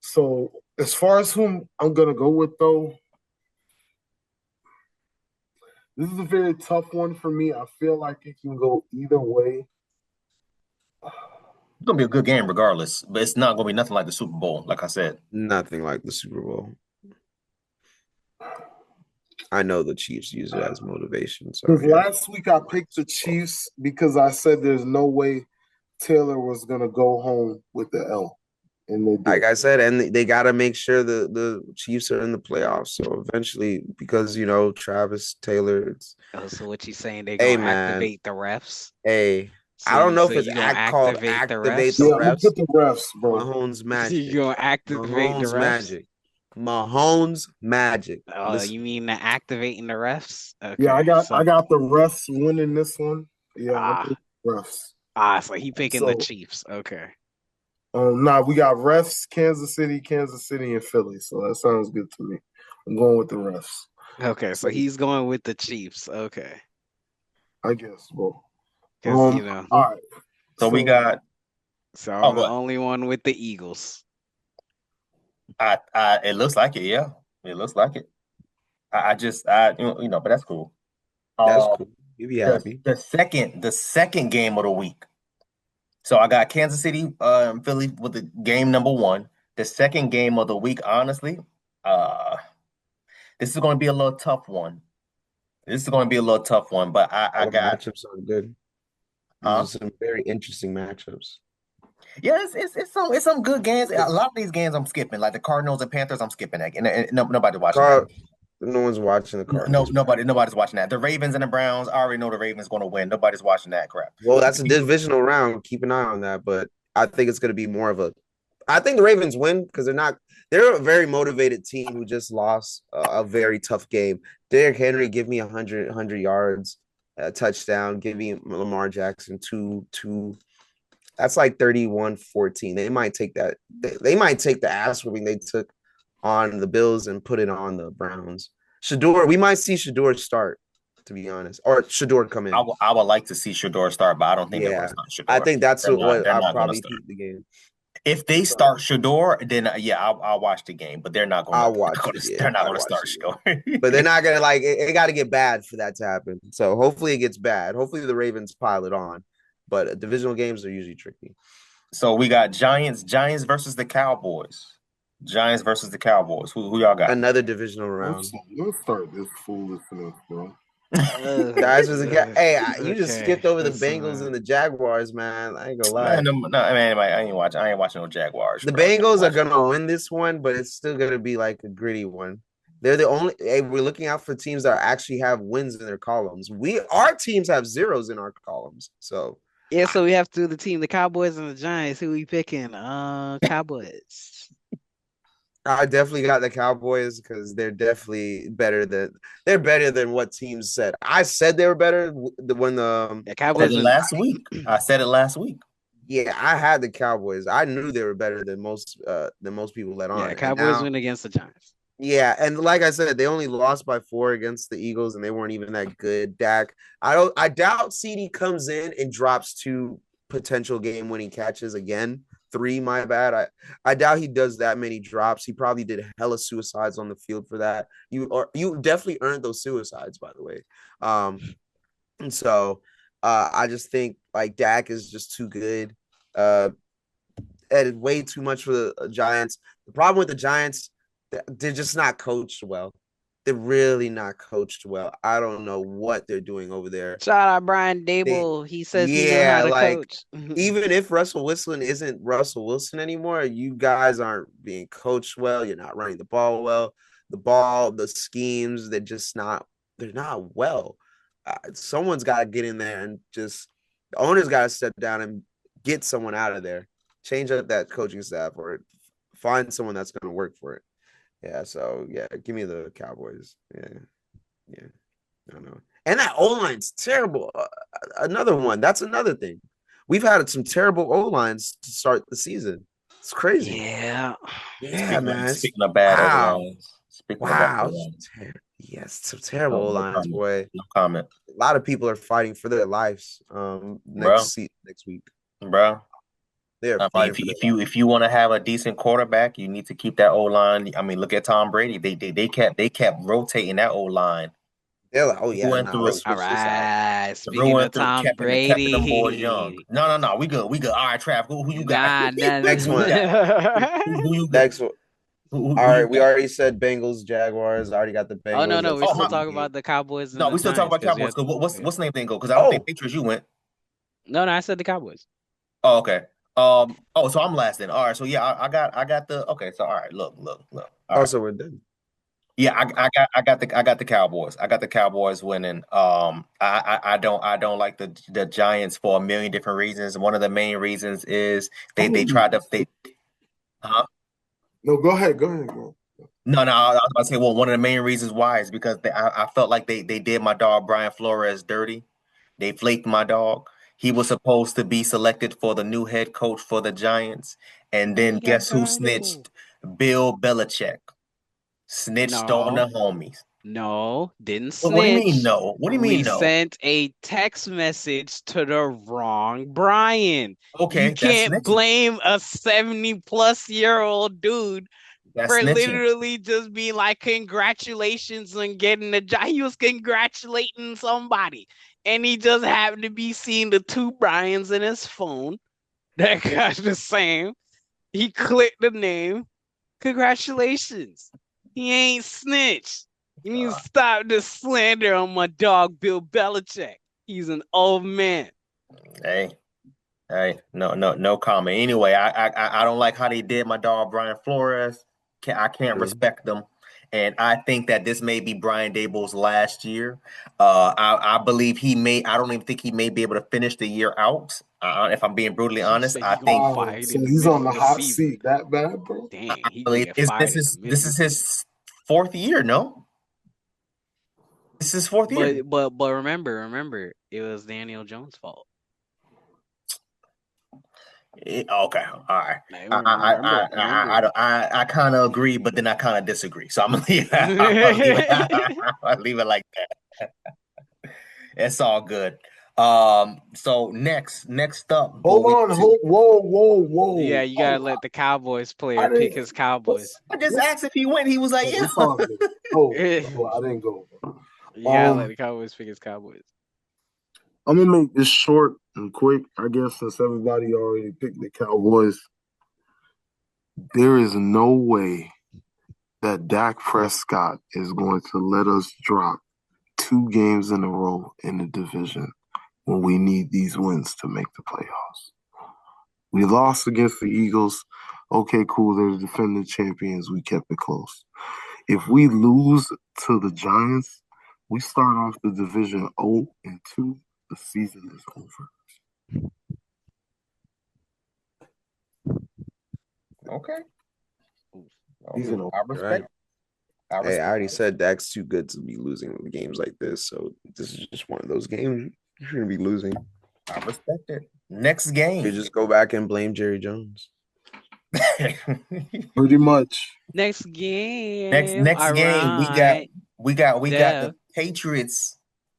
So as far as whom I'm going to go with, though, this is a very tough one for me. I feel like it can go either way. It's going to be a good game regardless, but it's not going to be nothing like the Super Bowl, like I said. Nothing like the Super Bowl. I know the Chiefs use it as motivation. So last week I picked the Chiefs because I said there's no way Taylor was going to go home with the L. And they did. Like I said, and they got to make sure the Chiefs are in the playoffs. So eventually, because, Travis Taylor. So what you saying? They're going to activate the refs? Hey. So I don't know if it's called activate the refs. Yeah, put the refs, bro. Mahomes magic. You're going to activate the refs? Mahomes magic. Oh, listen. You mean the activating the refs? Okay, yeah, I got the refs winning this one. Yeah, refs. So he picking the Chiefs. Okay. We got refs, Kansas City, and Philly. So that sounds good to me. I'm going with the refs. Okay, so he's going with the Chiefs. Okay. I guess, bro. All right. So we got. So I'm the only one with the Eagles. It looks like it, yeah. It looks like it. But that's cool. That's cool. You be happy. The second game of the week. So I got Kansas City, Philly with the game number 1. The second game of the week, honestly, this is going to be a little tough one. But I got matchups are good. These are some very interesting matchups. Yeah, it's some good games. A lot of these games I'm skipping, like the Cardinals and Panthers. I'm skipping that, and nobody's watching that. No one's watching the Cardinals. Nobody's watching that. The Ravens and the Browns, I already know the Ravens going to win. Nobody's watching that crap. Well, that's a divisional round. Keep an eye on that, but I think it's going to be more of a. I think the Ravens win because they're a very motivated team who just lost a very tough game. Derrick Henry, give me 100 yards, a touchdown. Give me Lamar Jackson two. That's like 31-14. They might take that. They might take the ass whooping they took on the Bills and put it on the Browns. We might see Shador start, to be honest, or Shador come in. I would like to see Shador start, but I don't think they're going to start Shador. I think that's what I'll probably keep the game. If they start Shador, then I'll watch the game. But they're not going. They're not going to start Shador. But they're not going to it got to get bad for that to happen. So hopefully it gets bad. Hopefully the Ravens pile it on. But divisional games are usually tricky. So we got Giants versus the Cowboys. Who y'all got? Another divisional round. Let's start this foolishness, bro. Guys, you just skipped over the Bengals and the Jaguars, man. I ain't gonna lie. I ain't watching no Jaguars. The Bengals are gonna win this one, but it's still gonna be like a gritty one. They're the only. We're looking out for teams that actually have wins in their columns. Our teams have zeros in our columns, so. Yeah, so we have the Cowboys and the Giants. Who we picking? Cowboys. I definitely got the Cowboys because they're definitely better than what teams said. I said they were better when the Cowboys last week. I said it last week. Yeah, I had the Cowboys. I knew they were better than most people let on. Yeah, Cowboys win against the Giants. Yeah, and like I said, they only lost by 4 against the Eagles, and they weren't even that good. Dak, I doubt CD comes in and drops 2 potential game-winning catches again. 3, my bad. I doubt he does that many drops. He probably did hella suicides on the field for that. You definitely earned those suicides, by the way. And so I just think like Dak is just too good. And way too much for the Giants. The problem with the Giants, they're just not coached well. They're really not coached well. I don't know what they're doing over there. Shout out Brian Dable. He says he knew how to coach. Even if Russell Wilson isn't Russell Wilson anymore, you guys aren't being coached well. You're not running the ball well. The schemes, they're not well. Someone's got to get in there and the owner's got to step down and get someone out of there. Change up that coaching staff or find someone that's going to work for it. Yeah, so yeah, give me the Cowboys. Yeah, I don't know. And that O-line's terrible. Another one. That's another thing. We've had some terrible O-lines to start the season. It's crazy. Yeah, man. Speaking of bad O-lines. Wow. Yes, some terrible O-lines, boy. No comment. A lot of people are fighting for their lives next week. Bro. If you want to have a decent quarterback, you need to keep that O-line. I mean, look at Tom Brady. They kept rotating that O-line. They're like, oh yeah, all right. Speaking of Tom Brady, them boys young. No, we good. All right, Trav, who you got? Next one. Who you got? Next one. All right, we already said Bengals, Jaguars. I already got the Bengals. Oh no, we're still talking about the Cowboys. No, we still talking about Cowboys. What's the name thing go? Because I don't think Patriots you went. No, I said the Cowboys. Oh, okay. So I'm last then. All right. So yeah, I got the okay. So all right, look. So we're done. Yeah, I got the Cowboys. I got the Cowboys winning. I don't like the Giants for a million different reasons. One of the main reasons is they tried to No, go ahead. No, I was about to say, well, one of the main reasons why is because I felt like they did my dog Brian Flores dirty. They flaked my dog. He was supposed to be selected for the new head coach for the Giants. And then guess who snitched? Bill Belichick. Snitched on the homies. No, didn't snitch. What do you mean no? What do you mean we no? Sent a text message to the wrong Brian. Okay, you can't blame a 70-plus-year-old dude for literally just being like, congratulations on getting the job. He was congratulating somebody. And he just happened to be seeing the two Brians in his phone that got the same. He clicked the name. Congratulations. He ain't snitched. You need to stop the slander on my dog, Bill Belichick. He's an old man. Hey, no comment. Anyway, I don't like how they did my dog, Brian Flores. I can't respect them. And I think that this may be Brian Dable's last year. I believe I don't even think he may be able to finish the year out. If I'm being brutally honest, I think so he's on the hot seat that bad, bro. Dang, this is his fourth year, no? This is his fourth year. But remember, it was Daniel Jones' fault. Okay, all right. I kind of agree, but then I kind of disagree. So I'm gonna leave it. I'll leave it like that. It's all good. So next up. Hold on. Whoa. Yeah, you gotta let the Cowboys player pick his Cowboys. I just asked if he went. He was like, yeah. I didn't go. You gotta let the Cowboys pick his Cowboys. I'm gonna make this short and quick, I guess, since everybody already picked the Cowboys. There is no way that Dak Prescott is going to let us drop 2 games in a row in the division when we need these wins to make the playoffs. We lost against the Eagles. Okay, cool. They're the defending champions. We kept it close. If we lose to the Giants, we start off the division 0-2. The season is over. Okay. I respect. Hey, I already said Dak's too good to be losing games like this. So this is just one of those games you're going to be losing. I respect it. Next game. You just go back and blame Jerry Jones. Pretty much. Next game. Next game. We got the Patriots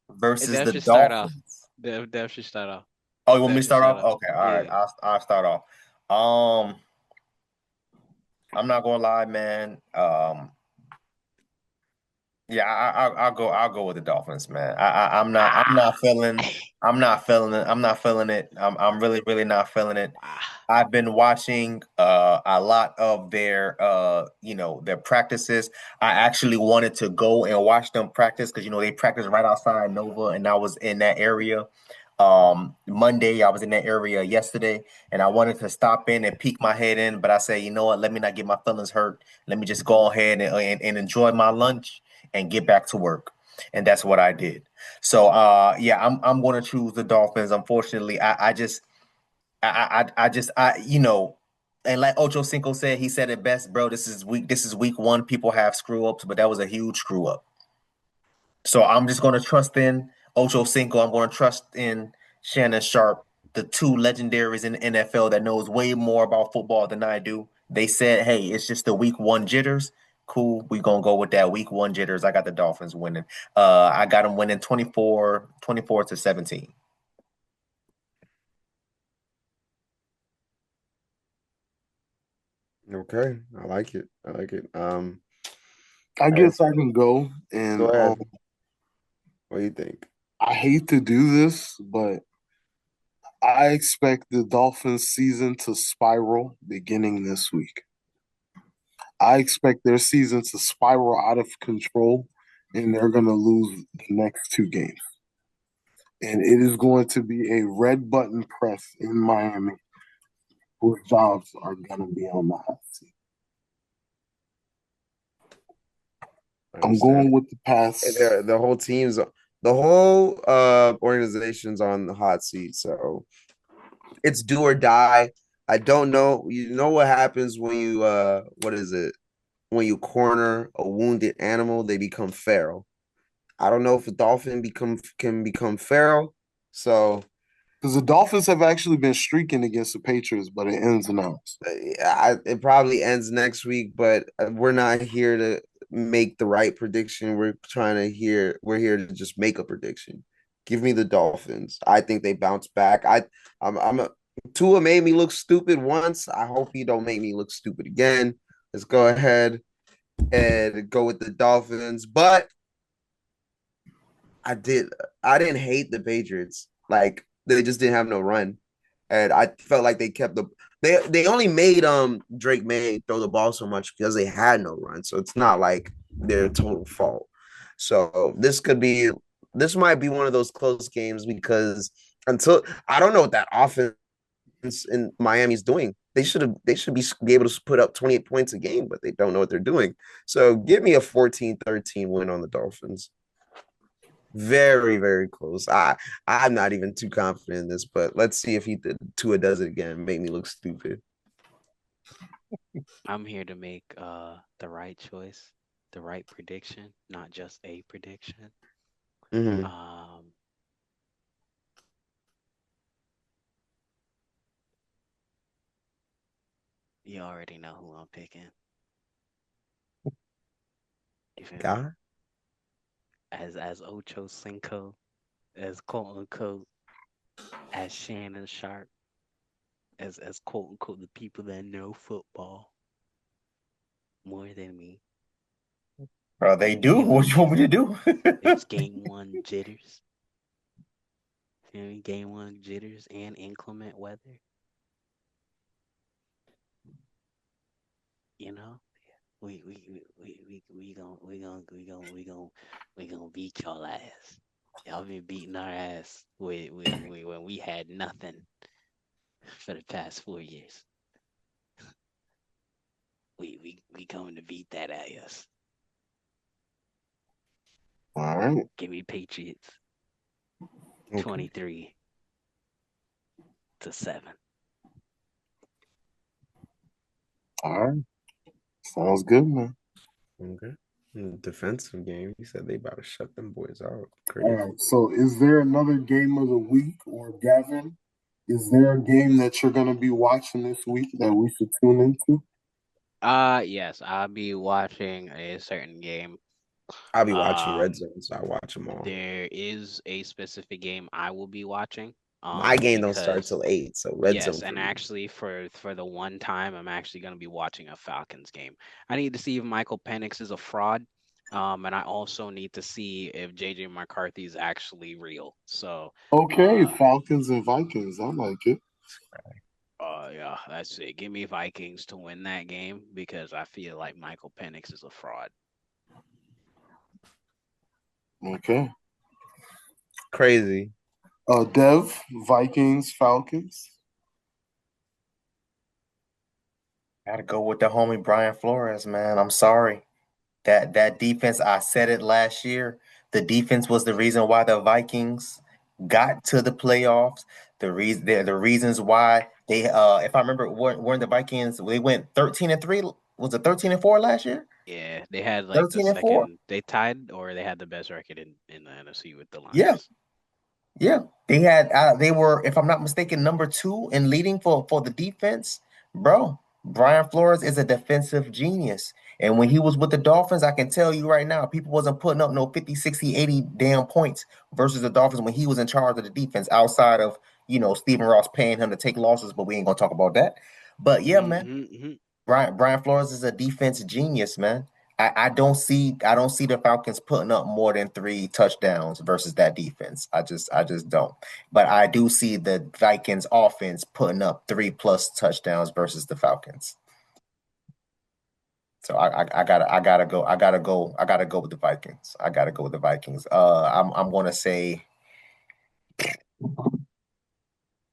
versus the Dolphins. Dev should start off. Oh, you want me to Second start off? show. Okay, all right. Yeah. I'll start off. Um, I'm not gonna lie, man. Yeah, I'll go with the Dolphins, man. I'm Ah. not feeling I'm not feeling it. I'm really not feeling it. Ah. I've been watching a lot of their their practices. I actually wanted to go and watch them practice because they practice right outside Nova, and I was in that area. Monday, I was in that area yesterday, and I wanted to stop in and peek my head in, but I said, you know what? Let me not get my feelings hurt. Let me just go ahead and enjoy my lunch and get back to work. And that's what I did. So yeah, I'm gonna choose the Dolphins. Unfortunately, I just and like Ocho Cinco said, he said it best, bro. This is week one. People have screw ups, but that was a huge screw up. So I'm just gonna trust in Ocho Cinco. I'm gonna trust in Shannon Sharp, the two legendaries in the NFL that knows way more about football than I do. They said, hey, it's just the week one jitters. Cool. We gonna go with that week one jitters. I got the Dolphins winning. I got them winning 24 to 17. Okay, I like it. I like it. I I guess I can go. go And ahead. What do you think? I hate to do this, but I expect the Dolphins season to spiral beginning this week. I expect their season to spiral out of control, and they're going to lose the next two games. And it is going to be a red button press in Miami whose jobs are going to be on the hot seat. I I'm understand. going with the pass. The whole team's the whole organization's on the hot seat, so it's do or die. I don't know. You know what happens when you what is it? When you corner a wounded animal, they become feral. I don't know if a dolphin can become feral. So Because the Dolphins have actually been streaking against the Patriots, but it ends now. it probably ends next week, but we're not here to make the right prediction. We're here to just make a prediction. Give me the Dolphins. I think they bounce back. I'm a Tua made me look stupid once. I hope he don't make me look stupid again. Let's go ahead and go with the Dolphins. But I did I didn't hate the Patriots. Like they just didn't have no run. And I felt like they kept they only made Drake May throw the ball so much because they had no run. So it's not like their total fault. So this might be one of those close games because until I don't know what that offense in Miami's doing. They should be able to put up 28 points a game, but they don't know what they're doing. So give me a 14-13 win on the Dolphins. Very, very close. I'm not even too confident in this, but let's see if Tua does it again. Make me look stupid. I'm here to make the right choice, the right prediction, not just a prediction. Mm-hmm. You already know who I'm picking. You feel me? God, As Ocho Cinco, as quote unquote, as Shannon Sharp, as quote unquote the people that know football more than me. Bro, they do. You know, What you want me to do? it's game one jitters. You know, game one jitters and inclement weather. You know, we gonna beat y'all ass. Y'all been beating our ass when we had nothing for the past 4 years. We going to beat that ass. All right. Give me Patriots. okay. 23-7. All right. Sounds good, man. Okay. Defensive game. He said they about to shut them boys out. All Crazy. right. So, is there another game of the week, or Gavin? Is there a game that you're going to be watching this week that we should tune into? Yes, I'll be watching a certain game. I'll be watching Red Zone, so I watch them all. There is a specific game I will be watching. My game don't start Because till 8, so red zone yes, for and me. actually for the one time I'm actually going to be watching a Falcons game. I need to see if Michael Penix is a fraud. And I also need to see if JJ McCarthy is actually real. So, Okay, Falcons and Vikings. I like it. yeah, that's it. Give me Vikings to win that game because I feel like Michael Penix is a fraud. Okay. Crazy. Dev, Vikings, Falcons. Gotta go with the homie Brian Flores, man. I'm sorry. That defense, I said it last year. The defense was the reason why the Vikings got to the playoffs. The reasons why they if I remember weren't the Vikings, they went 13-3. Was it 13-4 last year? Yeah, they had like the 13-4? second, they tied or they had the best record in the NFC with the Yeah. Lions. Yeah. They were, if I'm not mistaken, number 2 in leading for the defense. Bro, Brian Flores is a defensive genius. And when he was with the Dolphins, I can tell you right now, people wasn't putting up no 50, 60, 80 damn points versus the Dolphins when he was in charge of the defense outside of, Stephen Ross paying him to take losses, but we ain't gonna talk about that. But yeah, man. Brian Flores is a defense genius, man. I don't see the Falcons putting up more than 3 touchdowns versus that defense. I just don't. But I do see the Vikings offense putting up 3+ touchdowns versus the Falcons. So I gotta go with the Vikings. I gotta go with the Vikings. I'm gonna say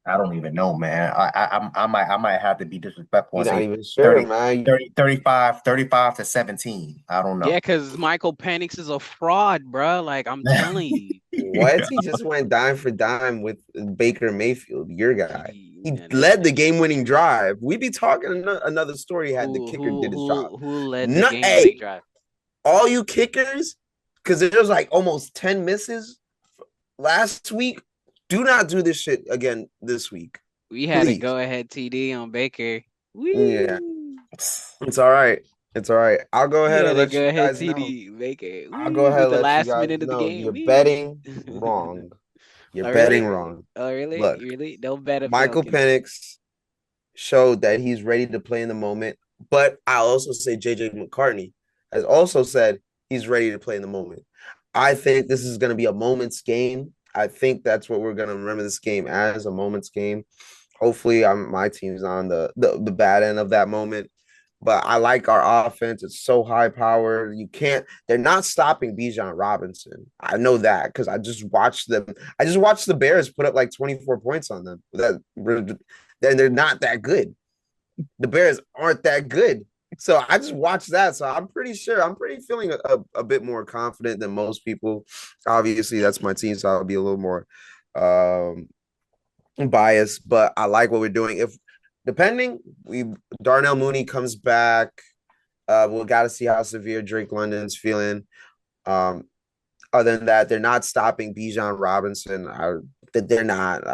I don't even know, man. I might have to be disrespectful You're and not say even sure, 30, man. 30, 35-17. I don't Yeah, know. because Michael Penix is a fraud, bro. Like I'm telling you. What? He just went dime for dime with Baker Mayfield, your guy. He And led the game-winning drive. We be talking another story. Had the who kicker who did his job. who led the Not, game winning hey, drive? all you kickers, because there's like almost 10 misses last week. Do not do this shit again this week. We had a Please. go ahead TD on Baker. Yeah. Woo! It's all right. It's all right. I'll go We ahead and had a let go you ahead guys know. TD Baker. I'll go Woo! ahead With and the let you last guys minute of the know game. you're Woo! betting wrong. You're Oh betting really? wrong. Oh really? Look, You really? Don't bet a Michael Falcons. Penix showed that he's ready to play in the moment, but I also say JJ McCartney has also said he's ready to play in the moment. I think this is going to be a moment's game. I think that's what we're going to remember this game as, a moment's game. Hopefully, my team's on the bad end of that moment. But I like our offense. It's so high powered. They're not stopping Bijan Robinson. I know that because I just watched them. I just watched the Bears put up like 24 points on them. They're not that good. The Bears aren't that good. So I just watched that. So I'm pretty feeling a bit more confident than most people. Obviously, that's my team, so I'll be a little more biased, but I like what we're doing. If depending, Darnell Mooney comes back. We'll got to see how severe Drake London's feeling. Um, Other than that, they're not stopping Bijan Robinson. They're not.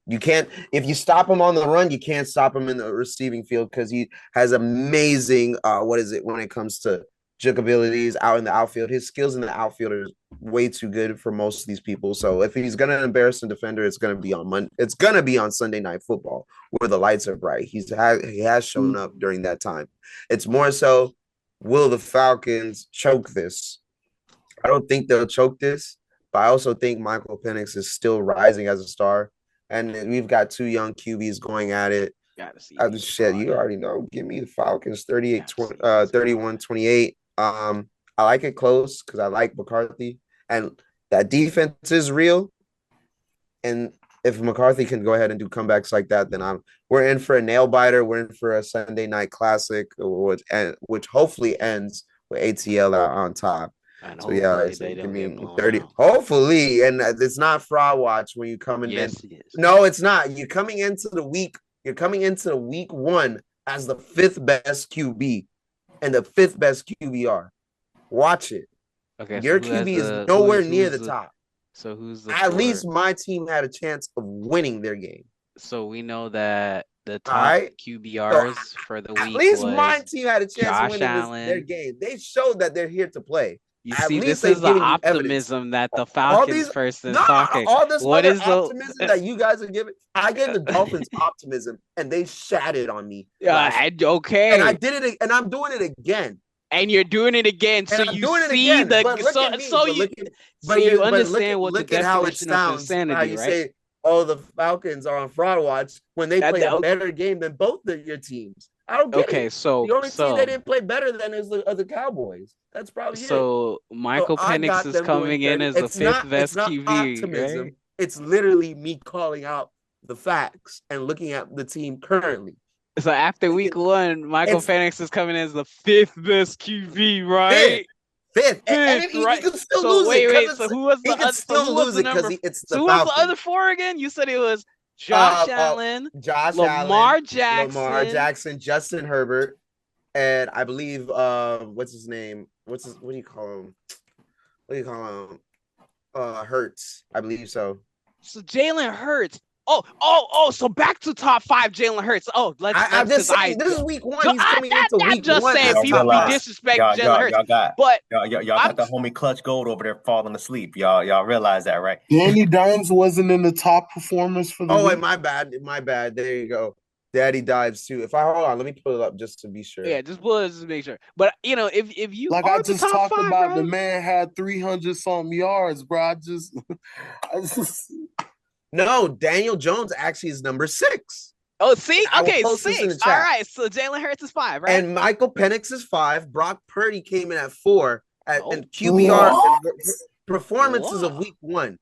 You can't if you stop him on the run, you can't stop him in the receiving field because he has amazing what is it when it comes to juke abilities out in the outfield. His skills in the outfield are way too good for most of these people. So if he's gonna embarrass a defender, it's gonna be on Monday. It's gonna be on Sunday Night Football where the lights are bright. He has shown up during that time. It's more so, will the Falcons choke this? I don't think they'll choke this, but I also think Michael Penix is still rising as a star. And we've got 2 young QBs going at it. Gotta see. Shit, you already know. Give me the Falcons 31-28. I like it close because I like McCarthy. And that defense is real. And if McCarthy can go ahead and do comebacks like that, then we're in for a nail biter. We're in for a Sunday night classic, which hopefully ends with ATL out on top. And So yeah, they give don't me get blown 30. out. Hopefully, and it's not fraud watch when you coming in. Yes, it is. No, it's not. You're coming into the week. You're coming into the week 1 as the 5th best QB and the 5th best QBR. Watch it. Okay, Your so who has QB is the nowhere near the top. So who's the At 4? least my team had a chance of winning their game. So we know that the All top right. QBRs for the At week least was my team had a chance of Josh winning their Allen. game. They showed that they're here to play. You At see, least this they've is the given you evidence. optimism that the All Falcons these, person no, is talking. all this What other is the optimism that you guys are giving. I gave the Dolphins optimism, and they shattered on me last week. And I okay? did it, and I'm doing it again. And you're doing it again, so And I'm you doing it see again. But look at me. so But you look at, so you but understand what the look at how it definition of sounds. How insanity, you right? say, "Oh, the Falcons are on fraud watch" when they play a better game than both of your teams. I don't get Okay, it. so The only team they didn't play better than is the Cowboys. That's probably it. so Michael I Penix got is them doing coming in credit. as the fifth It's best not QB, optimism. right? It's literally me calling out the facts and looking at the team currently. So after week one, Michael Penix is coming in as the fifth best QB, right? Fifth, and right? he can still So lose wait. it. So who was the other? So who was the number? It's the So who was the other four again? You said it was Josh Allen, Lamar Jackson, Justin Herbert, and I believe what's his name? What do you call him? What do you call him? Hurts, I believe so. So Jalen Hurts. Oh! So back to top five, Jalen Hurts. Oh, I'm just saying, this is week one. He's coming into week just one. saying people be disrespecting Jalen Hurts. Y'all got the homie Clutch Gold over there falling asleep. Y'all realize that, right? Danny Dimes wasn't in the top performers for the week. Wait, my bad. There you go. Daddy Dives too. If I hold on, let me pull it up just to be sure. Yeah, just pull it just to make sure. But if you like, I just talked about, right? The man had 300 something yards, bro. I just No, Daniel Jones actually is number 6. Oh, see? Okay, 6. All right, so Jalen Hurts is 5, right? And Michael Penix is 5. Brock Purdy came in at 4. And QBR performances of week 1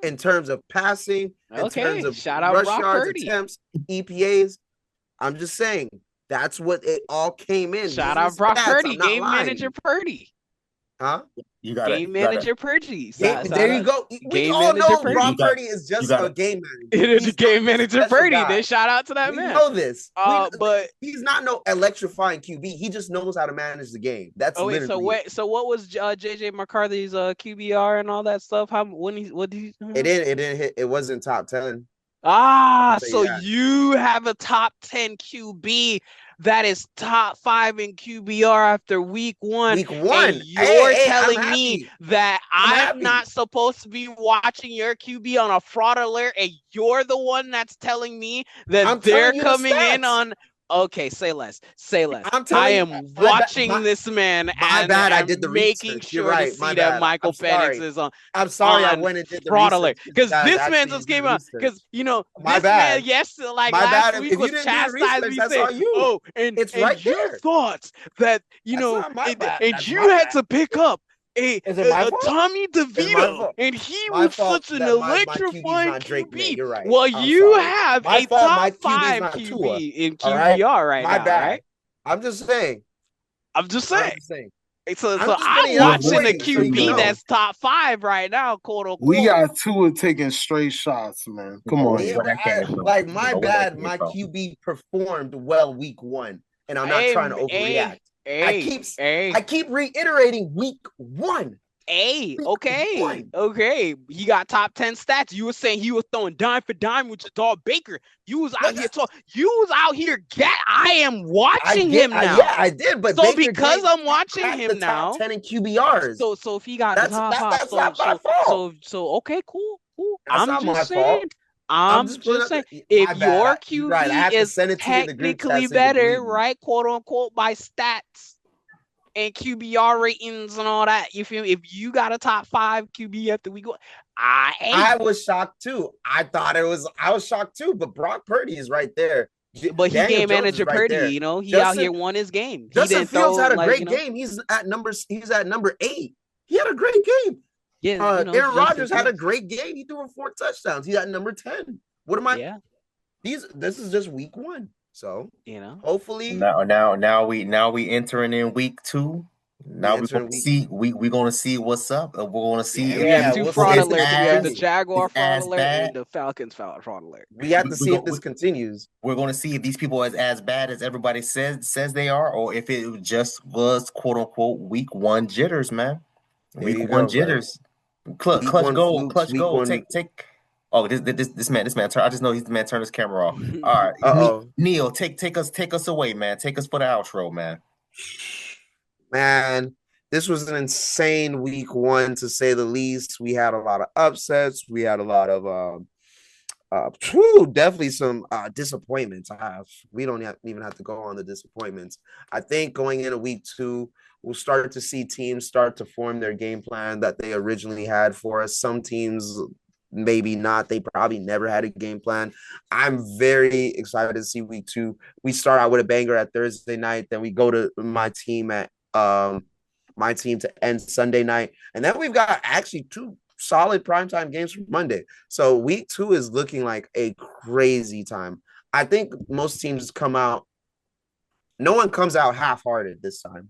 in terms of passing, in terms of shout out rush Brock yards, Purdy. attempts, EPAs. I'm just saying, that's what it all came in. Shout out Brock Purdy, game manager Purdy. Huh? Game manager Purdy. There you go. We all know Brock Purdy is just a game manager. It is game manager Purdy. Then shout out to that man. We know this. But he's not no electrifying QB. He just knows how to manage the game. That's literally. So what was JJ McCarthy's QBR and all that stuff? What did he? It didn't hit. It wasn't top 10. So you have a top 10 QB that is top 5 in QBR after week 1. And you're telling me that I'm not supposed to be watching your QB on a fraud alert, and you're the one that's telling me that they're coming in on. Okay, say less. I am watching this man and I did the making research. Sure right. to see that Michael Penix is on. I'm sorry, I went and did the fraud research. alert because this man just came out because man yesterday last week was chastising me saying, and right you there. Thought that and you had to pick up a Tommy DeVito, and he was such an electrifying QB. Right. Well, you have a top 5 QB in QBR right now, right? I'm just saying. So I'm watching a QB that's top 5 right now, quote unquote. We got Tua taking straight shots, man. Come on. My QB performed well week 1, and I'm not trying to overreact. I keep reiterating week 1. Okay. He got top 10 stats. You were saying he was throwing dime for dime with Jadal Baker. You was out here. I am watching him now. I did, but so Baker because I'm watching him now, top 10 in QBRs. So if he got that's not my fault. So okay, cool. That's not my fault. I'm just saying, if your QB is technically better, right, quote unquote, by stats and QBR ratings and all that, you feel me? If you got a top 5 QB after we go, I was shocked too. I was shocked too, but Brock Purdy is right there. But he game manager Purdy, he out here won his game. Justin Fields had a great game. He's at number 8. He had a great game. Yeah, Aaron Rodgers had a great game. He threw 4 touchdowns. He's at number 10. What am I? Yeah. This is just week 1. So hopefully now we entering in week 2. Now we're gonna see what's up. We're gonna see two fraud alerts. We have the Jaguar fraud alert and the Falcons fraud alert. We have to see if this continues. We're gonna see if these people are as bad as everybody says they are, or if it just was quote unquote week 1 jitters, man. Week 1 jitters. Clutch goal. Take. Oh, this man. I just know he's the man. Turn his camera off. All right, Neil, take us away, man. Take us for the outro, man. Man, this was an insane week one, to say the least. We had a lot of upsets. We had a lot of definitely some disappointments. We don't even have to go on the disappointments. I think going into week two, we'll start to see teams start to form their game plan that they originally had for us. Some teams maybe not. They probably never had a game plan. I'm very excited to see week two. We start out with a banger at Thursday night, then we go to my team to end Sunday night, and then we've got actually two solid primetime games for Monday. So week two is looking like a crazy time. I think most teams come out. No one comes out half-hearted this time.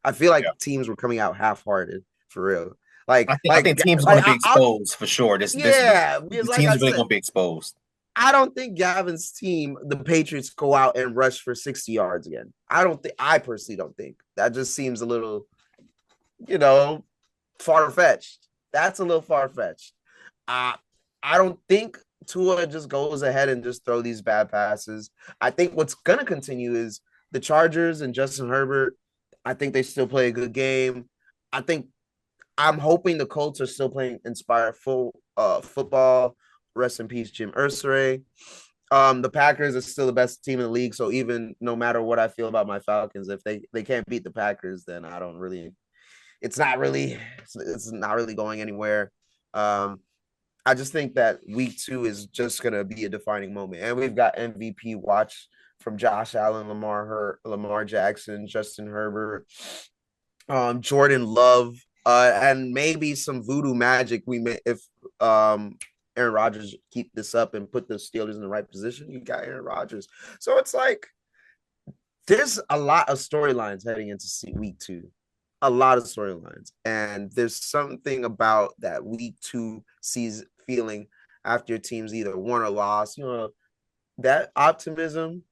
I feel like teams were coming out half-hearted for real. I think teams are going to be exposed for sure. This because teams like are really going to be exposed. I don't think Gavin's team, the Patriots, go out and rush for 60 yards again. I personally don't think. That just seems a little, far-fetched. That's a little far-fetched. I don't think Tua just goes ahead and just throw these bad passes. I think what's going to continue is the Chargers and Justin Herbert. I think they still play a good game. I'm hoping the Colts are still playing inspired football. Rest in peace, Jim Irsay. The Packers are still the best team in the league. So even no matter what I feel about my Falcons, if they can't beat the Packers, then I don't really. It's not really going anywhere. I just think that week two is just gonna be a defining moment, and we've got MVP watch from Josh Allen, Lamar Jackson, Justin Herbert, Jordan Love, and maybe some voodoo magic. We may if Aaron Rodgers keep this up and put the Steelers in the right position. You got Aaron Rodgers, so it's like there's a lot of storylines heading into week two. A lot of storylines, and there's something about that week two feeling after your team's either won or lost. That optimism,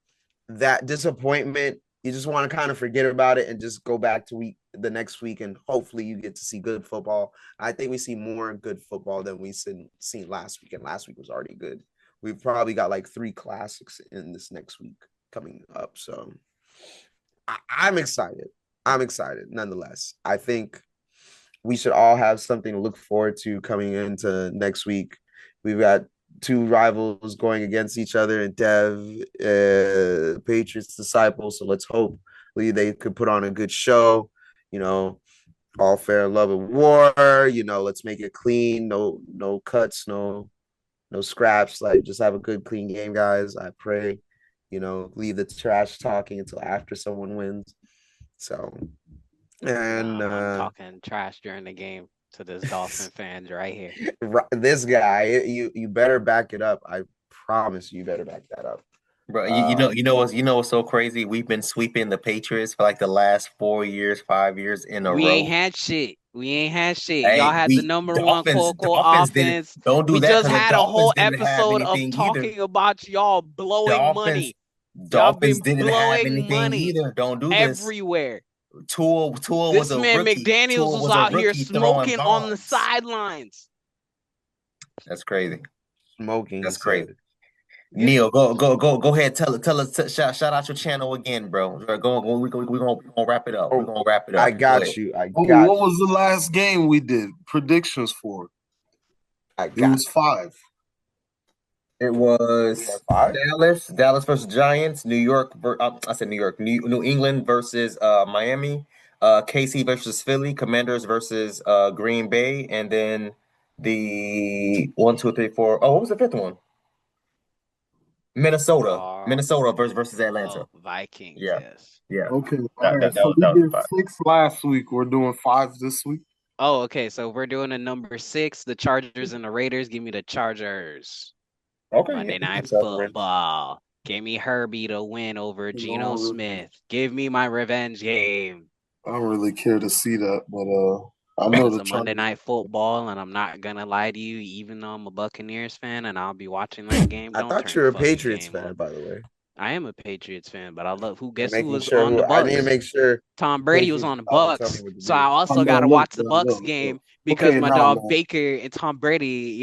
that disappointment, you just want to kind of forget about it and just go back to the next week, and hopefully you get to see good football. I think we see more good football than we seen last week, and last week was already good. We've probably got like 3 classics in this next week coming up, so I'm excited. Nonetheless. I think we should all have something to look forward to coming into next week. We've got 2 rivals going against each other in Dev, Patriots disciples. So let's hope they could put on a good show. All fair love and war. Let's make it clean. No cuts, no scraps. Like, just have a good, clean game, guys. I pray. Leave the trash talking until after someone wins. So, and I'm talking trash during the game to this Dolphin fans right here. This guy, you better back it up. I promise you better back that up, bro. What's so crazy? We've been sweeping the Patriots for like the last 4 years, 5 years in a row. We ain't had shit. Hey, y'all had the number one focal offense. Don't do we that. just had a whole episode of talking about y'all blowing money. Dolphins didn't have anything either. Don't do this. Everywhere. Tua was a man rookie. McDaniels was out here smoking on the sidelines. That's crazy. Smoking. That's crazy. Neil, go ahead. Tell us. Shout out your channel again, bro. We're gonna wrap it up. We're gonna wrap it up. I got you. What was the last game we did predictions for? It was 5. It was Dallas versus Giants, New York. I said New York, New England versus Miami, KC versus Philly, Commanders versus Green Bay, and then the 1, 2, 3, 4. Oh, what was the 5th one? Minnesota versus Atlanta. Vikings. Yeah. Yes. Yeah. Okay. All right. So we did 6 last week. We're doing 5 this week. Oh, okay. So we're doing a number 6, the Chargers and the Raiders. Give me the Chargers. Okay. Monday Night Football. Give me Herbie to win over Geno Smith. Give me my revenge game. I don't really care to see that, but I know it's a Monday Night Football, and I'm not gonna lie to you. Even though I'm a Buccaneers fan, and I'll be watching that game. I thought you were a Patriots fan, by the way. I am a Patriots fan, but I love I'm guess who making was sure on the who I need to Bucks? make sure Tom Brady was Patriots on the don't tell me Bucks, what to so I do. Oh, also got to man, watch look, the man, Bucks look, game look. because Okay, my now, dog man. Baker and Tom Brady,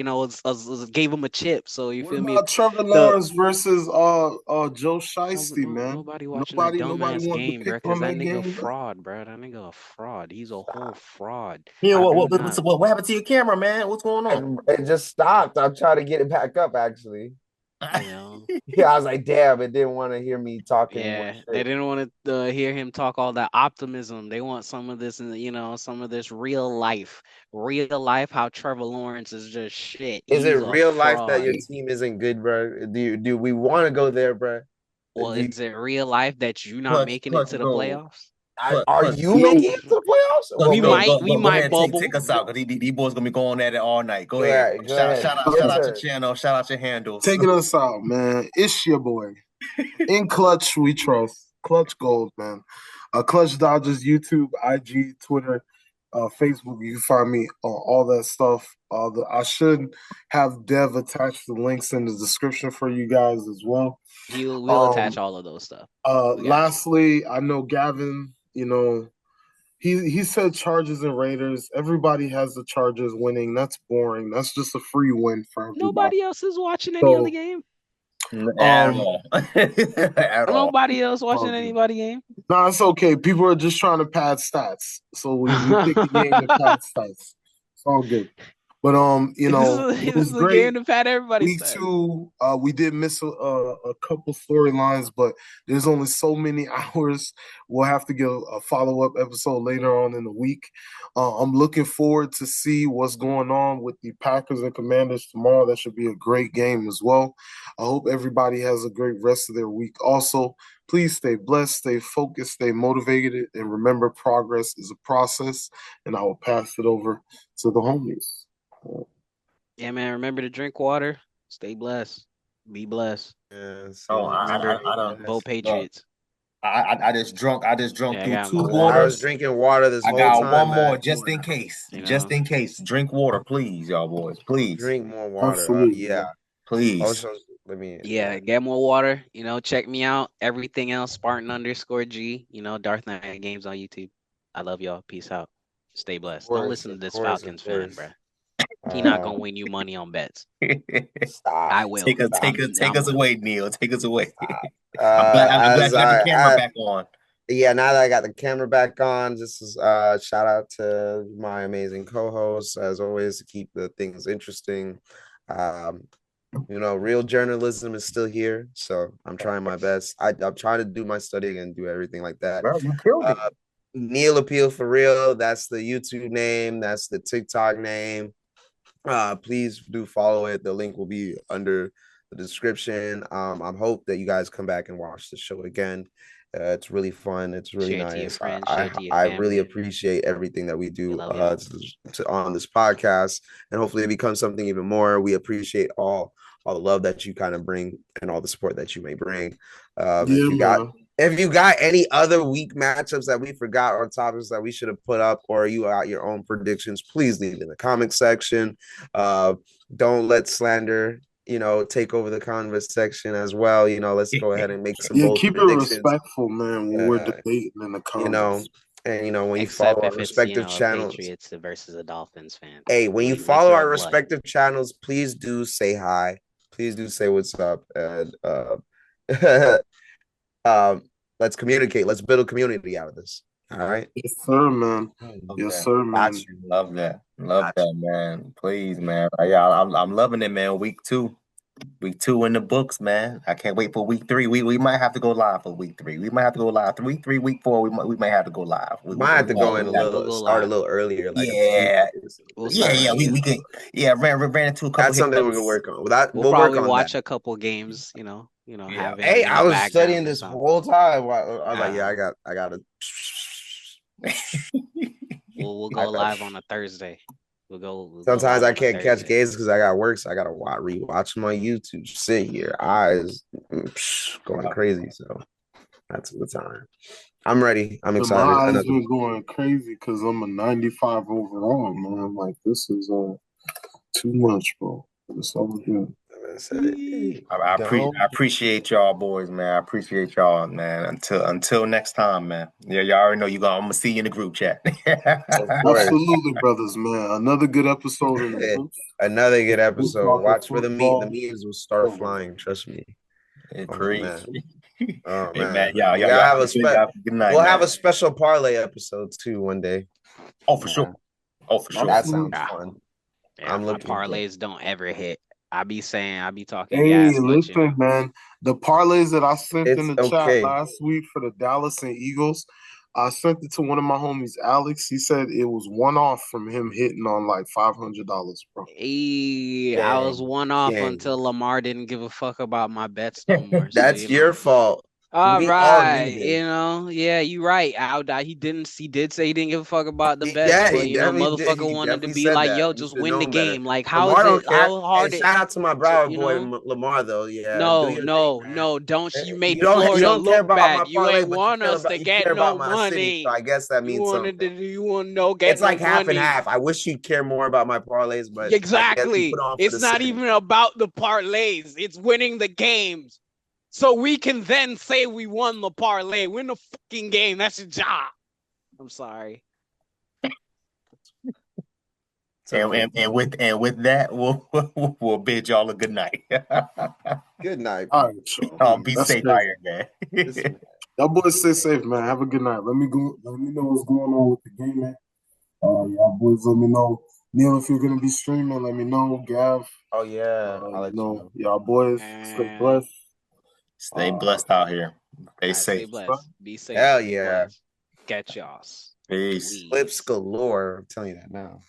gave him a chip. So you What feel me? about Trevor The Lawrence versus Joe Shiesty, man? nobody watching that Nobody dumbass wanted to game, bro, pick because on that that nigga a game, bro. fraud, bro. That nigga a fraud. He's a whole fraud. Yeah, I what, do what, not, what, what happened to your camera, man? What's going on? It just stopped. I'm trying to get it back up, actually. you know. Yeah, I was like, damn, it didn't want to hear me talking more Yeah, they shit. didn't want to hear him talk all that optimism. They want some of this, some of this real life. How Trevor Lawrence is just shit. Is it He's a real life that fraud. your team isn't good, bro? Do we want to go there, bro? Well, Do you, is it real life that you not Clutch, making it clutch, to the go. playoffs? are Clutch. you No, making it to the playoffs? Clutch, We Well, go, might maybe. go, we go, go might ahead, bubble. take us out, because these boys gonna be going at it all night. Go Go ahead. ahead. Go Shout, ahead. shout out, Your shout out your turn. channel, shout out your handles. taking us out, man. It's your boy. In Clutch, we trust. Clutch Gold, man. Clutch Dodgers, YouTube, IG, Twitter, Facebook. You can find me on all that stuff. I should have Dev attach the links in the description for you guys as well. We'll attach Um, all of those stuff. We got you. lastly, I know Gavin, he said Chargers and Raiders. Everybody has the Chargers winning. That's boring. That's just a free win for everybody. Nobody else is watching any other So, game. At um, all. At all. Nobody else watching okay. anybody game. No, it's okay. People are just trying to pad stats. So we picked the game to pad stats. It's all good. But it This was is a game great. to pat everybody's Week stats. 2, we did miss a couple storylines, but there's only so many hours. We'll have to get a follow-up episode later on in the week. I'm looking forward to see what's going on with the Packers and Commanders tomorrow. That should be a great game as well. I hope everybody has a great rest of their week. Also, please stay blessed, stay focused, stay motivated, and remember progress is a process. And I will pass it over to the homies. Yeah, man. Remember to drink water. Stay blessed. Be blessed. Yeah, Oh, Remember, I don't. vote Patriots. I just drunk. I just drunk Yeah, I through got 2 my I water. was waters. drinking water this I whole got one time, more man. just in case. You Just know. in case. Drink water, please, y'all boys. Please. Drink more water. Absolutely. Yeah. Please. Also, let me. Yeah, get more water. Check me out. Everything else, Spartan_G. Darth Knight Games on YouTube. I love y'all. Peace out. Stay blessed. Don't listen to Of this course, Falcons of fan, course. bruh. He not gonna win you money on bets. Stop. I will. Take us away, Neil. Take us away. I'm glad As you got the camera back on. Yeah, now that I got the camera back on, just shout out to my amazing co-hosts as always to keep the things interesting. Real journalism is still here, so I'm trying my best. I'm trying to do my studying and do everything like that. Well, you killed it. Neil Appeal for Real, that's the YouTube name, that's the TikTok name. Please do follow it. The link will be under the description. I hope that you guys come back and watch the show again. It's really fun. It's really Share it to your nice. friends, I share it to your I really family. appreciate everything that we We do love y'all. on this podcast, and hopefully it becomes something even more. We appreciate all the love that you kind of bring and all the support that you may bring. If you got any other weak matchups that we forgot or topics that we should have put up, or you got your own predictions, please leave in the comment section. Don't let slander, take over the converse section as well. Let's go ahead and make some bold Keep predictions. it respectful, man, when we're debating in the comments. When you Except follow our if it's, respective a channels. Patriots versus a Dolphins fan. Hey, when you Make follow your our blood. respective channels, please do say hi. Please do say what's up. And let's communicate. Let's build a community out of this. All right. Yes, sir, man. Yes, sir, man. Love that. Love that, man. Please, man. Yeah, I'm loving it, man. Week 2 in the books, man. I can't wait for week 3. We might have to go live for week 3. We might have to go live. Week 3, week 4. We might have to go live. We might have to go in start a live. little earlier. Like We'll we can. Yeah, ran into a couple. That's something we can work on. We'll probably watch a couple games. Have Hey, I was studying this something. whole time. I was like, yeah, I gotta. We'll go live on a Thursday. Sometimes I can't catch games because I got work, so I gotta rewatch my YouTube. Sit here, eyes going crazy. So that's the time. I'm ready. I'm excited. My eyes been going crazy because I'm a 95 overall, man. Like, this is too much, bro. It's all good. I appreciate y'all, boys, man. I appreciate y'all, man. Until next time, man. Yeah, y'all already know I'm gonna see you in the group chat. Absolutely, brothers, man. Another good episode in the books. Another good We're episode. talking Watch for the football. memes will start flying. Trust me. Preach. Oh Hey, man, y'all we'll have a good night. We'll man. have a special parlay episode too one day. Oh, for sure. That sounds fun. Yeah, I'm my looking parlays don't ever hit. I be talking Hey, gas, but listen, man. The parlays that I sent It's in the chat last week for the Dallas and Eagles, I sent it to one of my homies, Alex. He said it was one off from him hitting on like $500, bro. I was one off until Lamar didn't give a fuck about my bets no more. That's your fault. All We right, all yeah, you right. He did say he didn't give a fuck about the bets, Yeah, but he definitely did. motherfucker He wanted to definitely be said like, that. yo, You just should win the know better. game. Like, Lamar don't care. how hard Hey, shout out to my Broward boy Lamar though. Yeah, do your thing, man. don't you made You Florida don't care look about bad. my You parlay, ain't but you want us to get care no about my city. So money. I guess that means something. You want to get It's like no half money. and half. I wish you'd care more about my parlays, but Exactly. I guess you put on for It's not city. even about the parlays. It's winning the games. So we can then say we won the parlay. Win the fucking game. That's your job. I'm sorry. And with that, we'll bid y'all a good night. Good night. All right, be safe out here, man. Y'all boys stay safe, man. Have a good night. Let me know what's going on with the game, man. Y'all boys, let me know. Neil, if you're gonna be streaming, let me know. Gav. Oh yeah, I'll let you know. Y'all boys, stay blessed. Stay blessed out here. Stay safe. Stay blessed. Be safe. Hell Stay yeah. blessed. Catch y'all. Peace. Flips galore. I'm telling you that now.